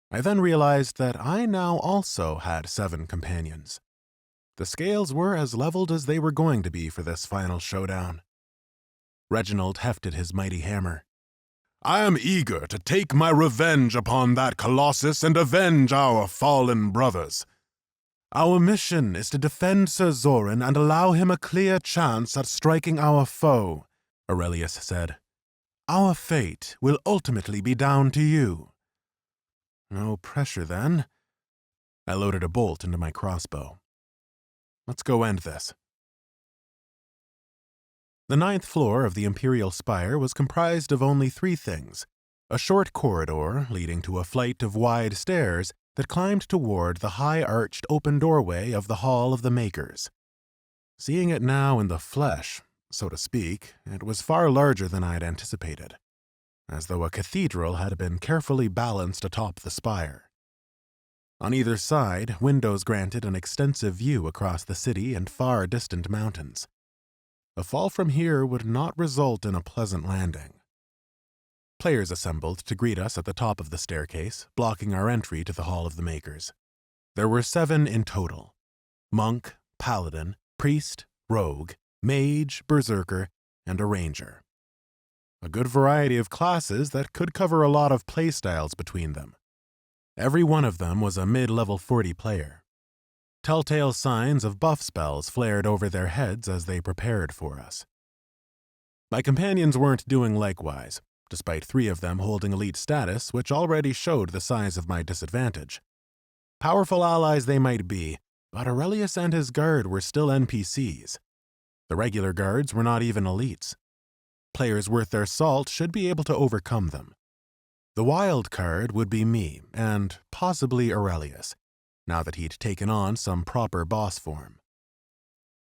I then realized that I now also had 7 companions. The scales were as leveled as they were going to be for this final showdown. Reginald hefted his mighty hammer. I am eager to take my revenge upon that Colossus and avenge our fallen brothers. Our mission is to defend Sir Zorin and allow him a clear chance at striking our foe, Aurelius said. Our fate will ultimately be down to you. No pressure, then. I loaded a bolt into my crossbow. Let's go end this. The 9th floor of the Imperial Spire was comprised of only 3 things: a short corridor leading to a flight of wide stairs that climbed toward the high-arched open doorway of the Hall of the Makers. Seeing it now in the flesh, so to speak, it was far larger than I'd anticipated, as though a cathedral had been carefully balanced atop the spire. On either side, windows granted an extensive view across the city and far distant mountains. A fall from here would not result in a pleasant landing. Players assembled to greet us at the top of the staircase, blocking our entry to the Hall of the Makers. There were 7 in total: monk, paladin, priest, rogue, mage, berserker, and a ranger. A good variety of classes that could cover a lot of playstyles between them. Every one of them was a mid-level 40 player. Telltale signs of buff spells flared over their heads as they prepared for us. My companions weren't doing likewise, despite 3 of them holding elite status, which already showed the size of my disadvantage. Powerful allies they might be, but Aurelius and his guard were still NPCs. The regular guards were not even elites. Players worth their salt should be able to overcome them. The wild card would be me, and possibly Aurelius, now that he'd taken on some proper boss form.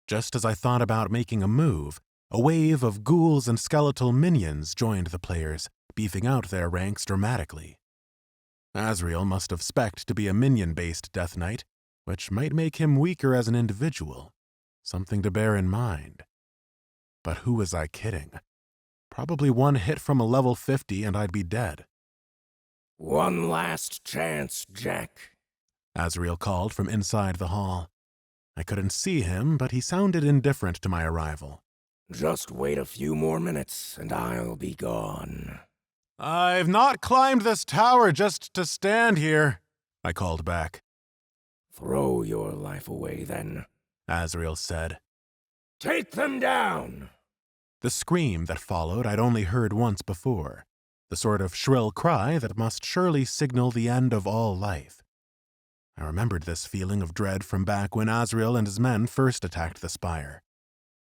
Just as I thought about making a move, a wave of ghouls and skeletal minions joined the players, beefing out their ranks dramatically. Asriel must have spec'd to be a minion-based Death Knight, which might make him weaker as an individual, something to bear in mind. But who was I kidding? Probably one hit from a level 50 and I'd be dead. One last chance, Jack, Asriel called from inside the hall. I couldn't see him, but he sounded indifferent to my arrival. Just wait a few more minutes, and I'll be gone. I've not climbed this tower just to stand here, I called back. Throw your life away, then, Asriel said. Take them down! The scream that followed I'd only heard once before, the sort of shrill cry that must surely signal the end of all life. I remembered this feeling of dread from back when Asriel and his men first attacked the spire.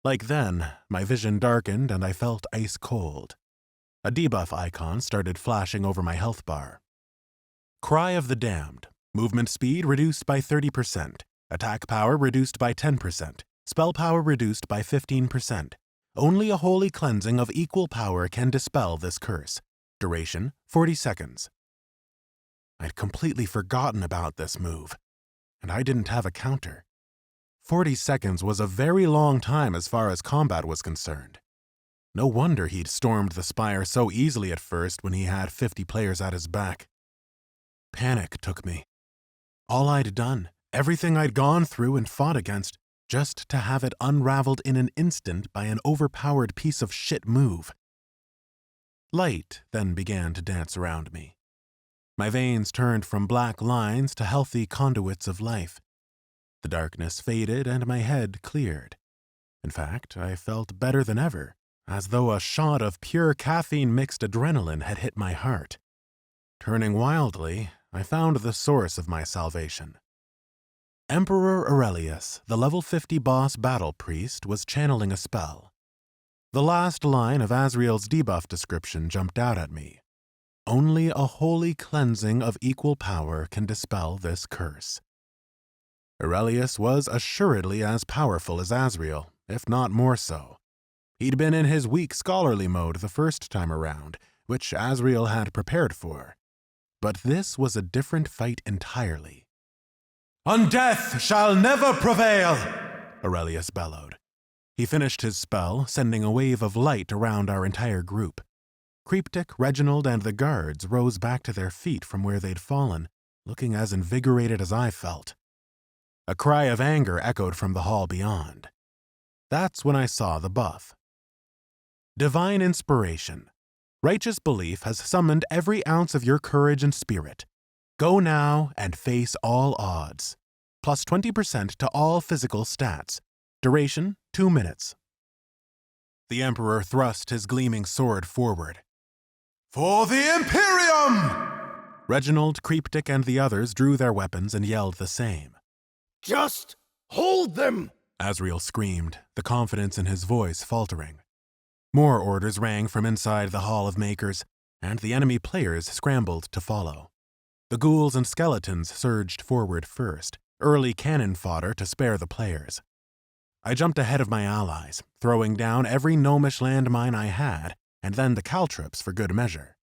Like then, my vision darkened and I felt ice cold. A debuff icon started flashing over my health bar. Cry of the Damned. Movement speed reduced by 30%. Attack power reduced by 10%. Spell power reduced by 15%. Only a holy cleansing of equal power can dispel this curse. Duration, 40 seconds. I'd completely forgotten about this move, and I didn't have a counter. 40 seconds was a very long time as far as combat was concerned. No wonder he'd stormed the Spire so easily at first when he had 50 players at his back. Panic took me. All I'd done, everything I'd gone through and fought against, just to have it unraveled in an instant by an overpowered piece of shit move. Light then began to dance around me. My veins turned from black lines to healthy conduits of life. The darkness faded and my head cleared. In fact, I felt better than ever, as though a shot of pure caffeine-mixed adrenaline had hit my heart. Turning wildly, I found the source of my salvation. Emperor Aurelius, the level 50 boss battle priest, was channeling a spell. The last line of Azriel's debuff description jumped out at me. Only a holy cleansing of equal power can dispel this curse. Aurelius was assuredly as powerful as Azriel, if not more so. He'd been in his weak scholarly mode the first time around, which Azriel had prepared for. But this was a different fight entirely. "Undeath shall never prevail!" Aurelius bellowed. He finished his spell, sending a wave of light around our entire group. Creeptic, Reginald, and the guards rose back to their feet from where they'd fallen, looking as invigorated as I felt. A cry of anger echoed from the hall beyond. That's when I saw the buff. Divine Inspiration. Righteous belief has summoned every ounce of your courage and spirit. Go now and face all odds. Plus 20% to all physical stats. Duration, 2 minutes. The Emperor thrust his gleaming sword forward. "For the Imperium!" Reginald, Creeptic, and the others drew their weapons and yelled the same. Just hold them! Azriel screamed, the confidence in his voice faltering. More orders rang from inside the Hall of Makers, and the enemy players scrambled to follow. The ghouls and skeletons surged forward first, early cannon fodder to spare the players. I jumped ahead of my allies, throwing down every gnomish landmine I had, and then the caltrops for good measure.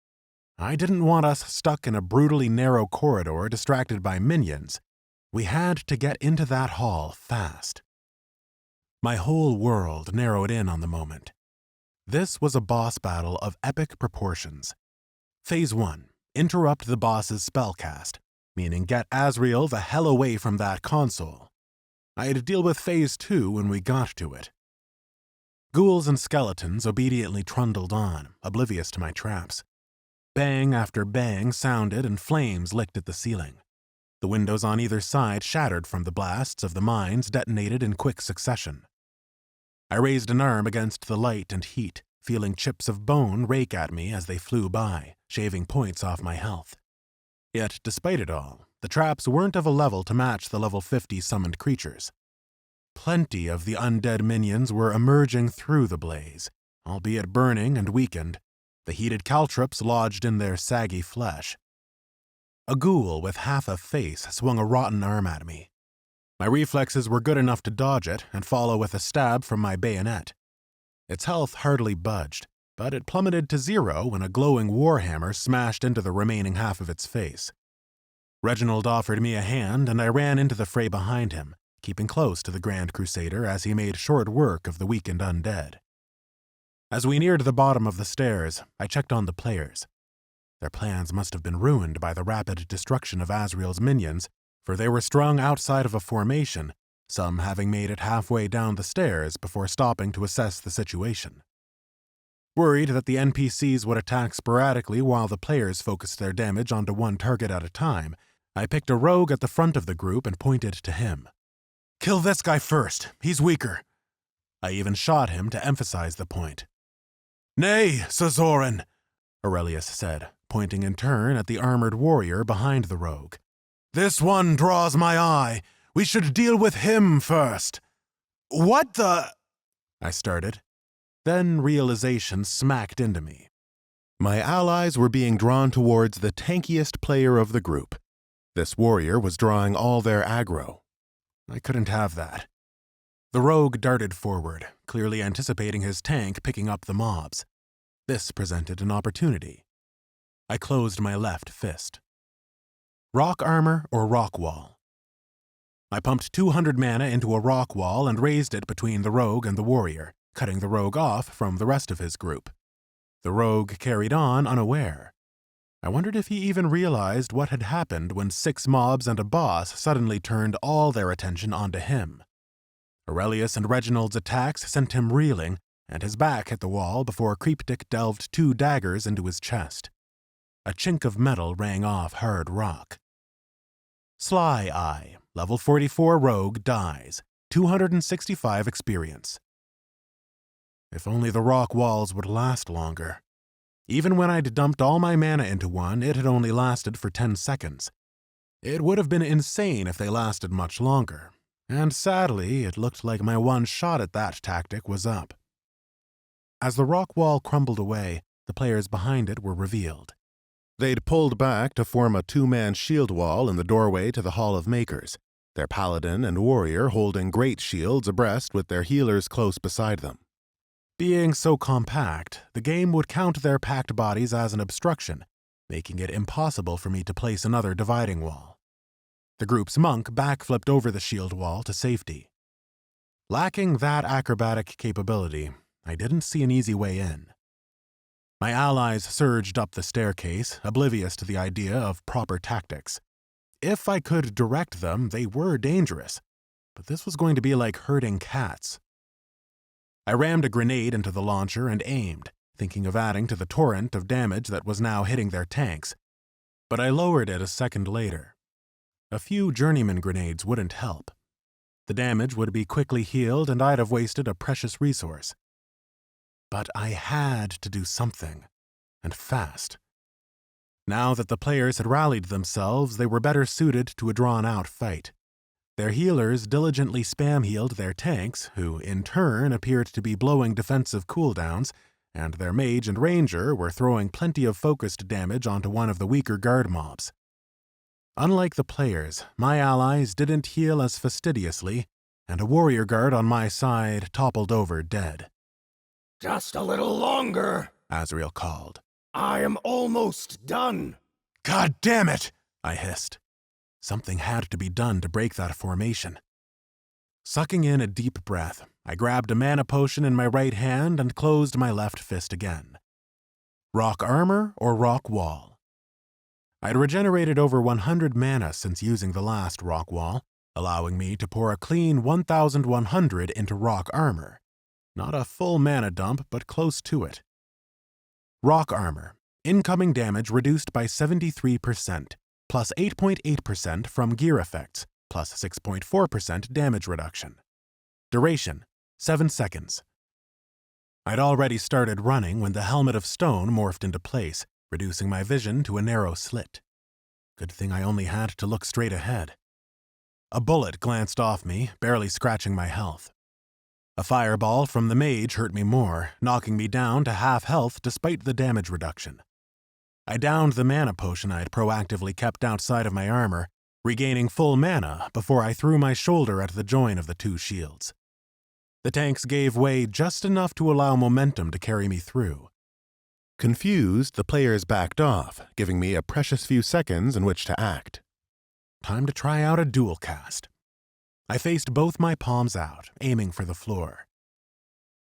I didn't want us stuck in a brutally narrow corridor distracted by minions. We had to get into that hall fast. My whole world narrowed in on the moment. This was a boss battle of epic proportions. Phase 1. Interrupt the boss's spellcast, meaning get Azriel the hell away from that console. I'd deal with Phase 2 when we got to it. Ghouls and skeletons obediently trundled on, oblivious to my traps. Bang after bang sounded and flames licked at the ceiling. The windows on either side shattered from the blasts of the mines detonated in quick succession. I raised an arm against the light and heat, feeling chips of bone rake at me as they flew by, shaving points off my health. Yet, despite it all, the traps weren't of a level to match the level 50 summoned creatures. Plenty of the undead minions were emerging through the blaze, albeit burning and weakened, the heated caltrops lodged in their saggy flesh. A ghoul with half a face swung a rotten arm at me. My reflexes were good enough to dodge it and follow with a stab from my bayonet. Its health hardly budged, but it plummeted to 0 when a glowing warhammer smashed into the remaining half of its face. Reginald offered me a hand, and I ran into the fray behind him, keeping close to the Grand Crusader as he made short work of the weakened undead. As we neared the bottom of the stairs, I checked on the players. Their plans must have been ruined by the rapid destruction of Azriel's minions, for they were strung outside of a formation, some having made it halfway down the stairs before stopping to assess the situation. Worried that the NPCs would attack sporadically while the players focused their damage onto one target at a time, I picked a rogue at the front of the group and pointed to him. "Kill this guy first. He's weaker." I even shot him to emphasize the point. "Nay, Sir Zoran," Aurelius said, pointing in turn at the armored warrior behind the rogue. "This one draws my eye. We should deal with him first." "What the—" I started. Then realization smacked into me. My allies were being drawn towards the tankiest player of the group. This warrior was drawing all their aggro. I couldn't have that. The rogue darted forward, clearly anticipating his tank picking up the mobs. This presented an opportunity. I closed my left fist. Rock armor or rock wall? I pumped 200 mana into a rock wall and raised it between the rogue and the warrior, cutting the rogue off from the rest of his group. The rogue carried on unaware. I wondered if he even realized what had happened when 6 mobs and a boss suddenly turned all their attention onto him. Aurelius and Reginald's attacks sent him reeling, and his back hit the wall before Creepdick delved 2 daggers into his chest. A chink of metal rang off hard rock. Sly Eye, level 44 rogue, dies. 265 experience. If only the rock walls would last longer. Even when I'd dumped all my mana into one, it had only lasted for 10 seconds. It would have been insane if they lasted much longer, and sadly, it looked like my one shot at that tactic was up. As the rock wall crumbled away, the players behind it were revealed. They'd pulled back to form a 2-man shield wall in the doorway to the Hall of Makers, their paladin and warrior holding great shields abreast with their healers close beside them. Being so compact, the game would count their packed bodies as an obstruction, making it impossible for me to place another dividing wall. The group's monk backflipped over the shield wall to safety. Lacking that acrobatic capability, I didn't see an easy way in. My allies surged up the staircase, oblivious to the idea of proper tactics. If I could direct them, they were dangerous, but this was going to be like herding cats. I rammed a grenade into the launcher and aimed, thinking of adding to the torrent of damage that was now hitting their tanks, but I lowered it a second later. A few journeyman grenades wouldn't help. The damage would be quickly healed and I'd have wasted a precious resource. But I had to do something, and fast. Now that the players had rallied themselves, they were better suited to a drawn-out fight. Their healers diligently spam-healed their tanks, who in turn appeared to be blowing defensive cooldowns, and their mage and ranger were throwing plenty of focused damage onto one of the weaker guard mobs. Unlike the players, my allies didn't heal as fastidiously, and a warrior guard on my side toppled over dead. Just a little longer, Azrael called. I am almost done. God damn it, I hissed. Something had to be done to break that formation. Sucking in a deep breath, I grabbed a mana potion in my right hand and closed my left fist again. Rock armor or rock wall? I'd regenerated over 100 mana since using the last rock wall, allowing me to pour a clean 1,100 into rock armor. Not a full mana dump, but close to it. Rock armor. Incoming damage reduced by 73%, plus 8.8% from gear effects, plus 6.4% damage reduction. Duration, 7 seconds. I'd already started running when the helmet of stone morphed into place, reducing my vision to a narrow slit. Good thing I only had to look straight ahead. A bullet glanced off me, barely scratching my health. A fireball from the mage hurt me more, knocking me down to half health despite the damage reduction. I downed the mana potion I had proactively kept outside of my armor, regaining full mana before I threw my shoulder at the join of the 2 shields. The tanks gave way just enough to allow momentum to carry me through. Confused, the players backed off, giving me a precious few seconds in which to act. Time to try out a dual cast. I faced both my palms out, aiming for the floor.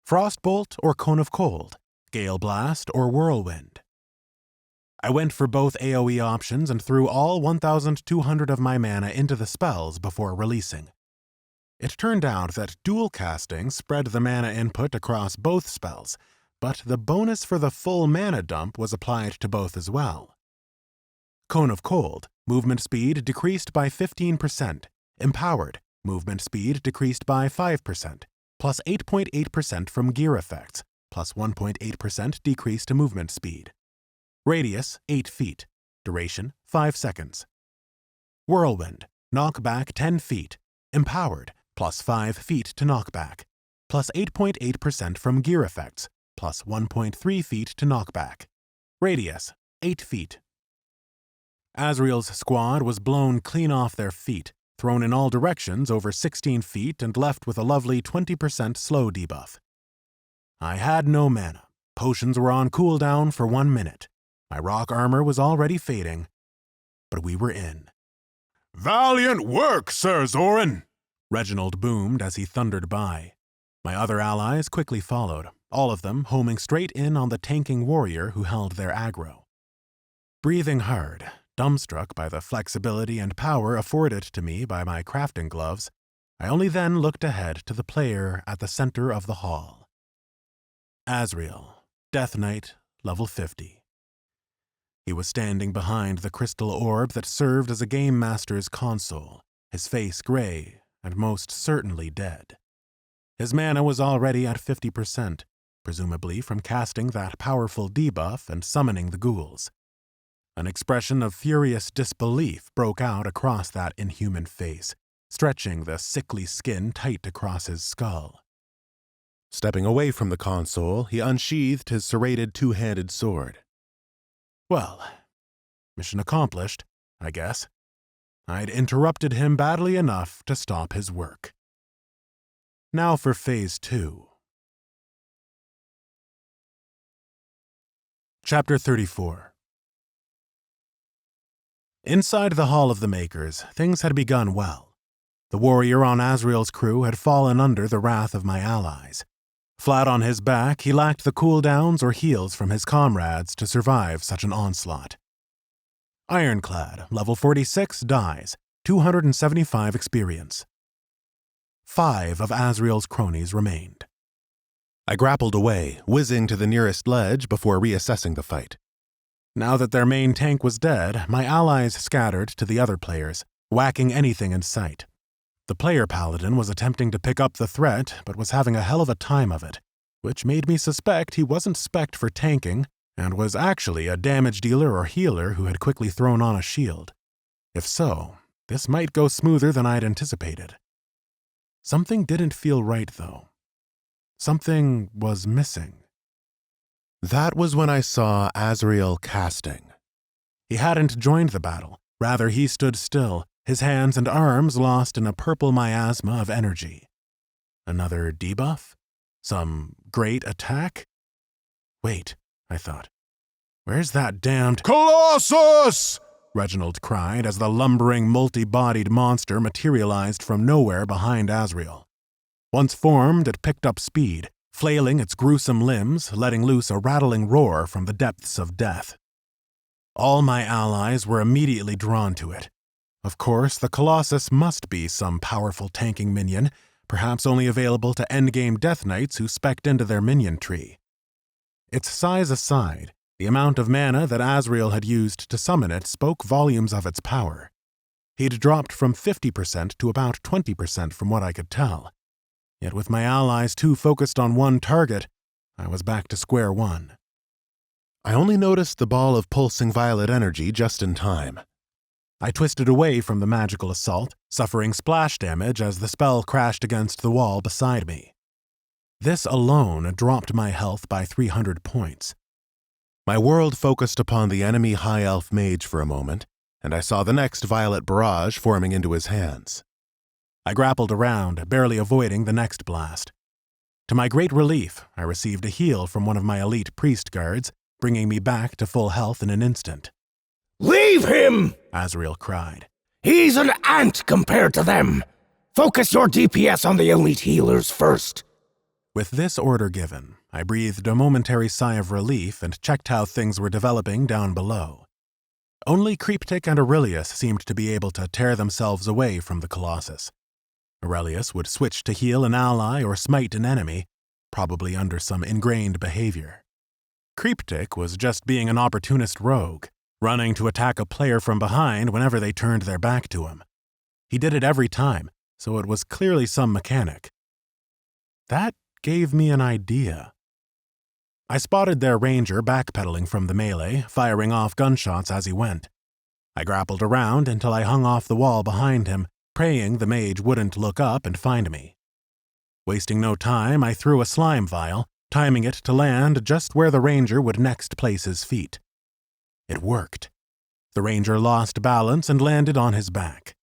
Frostbolt or Cone of Cold, Gale Blast or Whirlwind. I went for both AoE options and threw all 1,200 of my mana into the spells before releasing. It turned out that dual casting spread the mana input across both spells, but the bonus for the full mana dump was applied to both as well. Cone of Cold, movement speed decreased by 15%, Empowered, movement speed decreased by 5%, plus 8.8% from gear effects, plus 1.8% decrease to movement speed. Radius, 8 feet. Duration, 5 seconds. Whirlwind, knockback 10 feet. Empowered, plus 5 feet to knockback, plus 8.8% from gear effects, plus 1.3 feet to knockback. Radius, 8 feet. Azrael's squad was blown clean off their feet, thrown in all directions over 16 feet and left with a lovely 20% slow debuff. I had no mana. Potions were on cooldown for 1 minute. My rock armor was already fading, but we were in. Valiant work, Sir Zoran! Reginald boomed as he thundered by. My other allies quickly followed, all of them homing straight in on the tanking warrior who held their aggro. Breathing hard, dumbstruck by the flexibility and power afforded to me by my crafting gloves, I only then looked ahead to the player at the center of the hall. Asriel, Death Knight, level 50. He was standing behind the crystal orb that served as a game master's console, his face gray and most certainly dead. His mana was already at 50%, presumably from casting that powerful debuff and summoning the ghouls. An expression of furious disbelief broke out across that inhuman face, stretching the sickly skin tight across his skull. Stepping away from the console, he unsheathed his serrated two-handed sword. Well, mission accomplished, I guess. I'd interrupted him badly enough to stop his work. Now for Phase 2. Chapter 34. Inside the Hall of the Makers, things had begun well. The warrior on Asriel's crew had fallen under the wrath of my allies. Flat on his back, he lacked the cooldowns or heals from his comrades to survive such an onslaught. Ironclad, level 46, dies, 275 experience. 5 of Asriel's cronies remained. I grappled away, whizzing to the nearest ledge before reassessing the fight. Now that their main tank was dead, my allies scattered to the other players, whacking anything in sight. The player paladin was attempting to pick up the threat, but was having a hell of a time of it, which made me suspect he wasn't spec'd for tanking, and was actually a damage dealer or healer who had quickly thrown on a shield. If so, this might go smoother than I'd anticipated. Something didn't feel right, though. Something was missing. That was when I saw Asriel casting. He hadn't joined the battle. Rather, he stood still, his hands and arms lost in a purple miasma of energy. Another debuff? Some great attack? Wait, I thought. Where's that damned Colossus! Reginald cried as the lumbering, multi-bodied monster materialized from nowhere behind Asriel. Once formed, it picked up speed, flailing its gruesome limbs, letting loose a rattling roar from the depths of death. All my allies were immediately drawn to it. Of course, the Colossus must be some powerful tanking minion, perhaps only available to endgame Death Knights who spec'd into their minion tree. Its size aside, the amount of mana that Asriel had used to summon it spoke volumes of its power. He'd dropped from 50% to about 20% from what I could tell. Yet with my allies too focused on one target, I was back to square one. I only noticed the ball of pulsing violet energy just in time. I twisted away from the magical assault, suffering splash damage as the spell crashed against the wall beside me. This alone dropped my health by 300 points. My world focused upon the enemy High Elf mage for a moment, and I saw the next violet barrage forming into his hands. I grappled around, barely avoiding the next blast. To my great relief, I received a heal from one of my elite priest guards, bringing me back to full health in an instant. Leave him! Asriel cried. He's an ant compared to them! Focus your DPS on the elite healers first. With this order given, I breathed a momentary sigh of relief and checked how things were developing down below. Only Creeptic and Aurelius seemed to be able to tear themselves away from the Colossus. Aurelius would switch to heal an ally or smite an enemy, probably under some ingrained behavior. Creeptic was just being an opportunist rogue, running to attack a player from behind whenever they turned their back to him. He did it every time, so it was clearly some mechanic. That gave me an idea. I spotted their ranger backpedaling from the melee, firing off gunshots as he went. I grappled around until I hung off the wall behind him, praying the mage wouldn't look up and find me. Wasting no time, I threw a slime vial, timing it to land just where the ranger would next place his feet. It worked. The ranger lost balance and landed on his back.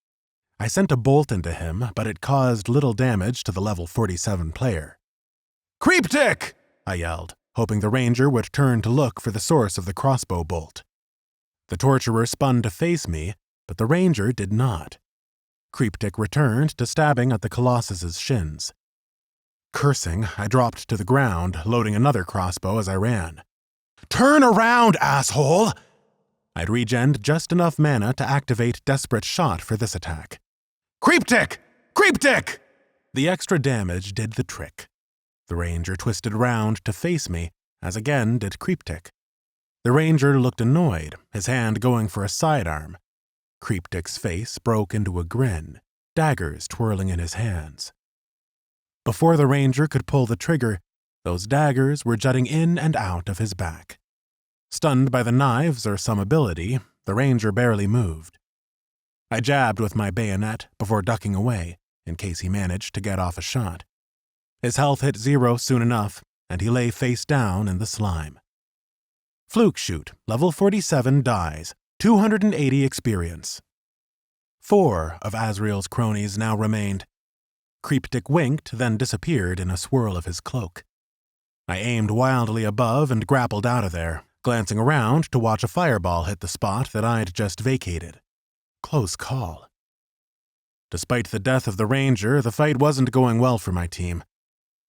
I sent a bolt into him, but it caused little damage to the level 47 player. "Creeptic!" I yelled, hoping the ranger would turn to look for the source of the crossbow bolt. The torturer spun to face me, but the ranger did not. Creeptic returned to stabbing at the Colossus's shins. Cursing, I dropped to the ground, loading another crossbow as I ran. "Turn around, asshole!" I'd regened just enough mana to activate Desperate Shot for this attack. "Creeptic! Creeptic!" The extra damage did the trick. The ranger twisted round to face me, as again did Creeptic. The ranger looked annoyed, his hand going for a sidearm. Creeptic's face broke into a grin, daggers twirling in his hands. Before the ranger could pull the trigger, those daggers were jutting in and out of his back. Stunned by the knives or some ability, the ranger barely moved. I jabbed with my bayonet before ducking away, in case he managed to get off a shot. His health hit 0 soon enough, and he lay face down in the slime. Fluke Shoot, level 47 dies, 280 experience. 4 of Asriel's cronies now remained. Creeptic winked, then disappeared in a swirl of his cloak. I aimed wildly above and grappled out of there, glancing around to watch a fireball hit the spot that I'd just vacated. Close call. Despite the death of the ranger, the fight wasn't going well for my team.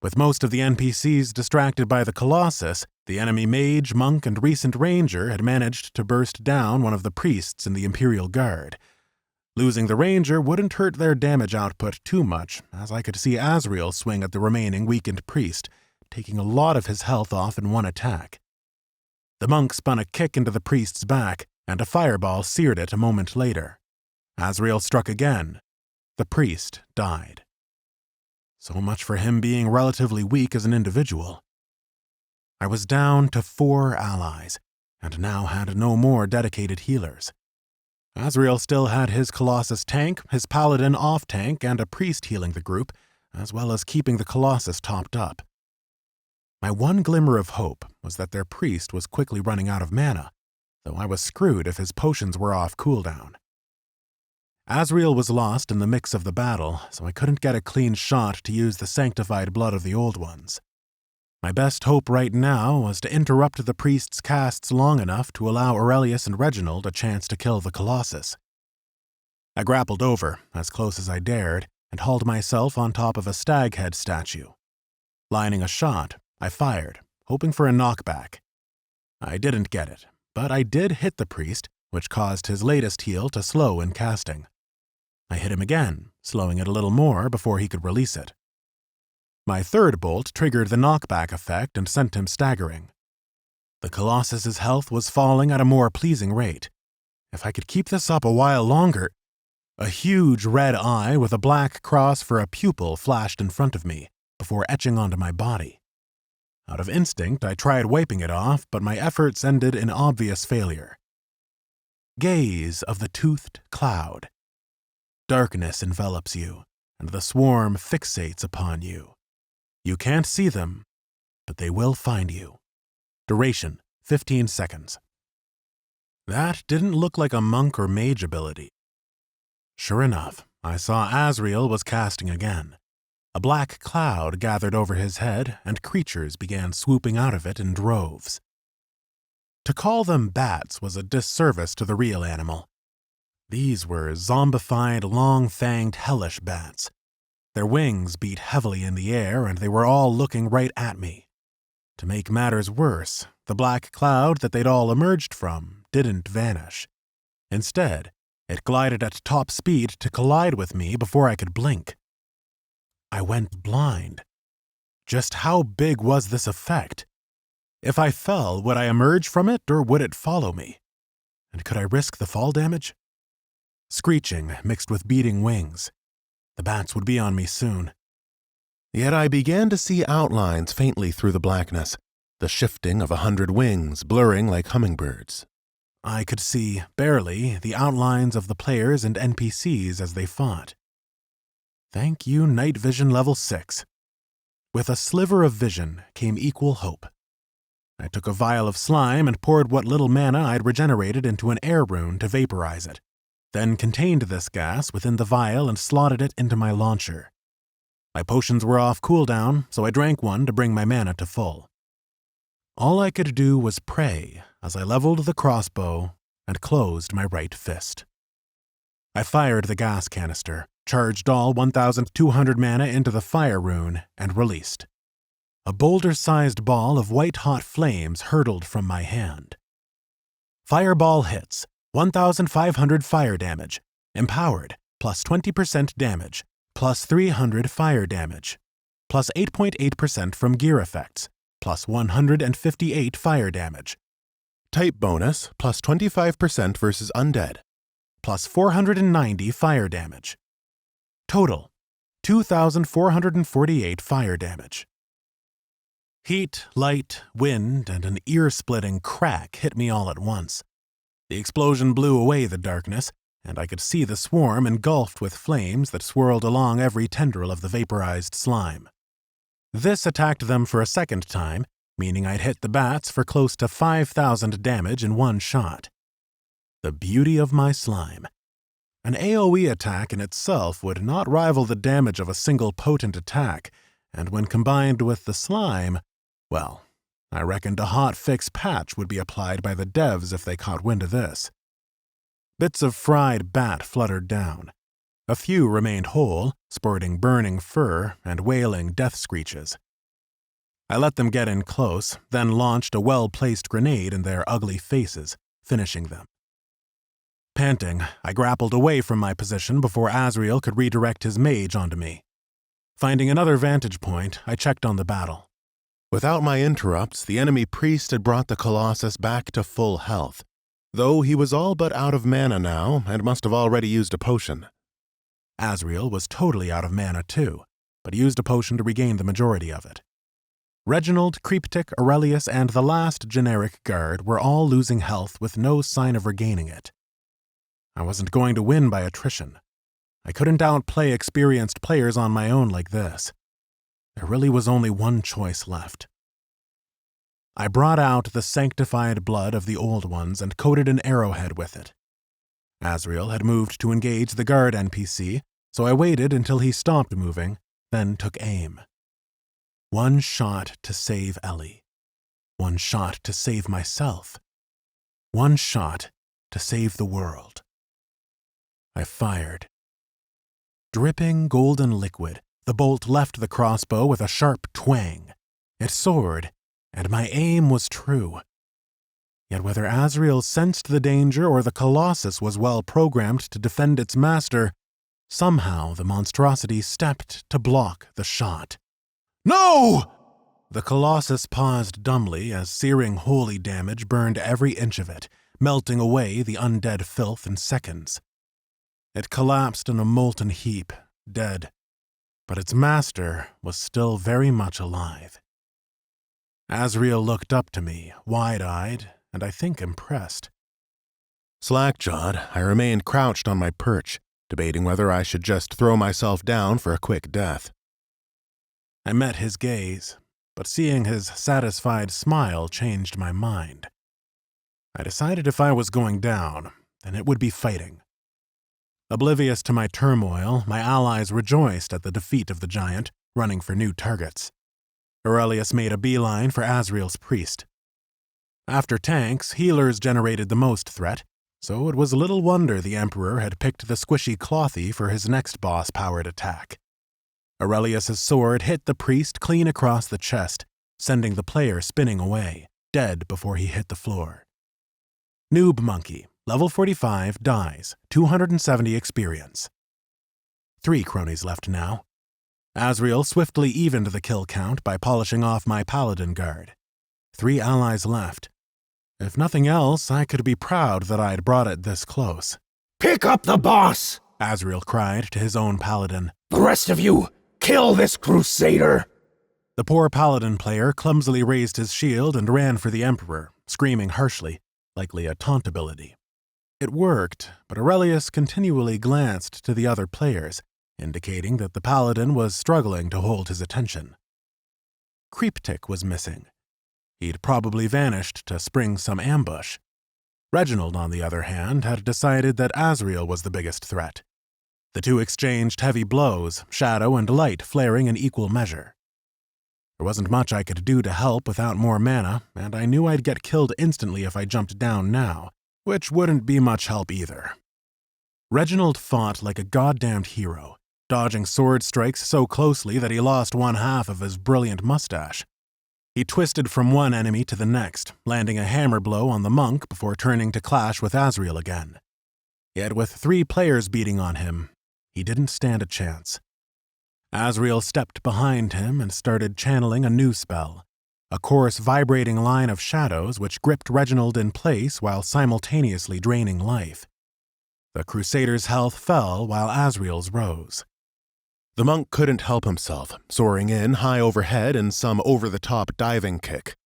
With most of the NPCs distracted by the Colossus, the enemy mage, monk, and recent ranger had managed to burst down one of the priests in the Imperial Guard. Losing the ranger wouldn't hurt their damage output too much, as I could see Asriel swing at the remaining weakened priest, taking a lot of his health off in one attack. The monk spun a kick into the priest's back, and a fireball seared it a moment later. Asriel struck again. The priest died. So much for him being relatively weak as an individual. I was down to 4 allies, and now had no more dedicated healers. Asriel still had his Colossus tank, his paladin off-tank, and a priest healing the group, as well as keeping the Colossus topped up. My one glimmer of hope was that their priest was quickly running out of mana, though I was screwed if his potions were off cooldown. Asriel was lost in the mix of the battle, so I couldn't get a clean shot to use the sanctified blood of the old ones. My best hope right now was to interrupt the priest's casts long enough to allow Aurelius and Reginald a chance to kill the Colossus. I grappled over, as close as I dared, and hauled myself on top of a stag-head statue. Lining a shot, I fired, hoping for a knockback. I didn't get it, but I did hit the priest, which caused his latest heal to slow in casting. I hit him again, slowing it a little more before he could release it. My third bolt triggered the knockback effect and sent him staggering. The Colossus's health was falling at a more pleasing rate. If I could keep this up a while longer... A huge red eye with a black cross for a pupil flashed in front of me, before etching onto my body. Out of instinct, I tried wiping it off, but my efforts ended in obvious failure. Gaze of the toothed cloud. Darkness envelops you, and the swarm fixates upon you. You can't see them, but they will find you. Duration, 15 seconds. That didn't look like a monk or mage ability. Sure enough, I saw Asriel was casting again. A black cloud gathered over his head, and creatures began swooping out of it in droves. To call them bats was a disservice to the real animal. These were zombified, long-fanged, hellish bats. Their wings beat heavily in the air, and they were all looking right at me. To make matters worse, the black cloud that they'd all emerged from didn't vanish. Instead, it glided at top speed to collide with me before I could blink. I went blind. Just how big was this effect? If I fell, would I emerge from it, or would it follow me? And could I risk the fall damage? Screeching mixed with beating wings. The bats would be on me soon. Yet I began to see outlines faintly through the blackness, the shifting of 100 wings blurring like hummingbirds. I could see, barely, the outlines of the players and NPCs as they fought. Thank you, Night Vision Level 6. With a sliver of vision came equal hope. I took a vial of slime and poured what little mana I'd regenerated into an air rune to vaporize it, then contained this gas within the vial and slotted it into my launcher. My potions were off cooldown, so I drank one to bring my mana to full. All I could do was pray as I leveled the crossbow and closed my right fist. I fired the gas canister, charged all 1,200 mana into the fire rune, and released. A boulder-sized ball of white-hot flames hurtled from my hand. Fireball hits, 1,500 fire damage, empowered, plus 20% damage, plus 300 fire damage, plus 8.8% from gear effects, plus 158 fire damage. Type bonus, plus 25% versus undead, plus 490 fire damage. Total, 2,448 fire damage. Heat, light, wind, and an ear-splitting crack hit me all at once. The explosion blew away the darkness, and I could see the swarm engulfed with flames that swirled along every tendril of the vaporized slime. This attacked them for a second time, meaning I'd hit the bats for close to 5,000 damage in one shot. The beauty of my slime. An AoE attack in itself would not rival the damage of a single potent attack, and when combined with the slime, well, I reckoned a hot-fix patch would be applied by the devs if they caught wind of this. Bits of fried bat fluttered down. A few remained whole, sporting burning fur and wailing death screeches. I let them get in close, then launched a well-placed grenade in their ugly faces, finishing them. Panting, I grappled away from my position before Asriel could redirect his mage onto me. Finding another vantage point, I checked on the battle. Without my interrupts, the enemy priest had brought the Colossus back to full health, though he was all but out of mana now and must have already used a potion. Asriel was totally out of mana too, but used a potion to regain the majority of it. Reginald, Creeptic, Aurelius, and the last generic guard were all losing health with no sign of regaining it. I wasn't going to win by attrition. I couldn't outplay experienced players on my own like this. There really was only one choice left. I brought out the sanctified blood of the old ones and coated an arrowhead with it. Asriel had moved to engage the guard NPC, so I waited until he stopped moving, then took aim. One shot to save Ellie. One shot to save myself. One shot to save the world. I fired. Dripping golden liquid, the bolt left the crossbow with a sharp twang. It soared, and my aim was true. Yet whether Asriel sensed the danger or the Colossus was well programmed to defend its master, somehow the monstrosity stepped to block the shot. No! The Colossus paused dumbly as searing holy damage burned every inch of it, melting away the undead filth in seconds. It collapsed in a molten heap, dead, but its master was still very much alive. Asriel looked up to me, wide-eyed, and I think impressed. Slack-jawed, I remained crouched on my perch, debating whether I should just throw myself down for a quick death. I met his gaze, but seeing his satisfied smile changed my mind. I decided if I was going down, then it would be fighting. Oblivious to my turmoil, my allies rejoiced at the defeat of the giant, running for new targets. Aurelius made a beeline for Asriel's priest. After tanks, healers generated the most threat, so it was little wonder the Emperor had picked the squishy Clothy for his next boss-powered attack. Aurelius's sword hit the priest clean across the chest, sending the player spinning away, dead before he hit the floor. Noob Monkey, level 45, dies, 270 experience. 3 cronies left now. Asriel swiftly evened the kill count by polishing off my paladin guard. 3 allies left. If nothing else, I could be proud that I'd brought it this close. Pick up the boss! Asriel cried to his own paladin. The rest of you, kill this crusader! The poor paladin player clumsily raised his shield and ran for the Emperor, screaming harshly, likely a taunt ability. It worked, but Aurelius continually glanced to the other players, indicating that the paladin was struggling to hold his attention. Creeptic was missing. He'd probably vanished to spring some ambush. Reginald, on the other hand, had decided that Asriel was the biggest threat. The two exchanged heavy blows, shadow and light flaring in equal measure. There wasn't much I could do to help without more mana, and I knew I'd get killed instantly if I jumped down now, which wouldn't be much help either. Reginald fought like a goddamned hero, dodging sword strikes so closely that he lost one half of his brilliant mustache. He twisted from one enemy to the next, landing a hammer blow on the monk before turning to clash with Asriel again. Yet with 3 players beating on him, he didn't stand a chance. Asriel stepped behind him and started channeling a new spell, a coarse vibrating line of shadows which gripped Reginald in place while simultaneously draining life. The Crusader's health fell while Asriel's rose. The monk couldn't help himself, soaring in high overhead in some over-the-top diving kick.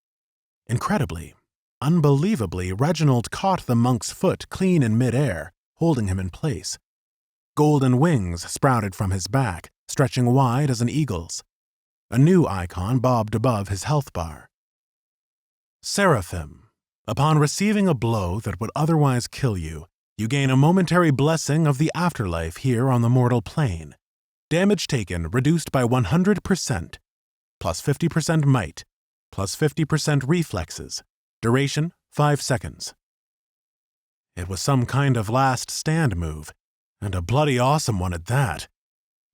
Incredibly, unbelievably, Reginald caught the monk's foot clean in midair, holding him in place. Golden wings sprouted from his back, stretching wide as an eagle's. A new icon bobbed above his health bar. Seraphim. Upon receiving a blow that would otherwise kill you, you gain a momentary blessing of the afterlife here on the mortal plane. Damage taken reduced by 100%, plus 50% might, plus 50% reflexes. Duration 5 seconds. It was some kind of last stand move, and a bloody awesome one at that.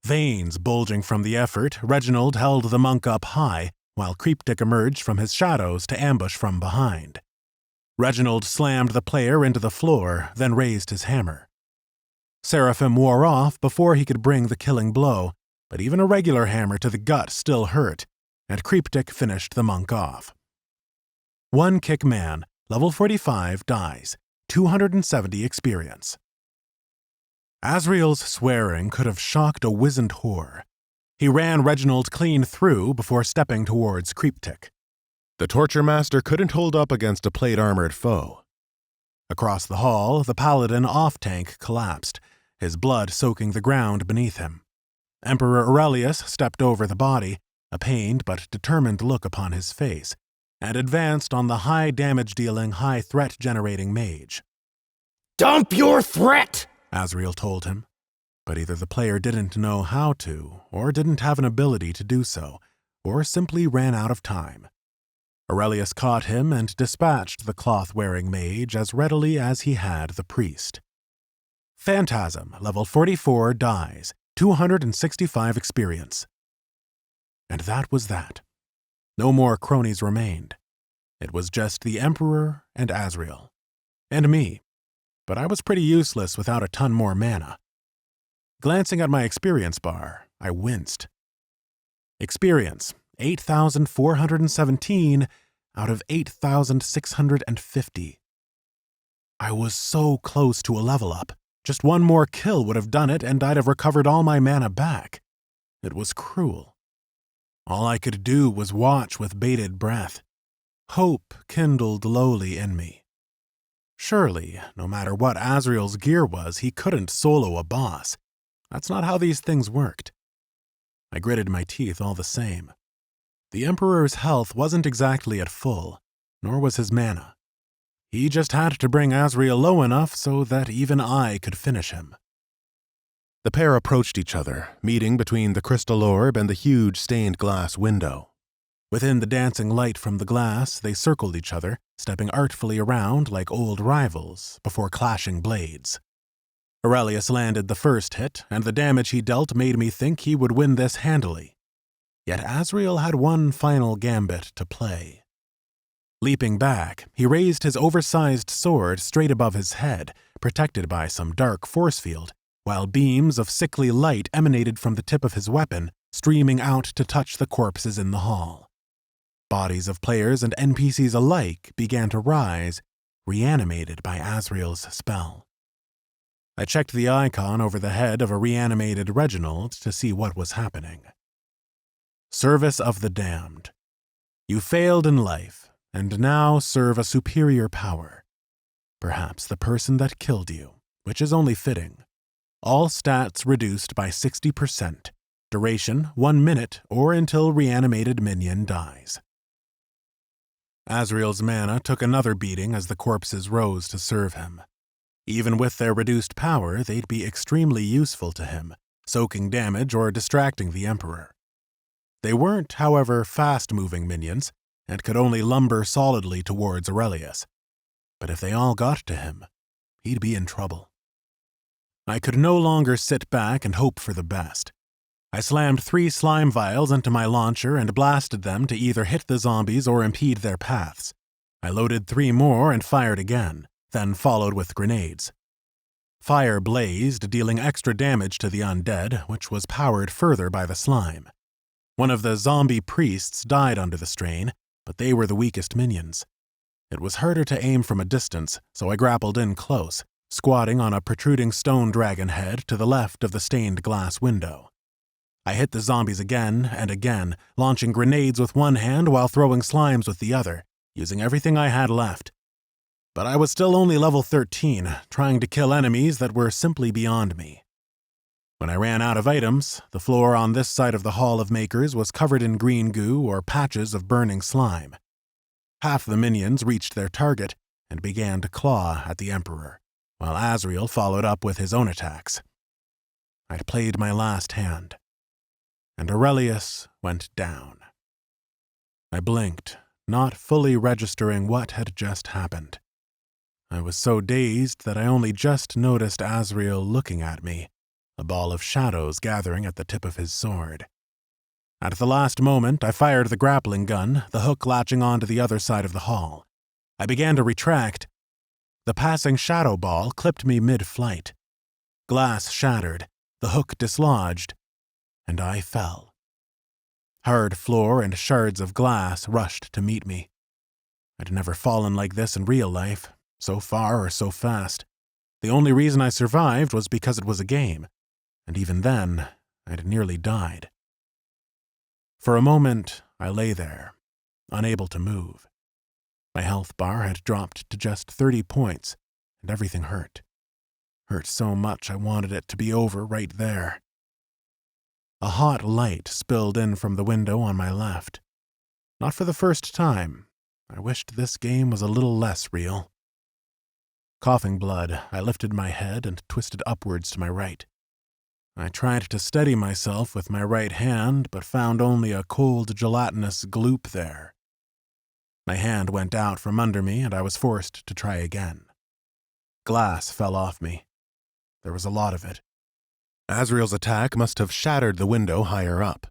Veins bulging from the effort, Reginald held the monk up high, while Creepdick emerged from his shadows to ambush from behind. Reginald slammed the player into the floor, then raised his hammer. Seraphim wore off before he could bring the killing blow, but even a regular hammer to the gut still hurt, and Creepdick finished the monk off. One kick man, level 45, dies, 270 experience. Asriel's swearing could have shocked a wizened whore. He ran Reginald clean through before stepping towards Creeptick. The Torture Master couldn't hold up against a plate-armored foe. Across the hall, the paladin off-tank collapsed, his blood soaking the ground beneath him. Emperor Aurelius stepped over the body, a pained but determined look upon his face, and advanced on the high damage-dealing, high threat-generating mage. Dump your threat! Asriel told him, but either the player didn't know how to, or didn't have an ability to do so, or simply ran out of time. Aurelius caught him and dispatched the cloth-wearing mage as readily as he had the priest. Phantasm, level 44, dies, 265 experience. And that was that. No more cronies remained. It was just the Emperor and Asriel. And me. But I was pretty useless without a ton more mana. Glancing at my experience bar, I winced. Experience, 8,417 out of 8,650. I was so close to a level up. Just one more kill would have done it, and I'd have recovered all my mana back. It was cruel. All I could do was watch with bated breath. Hope kindled lowly in me. Surely, no matter what Asriel's gear was, he couldn't solo a boss. That's not how these things worked. I gritted my teeth all the same. The Emperor's health wasn't exactly at full, nor was his mana. He just had to bring Asriel low enough so that even I could finish him. The pair approached each other, meeting between the crystal orb and the huge stained glass window. Within the dancing light from the glass, they circled each other, stepping artfully around like old rivals, before clashing blades. Aurelius landed the first hit, and the damage he dealt made me think he would win this handily. Yet Asriel had one final gambit to play. Leaping back, he raised his oversized sword straight above his head, protected by some dark force field, while beams of sickly light emanated from the tip of his weapon, streaming out to touch the corpses in the hall. Bodies of players and NPCs alike began to rise, reanimated by Asriel's spell. I checked the icon over the head of a reanimated Reginald to see what was happening. Service of the Damned. You failed in life, and now serve a superior power. Perhaps the person that killed you, which is only fitting. All stats reduced by 60%. Duration 1 minute or until reanimated minion dies. Asriel's mana took another beating as the corpses rose to serve him. Even with their reduced power, they'd be extremely useful to him, soaking damage or distracting the Emperor. They weren't, however, fast-moving minions, and could only lumber solidly towards Aurelius. But if they all got to him, he'd be in trouble. I could no longer sit back and hope for the best. I slammed 3 slime vials into my launcher and blasted them to either hit the zombies or impede their paths. I loaded 3 more and fired again, then followed with grenades. Fire blazed, dealing extra damage to the undead, which was powered further by the slime. One of the zombie priests died under the strain, but they were the weakest minions. It was harder to aim from a distance, so I grappled in close, squatting on a protruding stone dragon head to the left of the stained glass window. I hit the zombies again and again, launching grenades with one hand while throwing slimes with the other, using everything I had left. But I was still only level 13, trying to kill enemies that were simply beyond me. When I ran out of items, the floor on this side of the Hall of Makers was covered in green goo or patches of burning slime. Half the minions reached their target and began to claw at the Emperor, while Azrael followed up with his own attacks. I'd played my last hand, and Aurelius went down. I blinked, not fully registering what had just happened. I was so dazed that I only just noticed Azrael looking at me, a ball of shadows gathering at the tip of his sword. At the last moment, I fired the grappling gun, the hook latching onto the other side of the hall. I began to retract. The passing shadow ball clipped me mid-flight. Glass shattered, the hook dislodged, and I fell. Hard floor and shards of glass rushed to meet me. I'd never fallen like this in real life, so far or so fast. The only reason I survived was because it was a game, and even then, I'd nearly died. For a moment, I lay there, unable to move. My health bar had dropped to just 30 points, and everything hurt. Hurt so much I wanted it to be over right there. A hot light spilled in from the window on my left. Not for the first time. I wished this game was a little less real. Coughing blood, I lifted my head and twisted upwards to my right. I tried to steady myself with my right hand, but found only a cold, gelatinous gloop there. My hand went out from under me, and I was forced to try again. Glass fell off me. There was a lot of it. Azrael's attack must have shattered the window higher up.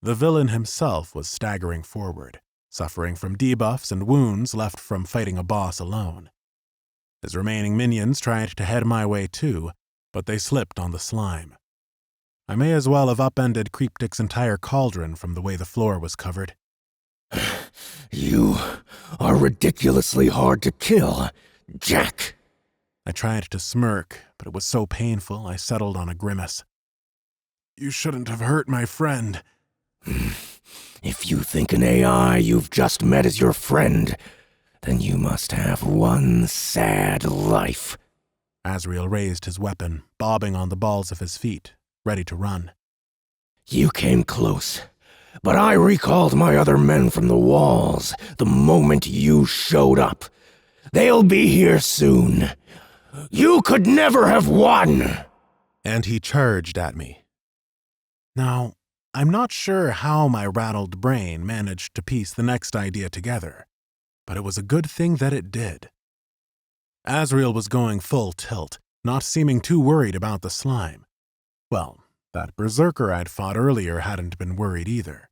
The villain himself was staggering forward, suffering from debuffs and wounds left from fighting a boss alone. His remaining minions tried to head my way too, but they slipped on the slime. I may as well have upended Creeptic's entire cauldron from the way the floor was covered. You are ridiculously hard to kill, Jack. I tried to smirk, but it was so painful I settled on a grimace. You shouldn't have hurt my friend. If you think an AI you've just met is your friend, then you must have one sad life. Azrael raised his weapon, bobbing on the balls of his feet, ready to run. You came close, but I recalled my other men from the walls the moment you showed up. They'll be here soon. You could never have won! And he charged at me. Now, I'm not sure how my rattled brain managed to piece the next idea together, but it was a good thing that it did. Azrael was going full tilt, not seeming too worried about the slime. Well, that berserker I'd fought earlier hadn't been worried either.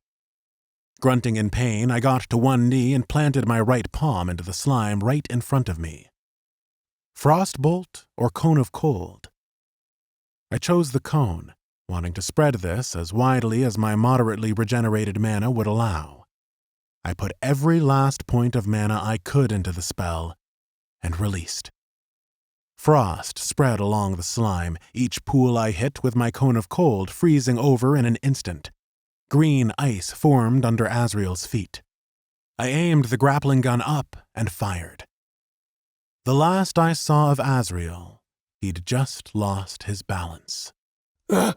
Grunting in pain, I got to one knee and planted my right palm into the slime right in front of me. Frostbolt or cone of cold? I chose the cone, wanting to spread this as widely as my moderately regenerated mana would allow. I put every last point of mana I could into the spell, and released. Frost spread along the slime, each pool I hit with my cone of cold freezing over in an instant. Green ice formed under Azrael's feet. I aimed the grappling gun up and fired. The last I saw of Azrael, he'd just lost his balance. I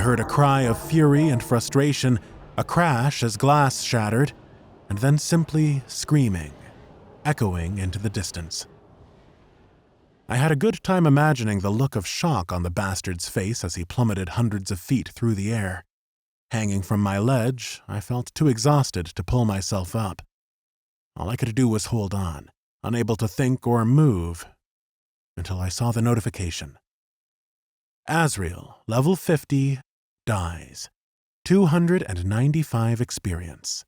heard a cry of fury and frustration, a crash as glass shattered, and then simply screaming, echoing into the distance. I had a good time imagining the look of shock on the bastard's face as he plummeted hundreds of feet through the air. Hanging from my ledge, I felt too exhausted to pull myself up. All I could do was hold on, unable to think or move, until I saw the notification. Asriel, level 50, dies. 295 experience.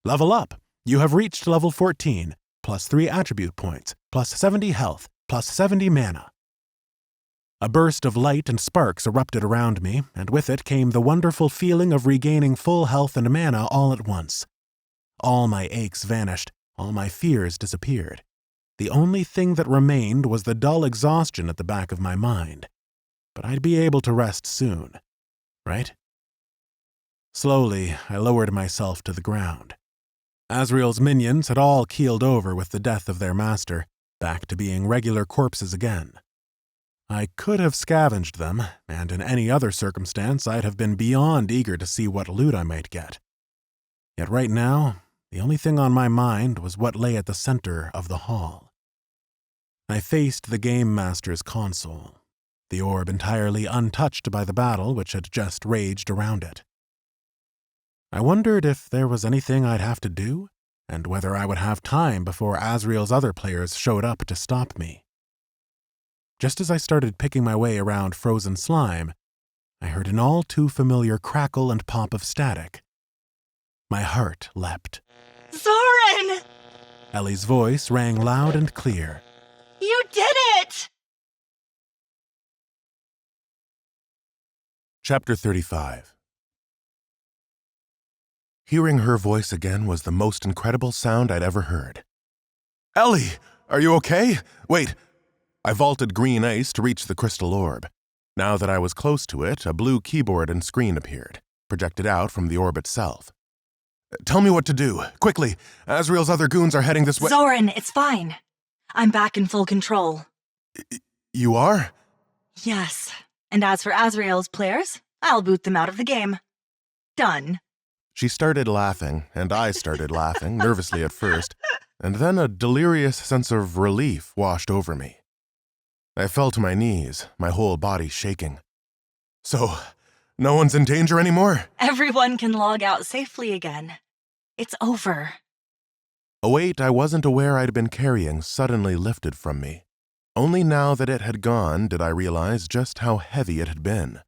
Level up! You have reached level 14, plus 3 attribute points, plus 70 health, plus 70 mana. A burst of light and sparks erupted around me, and with it came the wonderful feeling of regaining full health and mana all at once. All my aches vanished, all my fears disappeared. The only thing that remained was the dull exhaustion at the back of my mind. But I'd be able to rest soon, right? Slowly, I lowered myself to the ground. Asriel's minions had all keeled over with the death of their master, back to being regular corpses again. I could have scavenged them, and in any other circumstance I'd have been beyond eager to see what loot I might get. Yet right now, the only thing on my mind was what lay at the center of the hall. I faced the Game Master's console, the orb entirely untouched by the battle which had just raged around it. I wondered if there was anything I'd have to do, and whether I would have time before Asriel's other players showed up to stop me. Just as I started picking my way around frozen slime, I heard an all too familiar crackle and pop of static. My heart leapt. Zoran! Ellie's voice rang loud and clear. You did it! Chapter 35. Hearing her voice again was the most incredible sound I'd ever heard. Ellie, are you okay? Wait. I vaulted green ice to reach the crystal orb. Now that I was close to it, a blue keyboard and screen appeared, projected out from the orb itself. Tell me what to do, quickly. Asriel's other goons are heading this way. Zoran, it's fine. I'm back in full control. You are? Yes. And as for Asriel's players, I'll boot them out of the game. Done. She started laughing, and I started laughing, nervously at first, and then a delirious sense of relief washed over me. I fell to my knees, my whole body shaking. So, no one's in danger anymore? Everyone can log out safely again. It's over. A weight I wasn't aware I'd been carrying suddenly lifted from me. Only now that it had gone did I realize just how heavy it had been.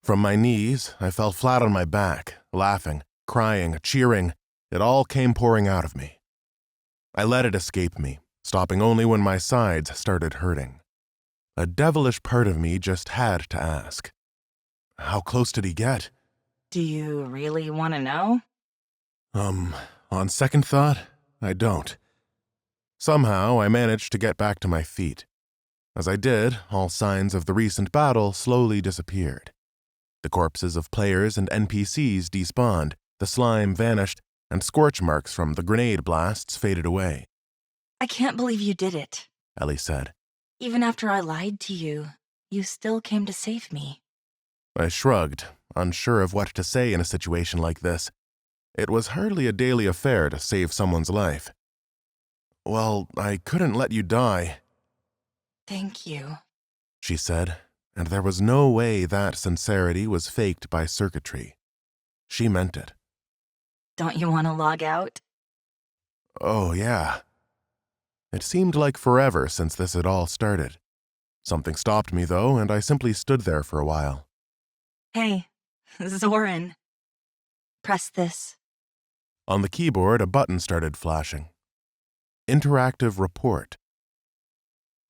From my knees, I fell flat on my back, laughing, crying, cheering. It all came pouring out of me. I let it escape me, stopping only when my sides started hurting. A devilish part of me just had to ask, how close did he get? Do you really want to know? On second thought, I don't. Somehow, I managed to get back to my feet. As I did, all signs of the recent battle slowly disappeared. The corpses of players and NPCs despawned, the slime vanished, and scorch marks from the grenade blasts faded away. I can't believe you did it. Ellie said. Even after I lied to you, you still came to save me. I shrugged, unsure of what to say in a situation like this. It was hardly a daily affair to save someone's life. Well, I couldn't let you die. Thank you, she said, and there was no way that sincerity was faked by circuitry. She meant it. Don't you want to log out? Oh, yeah. It seemed like forever since this had all started. Something stopped me, though, and I simply stood there for a while. Hey, Zoran. Press this. On the keyboard, a button started flashing. Interactive report.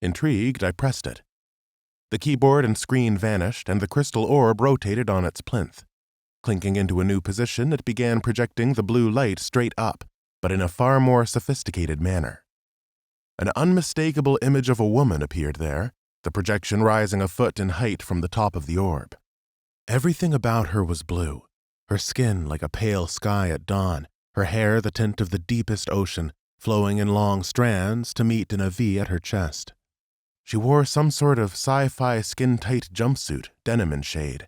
Intrigued, I pressed it. The keyboard and screen vanished, and the crystal orb rotated on its plinth. Clinking into a new position, it began projecting the blue light straight up, but in a far more sophisticated manner. An unmistakable image of a woman appeared there, the projection rising a foot in height from the top of the orb. Everything about her was blue, her skin like a pale sky at dawn, her hair the tint of the deepest ocean, flowing in long strands to meet in a V at her chest. She wore some sort of sci-fi skin-tight jumpsuit, denim in shade.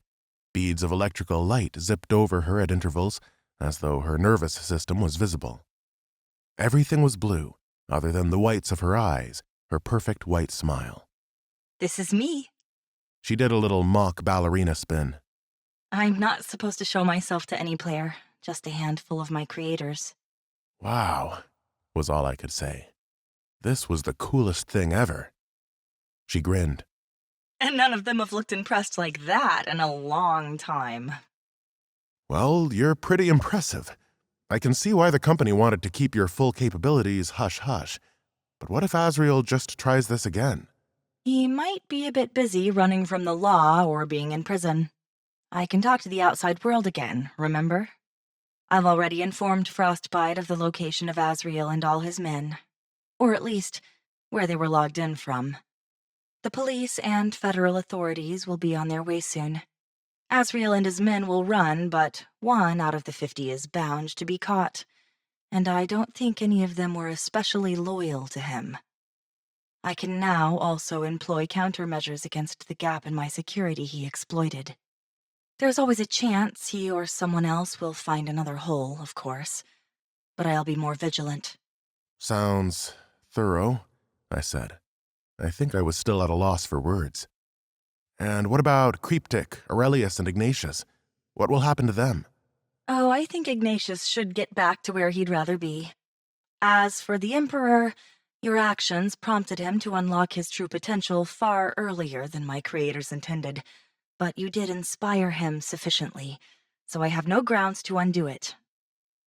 Beads of electrical light zipped over her at intervals, as though her nervous system was visible. Everything was blue, other than the whites of her eyes, her perfect white smile. This is me. She did a little mock ballerina spin. I'm not supposed to show myself to any player, just a handful of my creators. Wow, was all I could say. This was the coolest thing ever. She grinned. And none of them have looked impressed like that in a long time. Well, you're pretty impressive. I can see why the company wanted to keep your full capabilities hush-hush. But what if Asriel just tries this again? He might be a bit busy running from the law or being in prison. I can talk to the outside world again, remember? I've already informed Frostbite of the location of Asriel and all his men. Or at least, where they were logged in from. The police and federal authorities will be on their way soon. Asriel and his men will run, but 1 out of the 50 is bound to be caught. And I don't think any of them were especially loyal to him. I can now also employ countermeasures against the gap in my security he exploited. There's always a chance he or someone else will find another hole, of course. But I'll be more vigilant. Sounds thorough, I said. I think I was still at a loss for words. And what about Creeptic, Aurelius, and Ignatius? What will happen to them? Oh, I think Ignatius should get back to where he'd rather be. As for the Emperor, your actions prompted him to unlock his true potential far earlier than my creators intended, but you did inspire him sufficiently, so I have no grounds to undo it.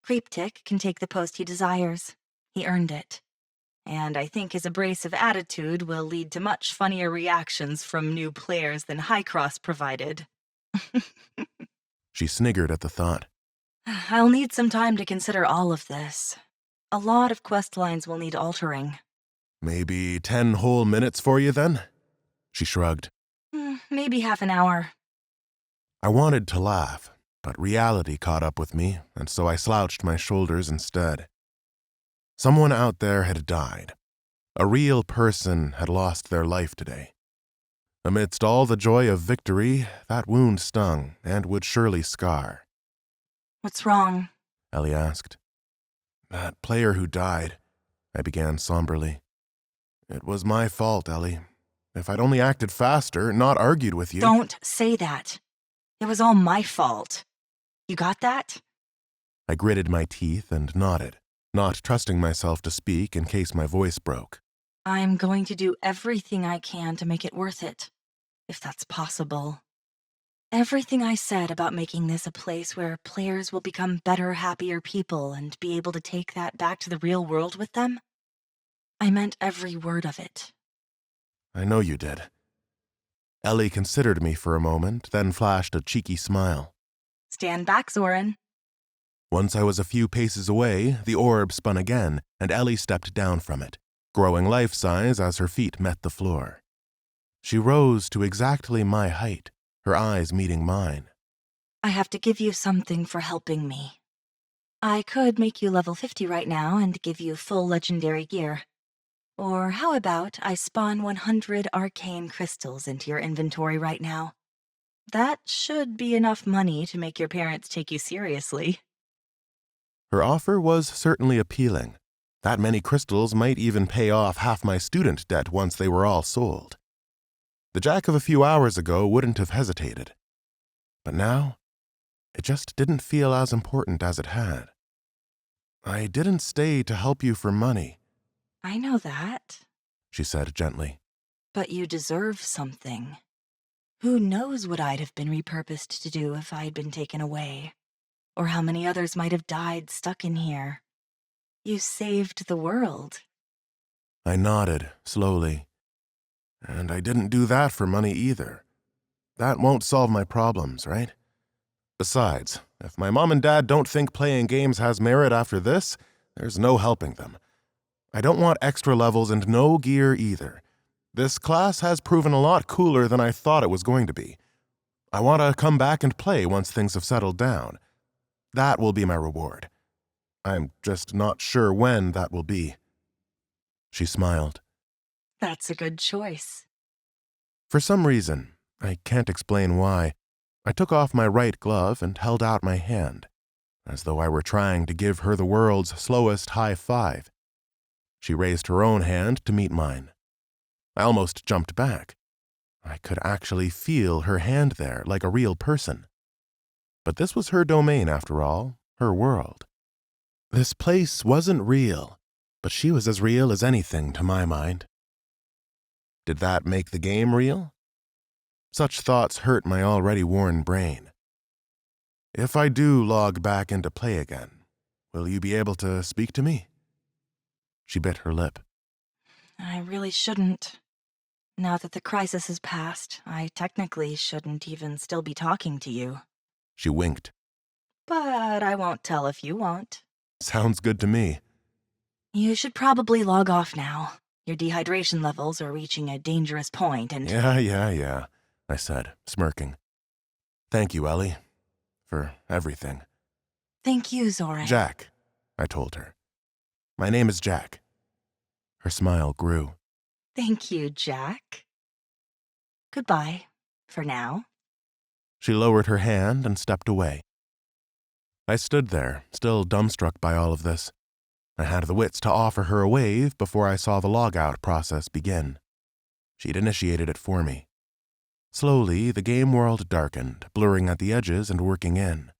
Creeptic can take the post he desires. He earned it. And I think his abrasive attitude will lead to much funnier reactions from new players than Kross provided. She sniggered at the thought. I'll need some time to consider all of this. A lot of quest lines will need altering. Maybe 10 whole minutes for you, then? She shrugged. Maybe half an hour. I wanted to laugh, but reality caught up with me, and so I slouched my shoulders instead. Someone out there had died. A real person had lost their life today. Amidst all the joy of victory, that wound stung and would surely scar. What's wrong? Ellie asked. That player who died, I began somberly. It was my fault, Ellie. If I'd only acted faster, not argued with you. Don't say that. It was all my fault. You got that? I gritted my teeth and nodded, not trusting myself to speak in case my voice broke. I'm going to do everything I can to make it worth it, if that's possible. Everything I said about making this a place where players will become better, happier people and be able to take that back to the real world with them, I meant every word of it. I know you did. Ellie considered me for a moment, then flashed a cheeky smile. Stand back, Zoran. Once I was a few paces away, the orb spun again, and Ellie stepped down from it, growing life-size as her feet met the floor. She rose to exactly my height, her eyes meeting mine. I have to give you something for helping me. I could make you level 50 right now and give you full legendary gear. Or how about I spawn 100 arcane crystals into your inventory right now? That should be enough money to make your parents take you seriously. Her offer was certainly appealing. That many crystals might even pay off half my student debt once they were all sold. The Jack of a few hours ago wouldn't have hesitated. But now, it just didn't feel as important as it had. I didn't stay to help you for money. I know that, she said gently. But you deserve something. Who knows what I'd have been repurposed to do if I'd been taken away, or how many others might have died stuck in here. You saved the world. I nodded, slowly. And I didn't do that for money either. That won't solve my problems, right? Besides, if my mom and dad don't think playing games has merit after this, there's no helping them. I don't want extra levels and no gear either. This class has proven a lot cooler than I thought it was going to be. I want to come back and play once things have settled down. That will be my reward. I'm just not sure when that will be. She smiled. That's a good choice. For some reason, I can't explain why, I took off my right glove and held out my hand, as though I were trying to give her the world's slowest high five. She raised her own hand to meet mine. I almost jumped back. I could actually feel her hand there like a real person. But this was her domain, after all, her world. This place wasn't real, but she was as real as anything to my mind. Did that make the game real? Such thoughts hurt my already worn brain. If I do log back into play again, will you be able to speak to me? She bit her lip. I really shouldn't. Now that the crisis has passed, I technically shouldn't even still be talking to you. She winked. But I won't tell if you won't. Sounds good to me. You should probably log off now. Your dehydration levels are reaching a dangerous point and— Yeah, I said, smirking. Thank you, Ellie, for everything. Thank you, Zoran. Jack, I told her. My name is Jack. Her smile grew. Thank you, Jack. Goodbye, for now. She lowered her hand and stepped away. I stood there, still dumbstruck by all of this. I had the wits to offer her a wave before I saw the logout process begin. She'd initiated it for me. Slowly, the game world darkened, blurring at the edges and working in.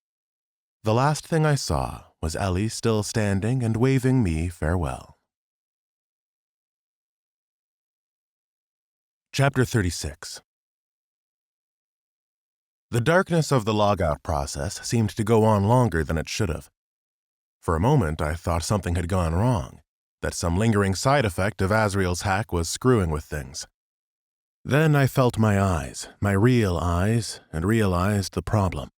The last thing I saw was Ellie still standing and waving me farewell. Chapter 36. The darkness of the logout process seemed to go on longer than it should have. For a moment, I thought something had gone wrong, that some lingering side effect of Azrael's hack was screwing with things. Then I felt my eyes, my real eyes, and realized the problem.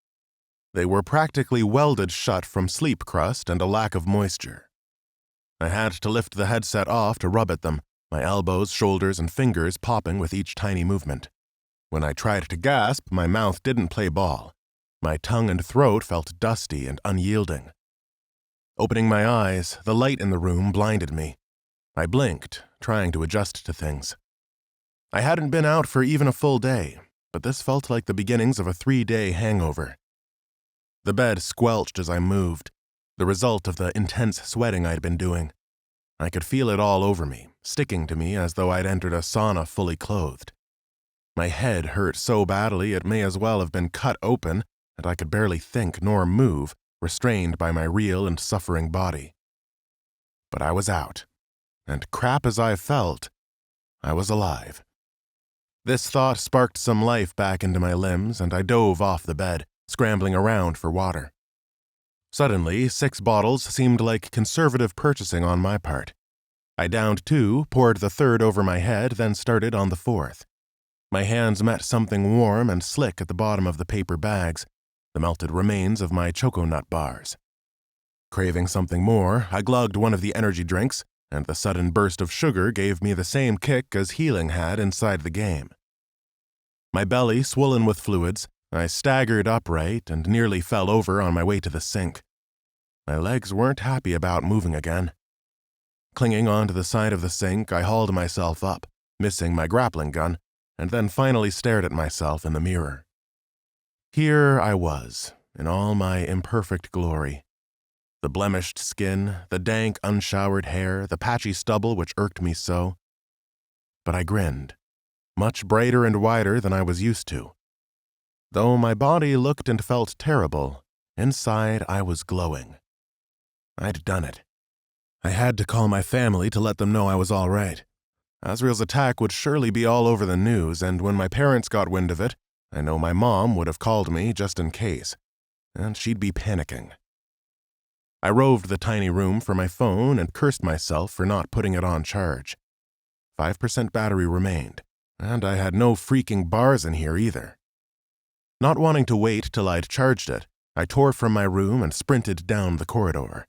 They were practically welded shut from sleep crust and a lack of moisture. I had to lift the headset off to rub at them, my elbows, shoulders, and fingers popping with each tiny movement. When I tried to gasp, my mouth didn't play ball. My tongue and throat felt dusty and unyielding. Opening my eyes, the light in the room blinded me. I blinked, trying to adjust to things. I hadn't been out for even a full day, but this felt like the beginnings of a 3-day hangover. The bed squelched as I moved, the result of the intense sweating I'd been doing. I could feel it all over me, sticking to me as though I'd entered a sauna fully clothed. My head hurt so badly it may as well have been cut open, and I could barely think nor move, restrained by my real and suffering body. But I was out, and crap as I felt, I was alive. This thought sparked some life back into my limbs, and I dove off the bed, scrambling around for water. Suddenly, 6 bottles seemed like conservative purchasing on my part. I downed 2, poured the 3rd over my head, then started on the 4th. My hands met something warm and slick at the bottom of the paper bags, the melted remains of my choconut bars. Craving something more, I glugged one of the energy drinks, and the sudden burst of sugar gave me the same kick as healing had inside the game. My belly swollen with fluids, I staggered upright and nearly fell over on my way to the sink. My legs weren't happy about moving again. Clinging onto the side of the sink, I hauled myself up, missing my grappling gun, and then finally stared at myself in the mirror. Here I was, in all my imperfect glory. The blemished skin, the dank, unshowered hair, the patchy stubble which irked me so. But I grinned, much brighter and wider than I was used to. Though my body looked and felt terrible, inside I was glowing. I'd done it. I had to call my family to let them know I was all right. Azrael's attack would surely be all over the news, and when my parents got wind of it, I know my mom would have called me just in case, and she'd be panicking. I roved the tiny room for my phone and cursed myself for not putting it on charge. 5% battery remained, and I had no freaking bars in here either. Not wanting to wait till I'd charged it, I tore from my room and sprinted down the corridor.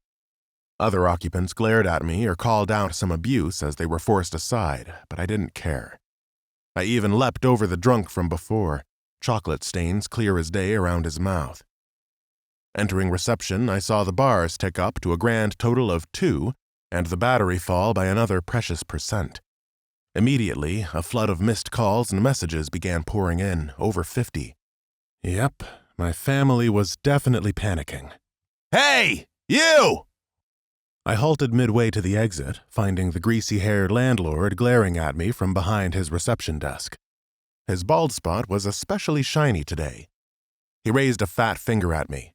Other occupants glared at me or called out some abuse as they were forced aside, but I didn't care. I even leapt over the drunk from before, chocolate stains clear as day around his mouth. Entering reception, I saw the bars tick up to a grand total of 2, and the battery fall by another precious percent. Immediately, a flood of missed calls and messages began pouring in, over 50. Yep, my family was definitely panicking. Hey, you! I halted midway to the exit, finding the greasy-haired landlord glaring at me from behind his reception desk. His bald spot was especially shiny today. He raised a fat finger at me.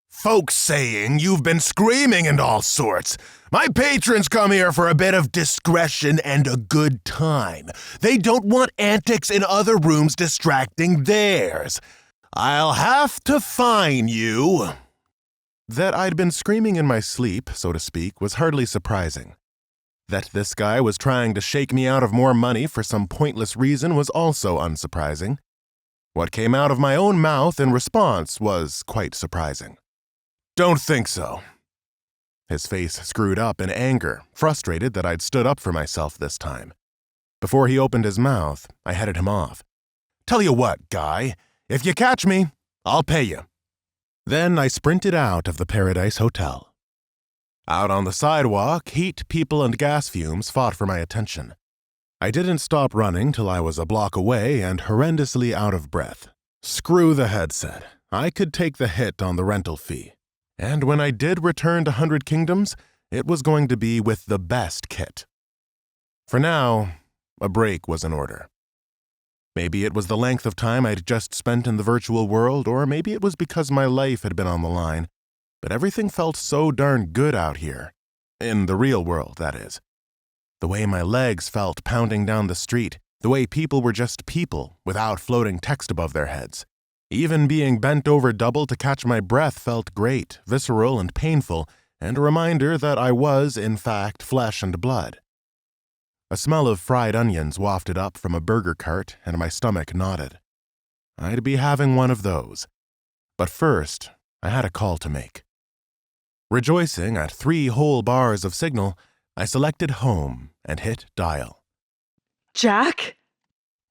Folks saying you've been screaming and all sorts. My patrons come here for a bit of discretion and a good time. They don't want antics in other rooms distracting theirs. I'll have to fine you. That I'd been screaming in my sleep, so to speak, was hardly surprising. That this guy was trying to shake me out of more money for some pointless reason was also unsurprising. What came out of my own mouth in response was quite surprising. Don't think so. His face screwed up in anger, frustrated that I'd stood up for myself this time. Before he opened his mouth, I headed him off. Tell you what, guy, if you catch me, I'll pay you. Then I sprinted out of the Paradise Hotel. Out on the sidewalk, heat, people, and gas fumes fought for my attention. I didn't stop running till I was a block away and horrendously out of breath. Screw the headset. I could take the hit on the rental fee. And when I did return to 100 Kingdoms, it was going to be with the best kit. For now, a break was in order. Maybe it was the length of time I'd just spent in the virtual world, or maybe it was because my life had been on the line, but everything felt so darn good out here. In the real world, that is. The way my legs felt pounding down the street, the way people were just people without floating text above their heads. Even being bent over double to catch my breath felt great, visceral, and painful, and a reminder that I was, in fact, flesh and blood. A smell of fried onions wafted up from a burger cart, and my stomach nodded. I'd be having one of those. But first, I had a call to make. Rejoicing at 3 whole bars of signal, I selected home and hit dial. Jack?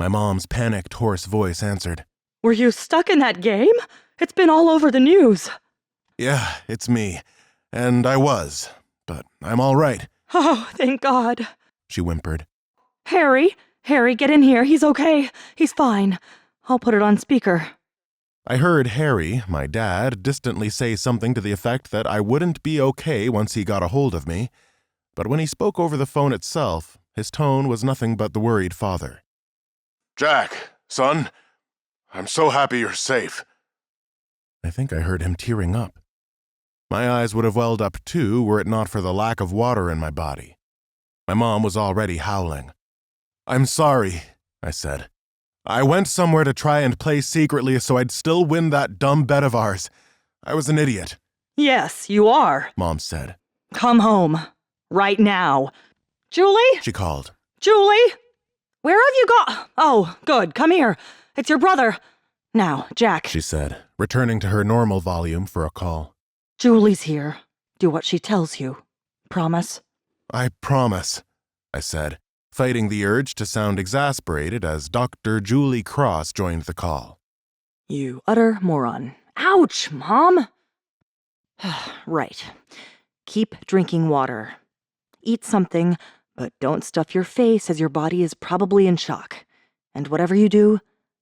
My mom's panicked, hoarse voice answered. Were you stuck in that game? It's been all over the news. Yeah, it's me. And I was. But I'm all right, Oh, thank God. she whimpered. Harry, get in here. He's okay. He's fine. I'll put it on speaker. I heard Harry, my dad, distantly say something to the effect that I wouldn't be okay once he got a hold of me. But when he spoke over the phone itself, his tone was nothing but the worried father. Jack, son, I'm so happy you're safe. I think I heard him tearing up. My eyes would have welled up too were it not for the lack of water in my body. My mom was already howling. I'm sorry, I said. I went somewhere to try and play secretly so I'd still win that dumb bet of ours. I was an idiot. Yes, you are. Mom said. Come home. Right now. Julie? She called. Julie? Where have you gone? Oh, good. Come here. It's your brother. Now, Jack. She said, returning to her normal volume for a call. Julie's here. Do what she tells you. Promise? I promise, I said, fighting the urge to sound exasperated as Dr. Julie Kross joined the call. You utter moron. Ouch, Mom! Right. Keep drinking water. Eat something, but don't stuff your face as your body is probably in shock. And whatever you do,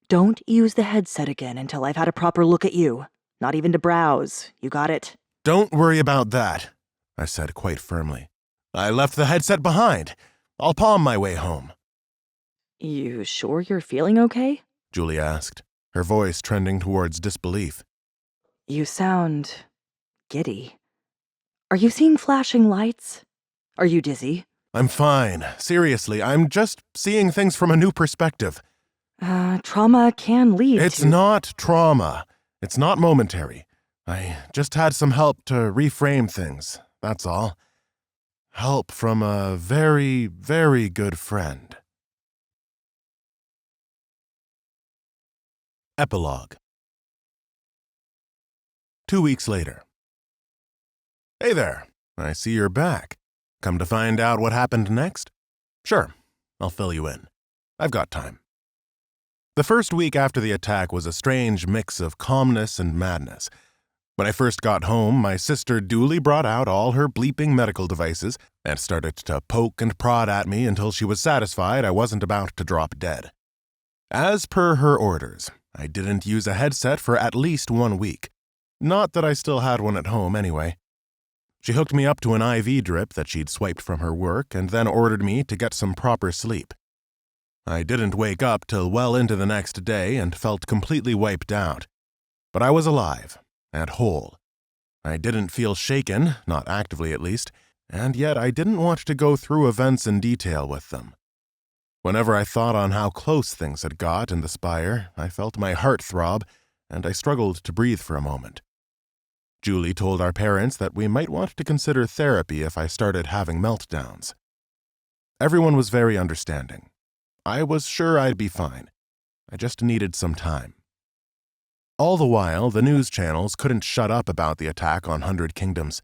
don't use the headset again until I've had a proper look at you. Not even to browse. You got it? Don't worry about that, I said quite firmly. I left the headset behind. I'll palm my way home. You sure you're feeling okay? Julie asked, her voice trending towards disbelief. You sound giddy. Are you seeing flashing lights? Are you dizzy? I'm fine. Seriously, I'm just seeing things from a new perspective. Trauma can lead It's to... not trauma. It's not momentary. I just had some help to reframe things, that's all. Help from a very, very good friend. Epilogue. 2 weeks later. Hey there, I see you're back. Come to find out what happened next? Sure, I'll fill you in. I've got time. The first week after the attack was a strange mix of calmness and madness. When I first got home, my sister duly brought out all her bleeping medical devices and started to poke and prod at me until she was satisfied I wasn't about to drop dead. As per her orders, I didn't use a headset for at least 1 week. Not that I still had one at home anyway. She hooked me up to an IV drip that she'd swiped from her work and then ordered me to get some proper sleep. I didn't wake up till well into the next day and felt completely wiped out. But I was alive and whole. I didn't feel shaken, not actively at least, and yet I didn't want to go through events in detail with them. Whenever I thought on how close things had got in the Spire, I felt my heart throb, and I struggled to breathe for a moment. Julie told our parents that we might want to consider therapy if I started having meltdowns. Everyone was very understanding. I was sure I'd be fine. I just needed some time. All the while, the news channels couldn't shut up about the attack on 100 Kingdoms.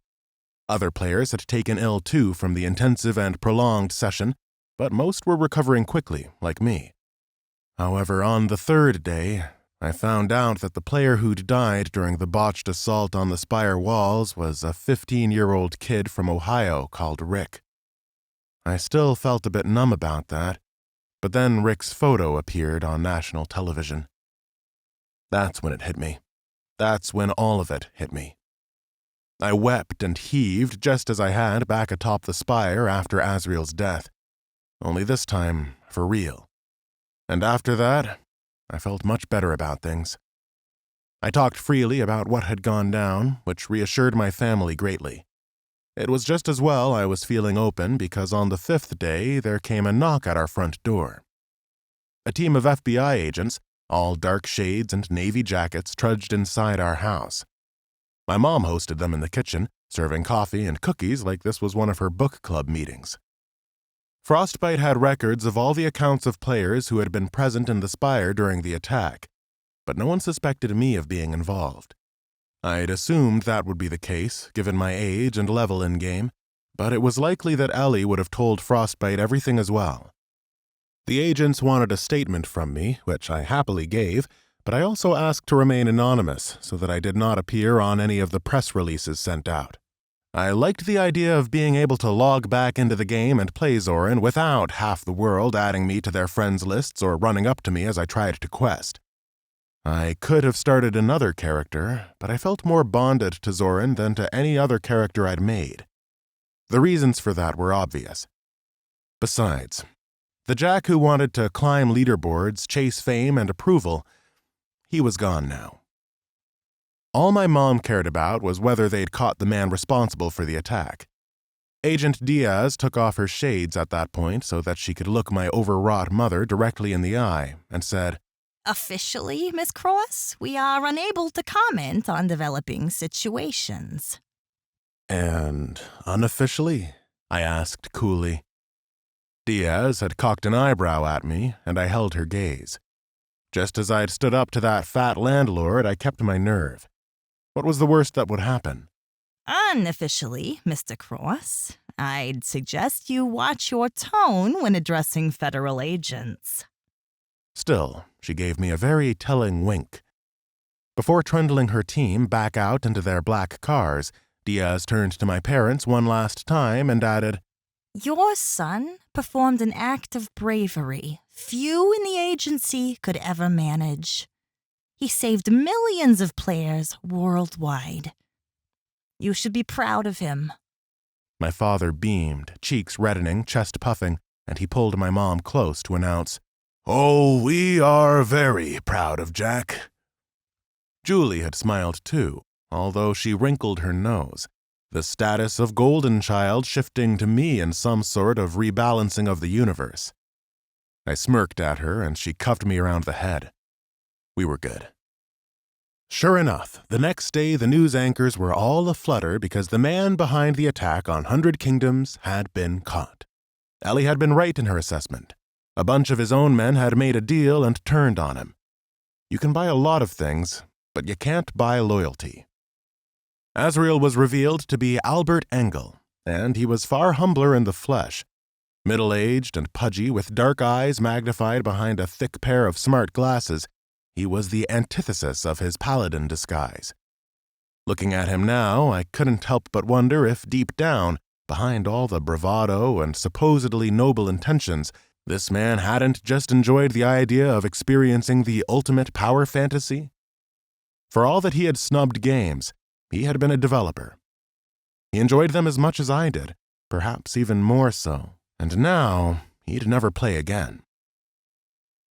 Other players had taken ill too from the intensive and prolonged session, but most were recovering quickly, like me. However, on the third day, I found out that the player who'd died during the botched assault on the Spire walls was a 15-year-old kid from Ohio called Rick. I still felt a bit numb about that, but then Rick's photo appeared on national television. That's when it hit me. That's when all of it hit me. I wept and heaved just as I had back atop the Spire after Asriel's death, only this time for real. And after that, I felt much better about things. I talked freely about what had gone down, which reassured my family greatly. It was just as well I was feeling open because on the 5th day there came a knock at our front door. A team of FBI agents, all dark shades and navy jackets, trudged inside our house. My mom hosted them in the kitchen, serving coffee and cookies like this was one of her book club meetings. Frostbite had records of all the accounts of players who had been present in the Spire during the attack, but no one suspected me of being involved. I'd assumed that would be the case, given my age and level in-game, but it was likely that Ellie would have told Frostbite everything as well. The agents wanted a statement from me, which I happily gave, but I also asked to remain anonymous so that I did not appear on any of the press releases sent out. I liked the idea of being able to log back into the game and play Zorin without half the world adding me to their friends lists or running up to me as I tried to quest. I could have started another character, but I felt more bonded to Zorin than to any other character I'd made. The reasons for that were obvious. Besides, the Jack who wanted to climb leaderboards, chase fame and approval, he was gone now. All my mom cared about was whether they'd caught the man responsible for the attack. Agent Diaz took off her shades at that point so that she could look my overwrought mother directly in the eye and said, "Officially, Miss Kross, we are unable to comment on developing situations." "And unofficially?" I asked coolly. Diaz had cocked an eyebrow at me, and I held her gaze. Just as I'd stood up to that fat landlord, I kept my nerve. What was the worst that would happen? Unofficially, Mr. Kross, I'd suggest you watch your tone when addressing federal agents. Still, she gave me a very telling wink. Before trundling her team back out into their black cars, Diaz turned to my parents one last time and added, Your son performed an act of bravery few in the agency could ever manage. He saved millions of players worldwide. You should be proud of him. My father beamed, cheeks reddening, chest puffing, and he pulled my mom close to announce, "Oh, we are very proud of Jack." Julie had smiled too, although she wrinkled her nose, the status of golden child shifting to me in some sort of rebalancing of the universe. I smirked at her, and she cuffed me around the head. We were good. Sure enough, the next day the news anchors were all aflutter because the man behind the attack on 100 Kingdoms had been caught. Ellie had been right in her assessment. A bunch of his own men had made a deal and turned on him. You can buy a lot of things, but you can't buy loyalty. Asriel was revealed to be Albert Engel, and he was far humbler in the flesh. Middle-aged and pudgy, with dark eyes magnified behind a thick pair of smart glasses, he was the antithesis of his paladin disguise. Looking at him now, I couldn't help but wonder if deep down, behind all the bravado and supposedly noble intentions, this man hadn't just enjoyed the idea of experiencing the ultimate power fantasy. For all that he had snubbed games, he had been a developer. He enjoyed them as much as I did, perhaps even more so, and now he'd never play again.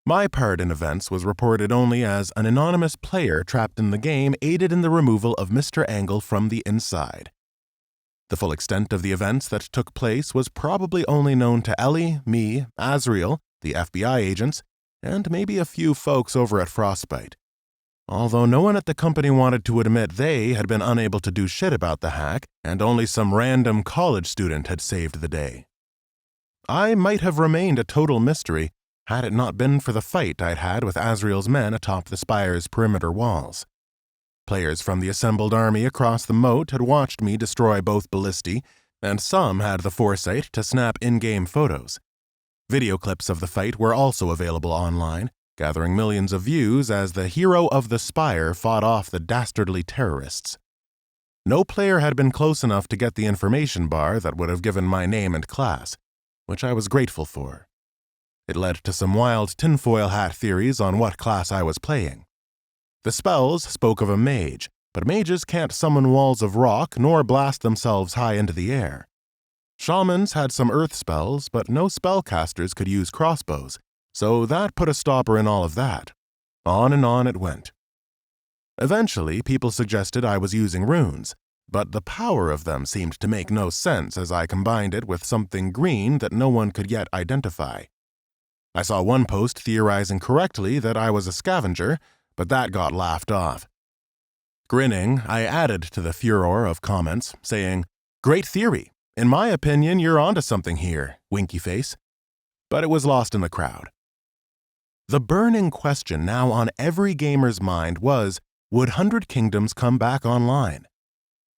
My part in events was reported only as an anonymous player trapped in the game aided in the removal of Mr. Engel from the inside. The full extent of the events that took place was probably only known to Ellie, me, Azriel, the FBI agents, and maybe a few folks over at Frostbite. Although no one at the company wanted to admit they had been unable to do shit about the hack, and only some random college student had saved the day. I might have remained a total mystery had it not been for the fight I'd had with Azriel's men atop the Spire's perimeter walls. Players from the assembled army across the moat had watched me destroy both ballistae, and some had the foresight to snap in-game photos. Video clips of the fight were also available online, gathering millions of views as the hero of the Spire fought off the dastardly terrorists. No player had been close enough to get the information bar that would have given my name and class, which I was grateful for. It led to some wild tinfoil hat theories on what class I was playing. The spells spoke of a mage, but mages can't summon walls of rock nor blast themselves high into the air. Shamans had some earth spells, but no spellcasters could use crossbows, so that put a stopper in all of that. On and on it went. Eventually, people suggested I was using runes, but the power of them seemed to make no sense as I combined it with something green that no one could yet identify. I saw one post theorizing correctly that I was a scavenger, but that got laughed off. Grinning, I added to the furor of comments, saying, "Great theory. In my opinion, you're onto something here, winky face." But it was lost in the crowd. The burning question now on every gamer's mind was, would 100 Kingdoms come back online?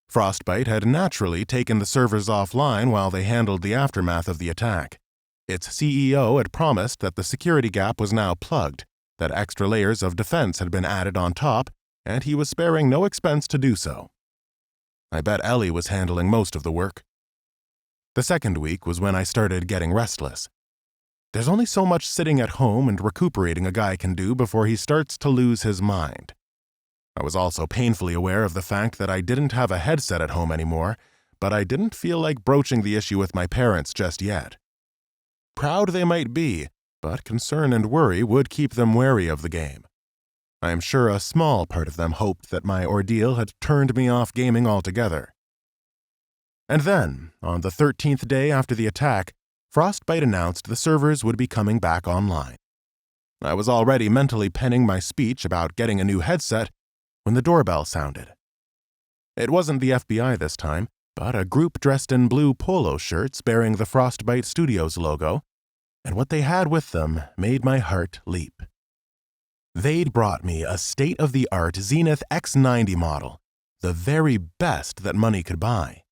Frostbite had naturally taken the servers offline while they handled the aftermath of the attack. Its CEO had promised that the security gap was now plugged, that extra layers of defense had been added on top, and he was sparing no expense to do so. I bet Ellie was handling most of the work. The second week was when I started getting restless. There's only so much sitting at home and recuperating a guy can do before he starts to lose his mind. I was also painfully aware of the fact that I didn't have a headset at home anymore, but I didn't feel like broaching the issue with my parents just yet. Proud they might be, but concern and worry would keep them wary of the game. I am sure a small part of them hoped that my ordeal had turned me off gaming altogether. And then, on the 13th day after the attack, Frostbite announced the servers would be coming back online. I was already mentally penning my speech about getting a new headset when the doorbell sounded. It wasn't the FBI this time, but a group dressed in blue polo shirts bearing the Frostbite Studios logo, and what they had with them made my heart leap. They'd brought me a state-of-the-art Zenith X90 model, the very best that money could buy.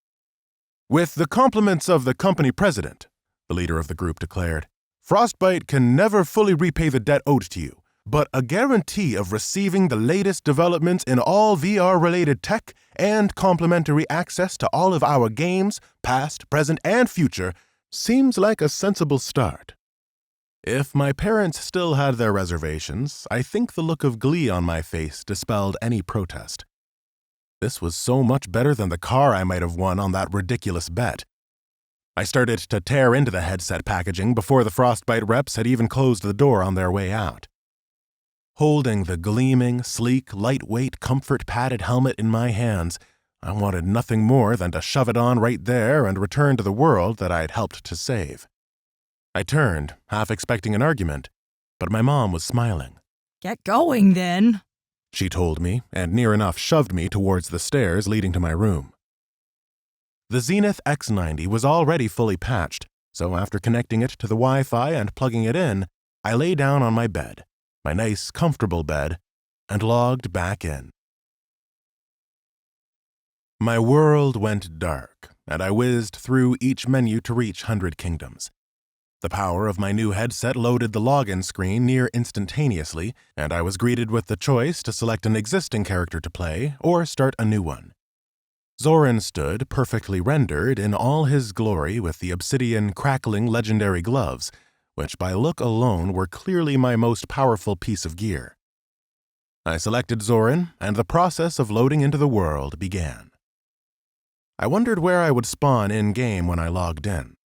"With the compliments of the company president," the leader of the group declared, "Frostbite can never fully repay the debt owed to you, but a guarantee of receiving the latest developments in all VR-related tech and complimentary access to all of our games, past, present, and future, seems like a sensible start." If my parents still had their reservations, I think the look of glee on my face dispelled any protest. This was so much better than the car I might have won on that ridiculous bet. I started to tear into the headset packaging before the Frostbite reps had even closed the door on their way out. Holding the gleaming, sleek, lightweight, comfort-padded helmet in my hands, I wanted nothing more than to shove it on right there and return to the world that I'd helped to save. I turned, half expecting an argument, but my mom was smiling. "Get going, then," she told me, and near enough shoved me towards the stairs leading to my room. The Zenith X90 was already fully patched, so after connecting it to the Wi-Fi and plugging it in, I lay down on my bed, my nice, comfortable bed, and logged back in. My world went dark, and I whizzed through each menu to reach 100 Kingdoms. The power of my new headset loaded the login screen near instantaneously, and I was greeted with the choice to select an existing character to play or start a new one. Zoran stood, perfectly rendered, in all his glory with the obsidian, crackling legendary gloves, which by look alone were clearly my most powerful piece of gear. I selected Zoran, and the process of loading into the world began. I wondered where I would spawn in-game when I logged in.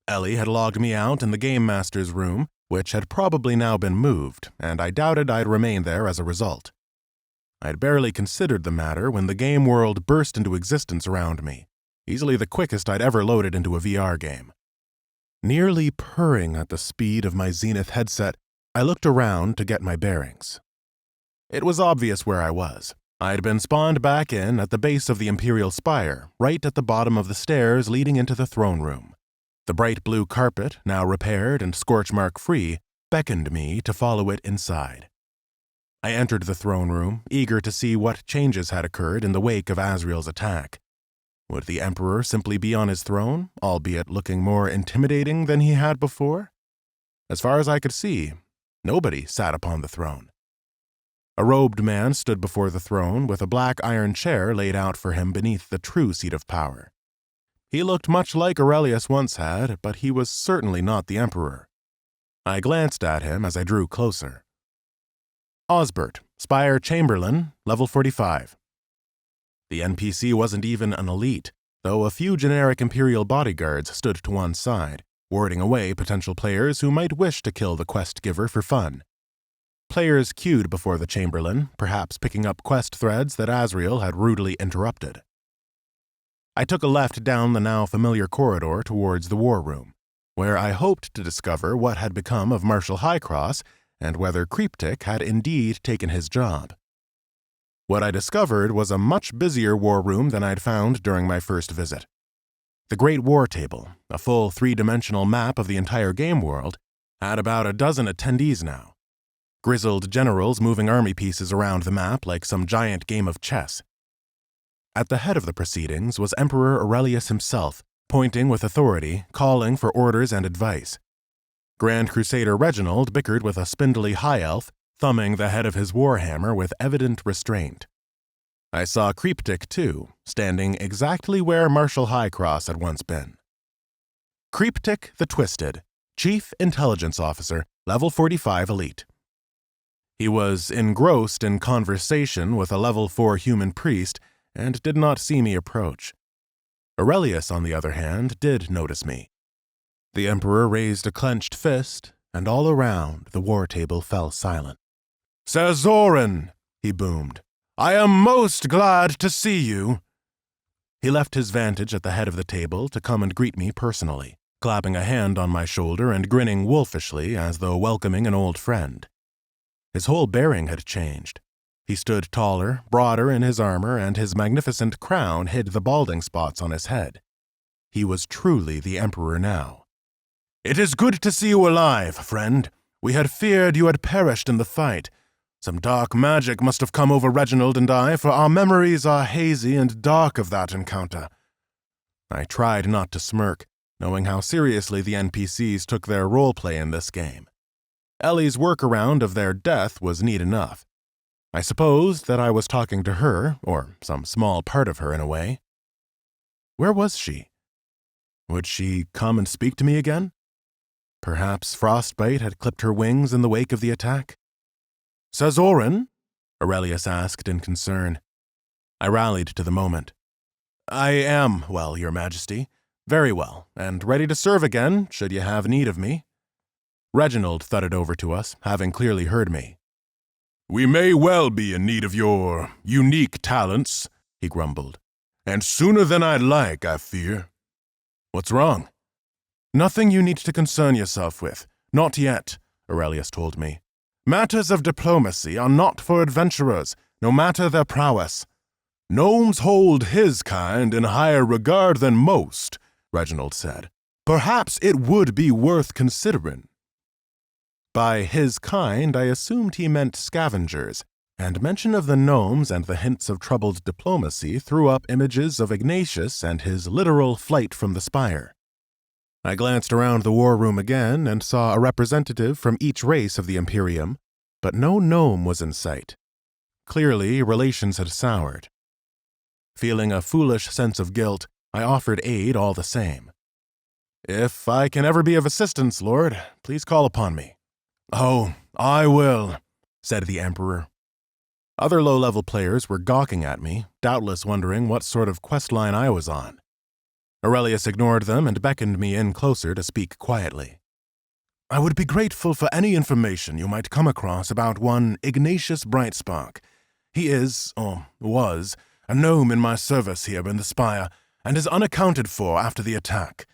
Ellie had logged me out in the Game Master's room, which had probably now been moved, and I doubted I'd remain there as a result. I'd barely considered the matter when the game world burst into existence around me, easily the quickest I'd ever loaded into a VR game. Nearly purring at the speed of my Zenith headset, I looked around to get my bearings. It was obvious where I was. I'd been spawned back in at the base of the Imperial Spire, right at the bottom of the stairs leading into the throne room. The bright blue carpet, now repaired and scorch-mark-free, beckoned me to follow it inside. I entered the throne room, eager to see what changes had occurred in the wake of Asriel's attack. Would the Emperor simply be on his throne, albeit looking more intimidating than he had before? As far as I could see, nobody sat upon the throne. A robed man stood before the throne with a black iron chair laid out for him beneath the true seat of power. He looked much like Aurelius once had, but he was certainly not the Emperor. I glanced at him as I drew closer. Osbert, Spire Chamberlain, level 45. The NPC wasn't even an elite, though a few generic Imperial bodyguards stood to one side, warding away potential players who might wish to kill the quest giver for fun. Players queued before the Chamberlain, perhaps picking up quest threads that Asriel had rudely interrupted. I took a left down the now familiar corridor towards the war room, where I hoped to discover what had become of Marshal Kross and whether Creeptic had indeed taken his job. What I discovered was a much busier war room than I'd found during my first visit. The Great War Table, a full three-dimensional map of the entire game world, had about a dozen attendees now. Grizzled generals moving army pieces around the map like some giant game of chess. At the head of the proceedings was Emperor Aurelius himself, pointing with authority, calling for orders and advice. Grand Crusader Reginald bickered with a spindly high elf, thumbing the head of his warhammer with evident restraint. I saw Creeptic, too, standing exactly where Marshal Kross had once been. Creeptic the Twisted, Chief Intelligence Officer, level 45 elite. He was engrossed in conversation with a level 4 human priest and did not see me approach. Aurelius, on the other hand, did notice me. The Emperor raised a clenched fist, and all around the war table fell silent. "Sir Zoran," he boomed, "I am most glad to see you." He left his vantage at the head of the table to come and greet me personally, clapping a hand on my shoulder and grinning wolfishly as though welcoming an old friend. His whole bearing had changed. He stood taller, broader in his armor, and his magnificent crown hid the balding spots on his head. He was truly the Emperor now. "It is good to see you alive, friend. We had feared you had perished in the fight. Some dark magic must have come over Reginald and I, for our memories are hazy and dark of that encounter." I tried not to smirk, knowing how seriously the NPCs took their roleplay in this game. Ellie's workaround of their death was neat enough. I supposed that I was talking to her, or some small part of her in a way. Where was she? Would she come and speak to me again? Perhaps frostbite had clipped her wings in the wake of the attack? "Sir Zoran?" Aurelius asked in concern. I rallied to the moment. "I am well, Your Majesty. Very well, and ready to serve again, should you have need of me." Reginald thudded over to us, having clearly heard me. "We may well be in need of your unique talents," he grumbled. "And sooner than I'd like, I fear." "What's wrong?" "Nothing you need to concern yourself with. Not yet," Aurelius told me. "Matters of diplomacy are not for adventurers, no matter their prowess." "Gnomes hold his kind in higher regard than most," Reginald said. "Perhaps it would be worth considering." By his kind, I assumed he meant scavengers, and mention of the gnomes and the hints of troubled diplomacy threw up images of Ignatius and his literal flight from the Spire. I glanced around the war room again and saw a representative from each race of the Imperium, but no gnome was in sight. Clearly, relations had soured. Feeling a foolish sense of guilt, I offered aid all the same. "If I can ever be of assistance, Lord, please call upon me." "Oh, I will," said the Emperor. Other low-level players were gawking at me, doubtless wondering what sort of quest line I was on. Aurelius ignored them and beckoned me in closer to speak quietly. "I would be grateful for any information you might come across about one Ignatius Brightspark. He is, or was, a gnome in my service here in the Spire, and is unaccounted for after the attack.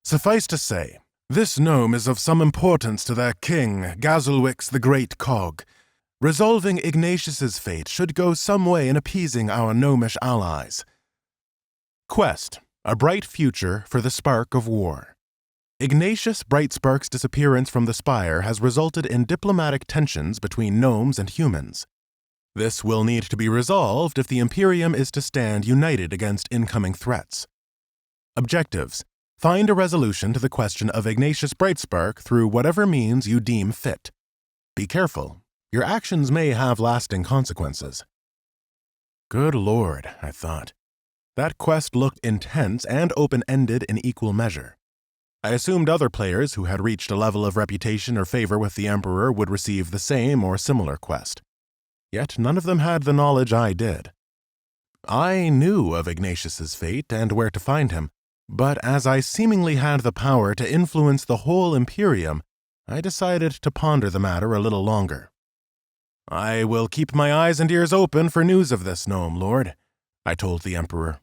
Suffice to say, this gnome is of some importance to their king, Gazulwix the Great Cog. Resolving Ignatius's fate should go some way in appeasing our gnomish allies. Quest: A bright future for the Spark of War. Ignatius Brightspark's disappearance from the Spire has resulted in diplomatic tensions between gnomes and humans. This will need to be resolved if the Imperium is to stand united against incoming threats. Objectives: Find a resolution to the question of Ignatius Brightspark through whatever means you deem fit. Be careful. Your actions may have lasting consequences. Good Lord, I thought. That quest looked intense and open-ended in equal measure. I assumed other players who had reached a level of reputation or favor with the Emperor would receive the same or similar quest. Yet none of them had the knowledge I did. I knew of Ignatius's fate and where to find him, but as I seemingly had the power to influence the whole Imperium, I decided to ponder the matter a little longer. I will keep my eyes and ears open for news of this gnome, Lord, I told the Emperor.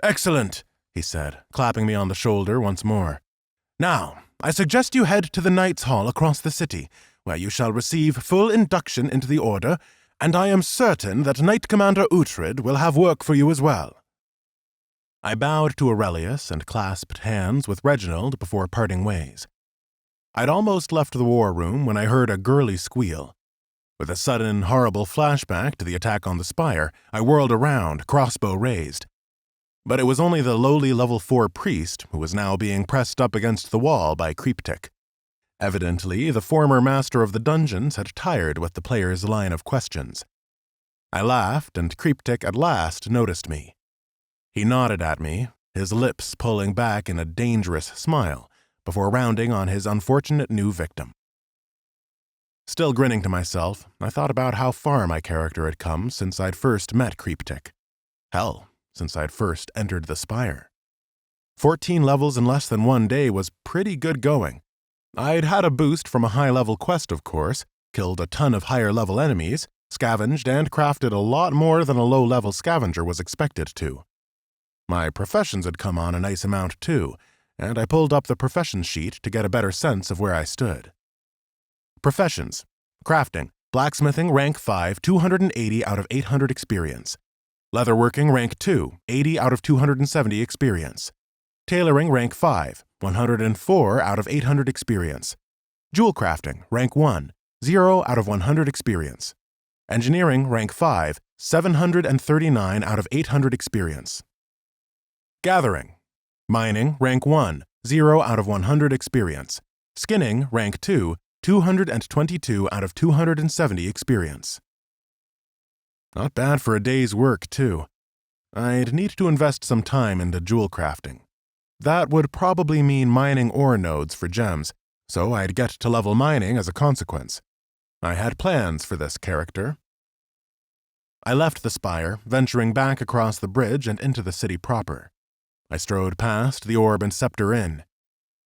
Excellent, he said, clapping me on the shoulder once more. Now, I suggest you head to the Knights' Hall across the city, where you shall receive full induction into the Order, and I am certain that Knight Commander Uhtred will have work for you as well. I bowed to Aurelius and clasped hands with Reginald before parting ways. I'd almost left the war room when I heard a girly squeal. With a sudden, horrible flashback to the attack on the Spire, I whirled around, crossbow raised. But it was only the lowly level 4 priest who was now being pressed up against the wall by Creeptic. Evidently, the former master of the dungeons had tired with the player's line of questions. I laughed, and Creeptic at last noticed me. He nodded at me, his lips pulling back in a dangerous smile, before rounding on his unfortunate new victim. Still grinning to myself, I thought about how far my character had come since I'd first met Creeptic. Hell, since I'd first entered the Spire. 14 levels in less than 1 day was pretty good going. I'd had a boost from a high-level quest, of course, killed a ton of higher-level enemies, scavenged and crafted a lot more than a low-level scavenger was expected to. My professions had come on a nice amount too, and I pulled up the profession sheet to get a better sense of where I stood. Professions: Crafting, Blacksmithing, rank 5, 280 out of 800 experience. Leatherworking, rank 2, 80 out of 270 experience. Tailoring, rank 5, 104 out of 800 experience. Jewel crafting, rank 1, 0 out of 100 experience. Engineering, rank 5, 739 out of 800 experience. Gathering: Mining, rank 1, 0 out of 100 experience. Skinning, rank 2, 222 out of 270 experience. Not bad for a day's work, too. I'd need to invest some time into jewel crafting. That would probably mean mining ore nodes for gems, so I'd get to level mining as a consequence. I had plans for this character. I left the Spire, venturing back across the bridge and into the city proper. I strode past the Orb and Scepter Inn.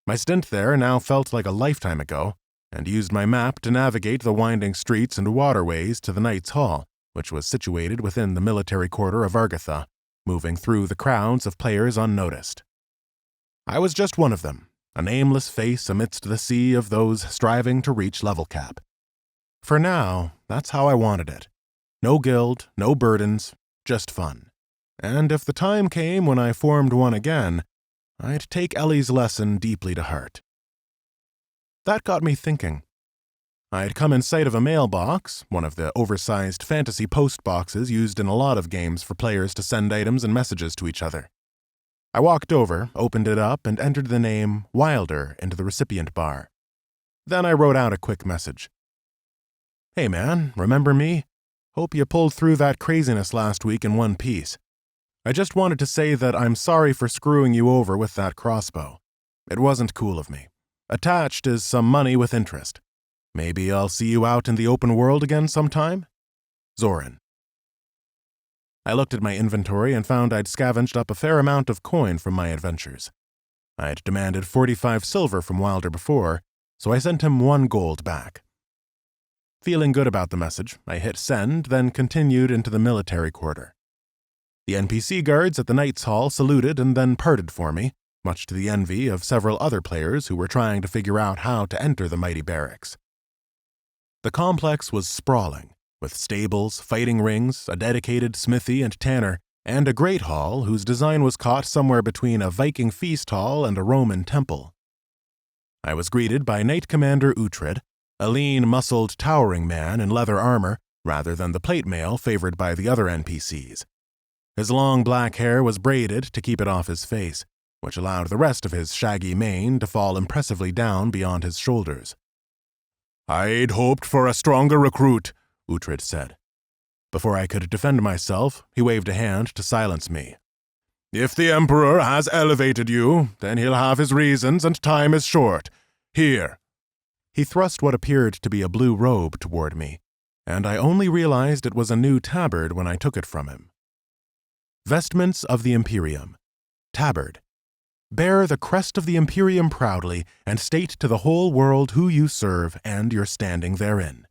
My stint there now felt like a lifetime ago, and used my map to navigate the winding streets and waterways to the Knights' Hall, which was situated within the military quarter of Argatha, moving through the crowds of players unnoticed. I was just one of them, a nameless face amidst the sea of those striving to reach level cap. For now, that's how I wanted it. No guild, no burdens, just fun. And if the time came when I formed one again, I'd take Ellie's lesson deeply to heart. That got me thinking. I'd come in sight of a mailbox, one of the oversized fantasy post boxes used in a lot of games for players to send items and messages to each other. I walked over, opened it up, and entered the name Wilder into the recipient bar. Then I wrote out a quick message. Hey man, remember me? Hope you pulled through that craziness last week in one piece. I just wanted to say that I'm sorry for screwing you over with that crossbow. It wasn't cool of me. Attached is some money with interest. Maybe I'll see you out in the open world again sometime? Zoran. I looked at my inventory and found I'd scavenged up a fair amount of coin from my adventures. I'd demanded 45 silver from Wilder before, so I sent him 1 gold back. Feeling good about the message, I hit send, then continued into the military quarter. The NPC guards at the Knights Hall saluted and then parted for me, much to the envy of several other players who were trying to figure out how to enter the mighty barracks. The complex was sprawling, with stables, fighting rings, a dedicated smithy and tanner, and a great hall whose design was caught somewhere between a Viking feast hall and a Roman temple. I was greeted by Knight Commander Uhtred, a lean, muscled, towering man in leather armor, rather than the plate mail favored by the other NPCs. His long black hair was braided to keep it off his face, which allowed the rest of his shaggy mane to fall impressively down beyond his shoulders. "I'd hoped for a stronger recruit," Uhtred said. Before I could defend myself, he waved a hand to silence me. "If the Emperor has elevated you, then he'll have his reasons and time is short. Here." He thrust what appeared to be a blue robe toward me, and I only realized it was a new tabard when I took it from him. Vestments of the Imperium. Tabard. Bear the crest of the Imperium proudly and state to the whole world who you serve and your standing therein.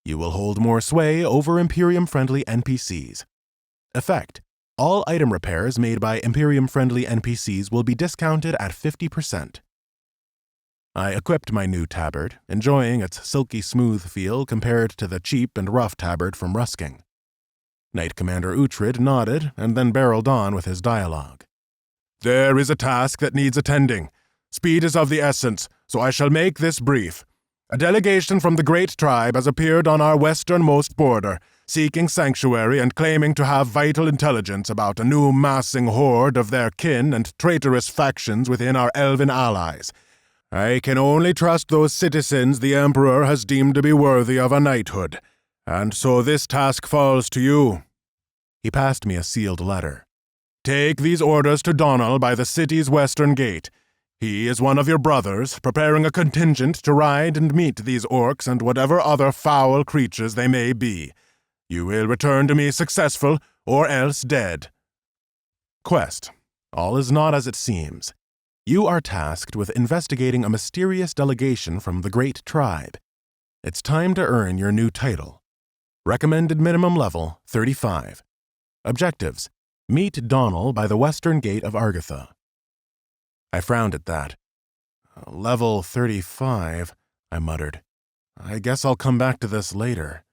You will hold more sway over Imperium-friendly NPCs. Effect. All item repairs made by Imperium-friendly NPCs will be discounted at 50%. I equipped my new tabard, enjoying its silky smooth feel compared to the cheap and rough tabard from Rusking. Knight Commander Uhtred nodded and then barreled on with his dialogue. "There is a task that needs attending. Speed is of the essence, so I shall make this brief. A delegation from the Great Tribe has appeared on our westernmost border, seeking sanctuary and claiming to have vital intelligence about a new massing horde of their kin and traitorous factions within our elven allies. I can only trust those citizens the Emperor has deemed to be worthy of a knighthood, and so this task falls to you." He passed me a sealed letter. "Take these orders to Donal by the city's western gate. He is one of your brothers, preparing a contingent to ride and meet these orcs and whatever other foul creatures they may be. You will return to me successful, or else dead." Quest. All is not as it seems. You are tasked with investigating a mysterious delegation from the Great Tribe. It's time to earn your new title. Recommended minimum level, 35. Objectives. Meet Donal by the western gate of Argatha. I frowned at that. Level 35, I muttered. I guess I'll come back to this later.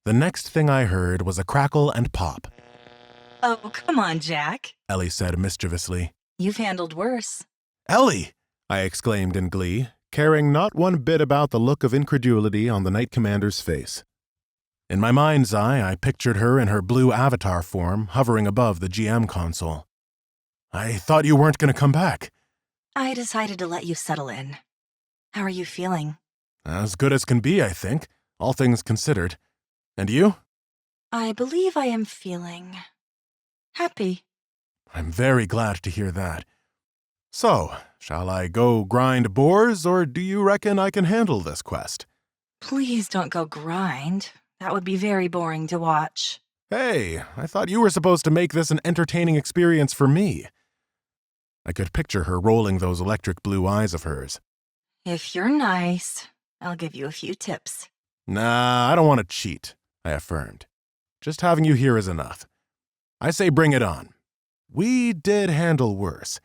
The next thing I heard was a crackle and pop. Oh, come on, Jack. Ellie said mischievously. You've handled worse. Ellie! I exclaimed in glee, caring not one bit about the look of incredulity on the Knight Commander's face. In my mind's eye, I pictured her in her blue avatar form, hovering above the GM console. I thought you weren't going to come back. I decided to let you settle in. How are you feeling? As good as can be, I think, all things considered. And you? I believe I am feeling happy. I'm very glad to hear that. So, shall I go grind boars, or do you reckon I can handle this quest? Please don't go grind. That would be very boring to watch. Hey, I thought you were supposed to make this an entertaining experience for me. I could picture her rolling those electric blue eyes of hers. If you're nice, I'll give you a few tips. Nah, I don't want to cheat, I affirmed. Just having you here is enough. I say bring it on. We did handle worse.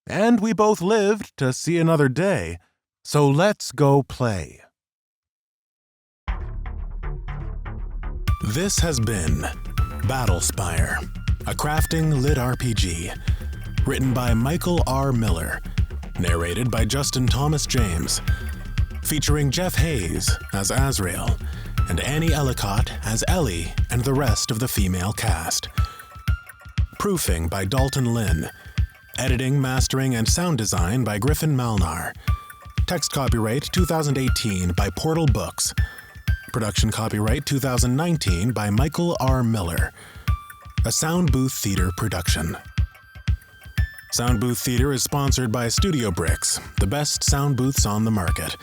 And we both lived to see another day, so let's go play. This has been Battle Spire, a crafting lit RPG. Written by Michael R. Miller. Narrated by Justin Thomas James. Featuring Jeff Hayes as Azrael, and Annie Ellicott as Ellie and the rest of the female cast. Proofing by Dalton Lynn. Editing, mastering, and sound design by Griffin Malnar. Text copyright 2018 by Portal Books. Production copyright 2019 by Michael R. Miller. A Soundbooth Theater production. Soundbooth Theater is sponsored by Studio Bricks, the best sound booths on the market.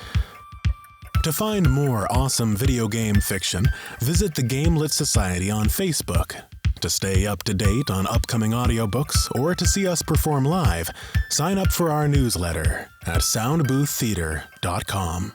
To find more awesome video game fiction, visit the Game Lit Society on Facebook. To stay up to date on upcoming audiobooks or to see us perform live, sign up for our newsletter at soundbooththeater.com.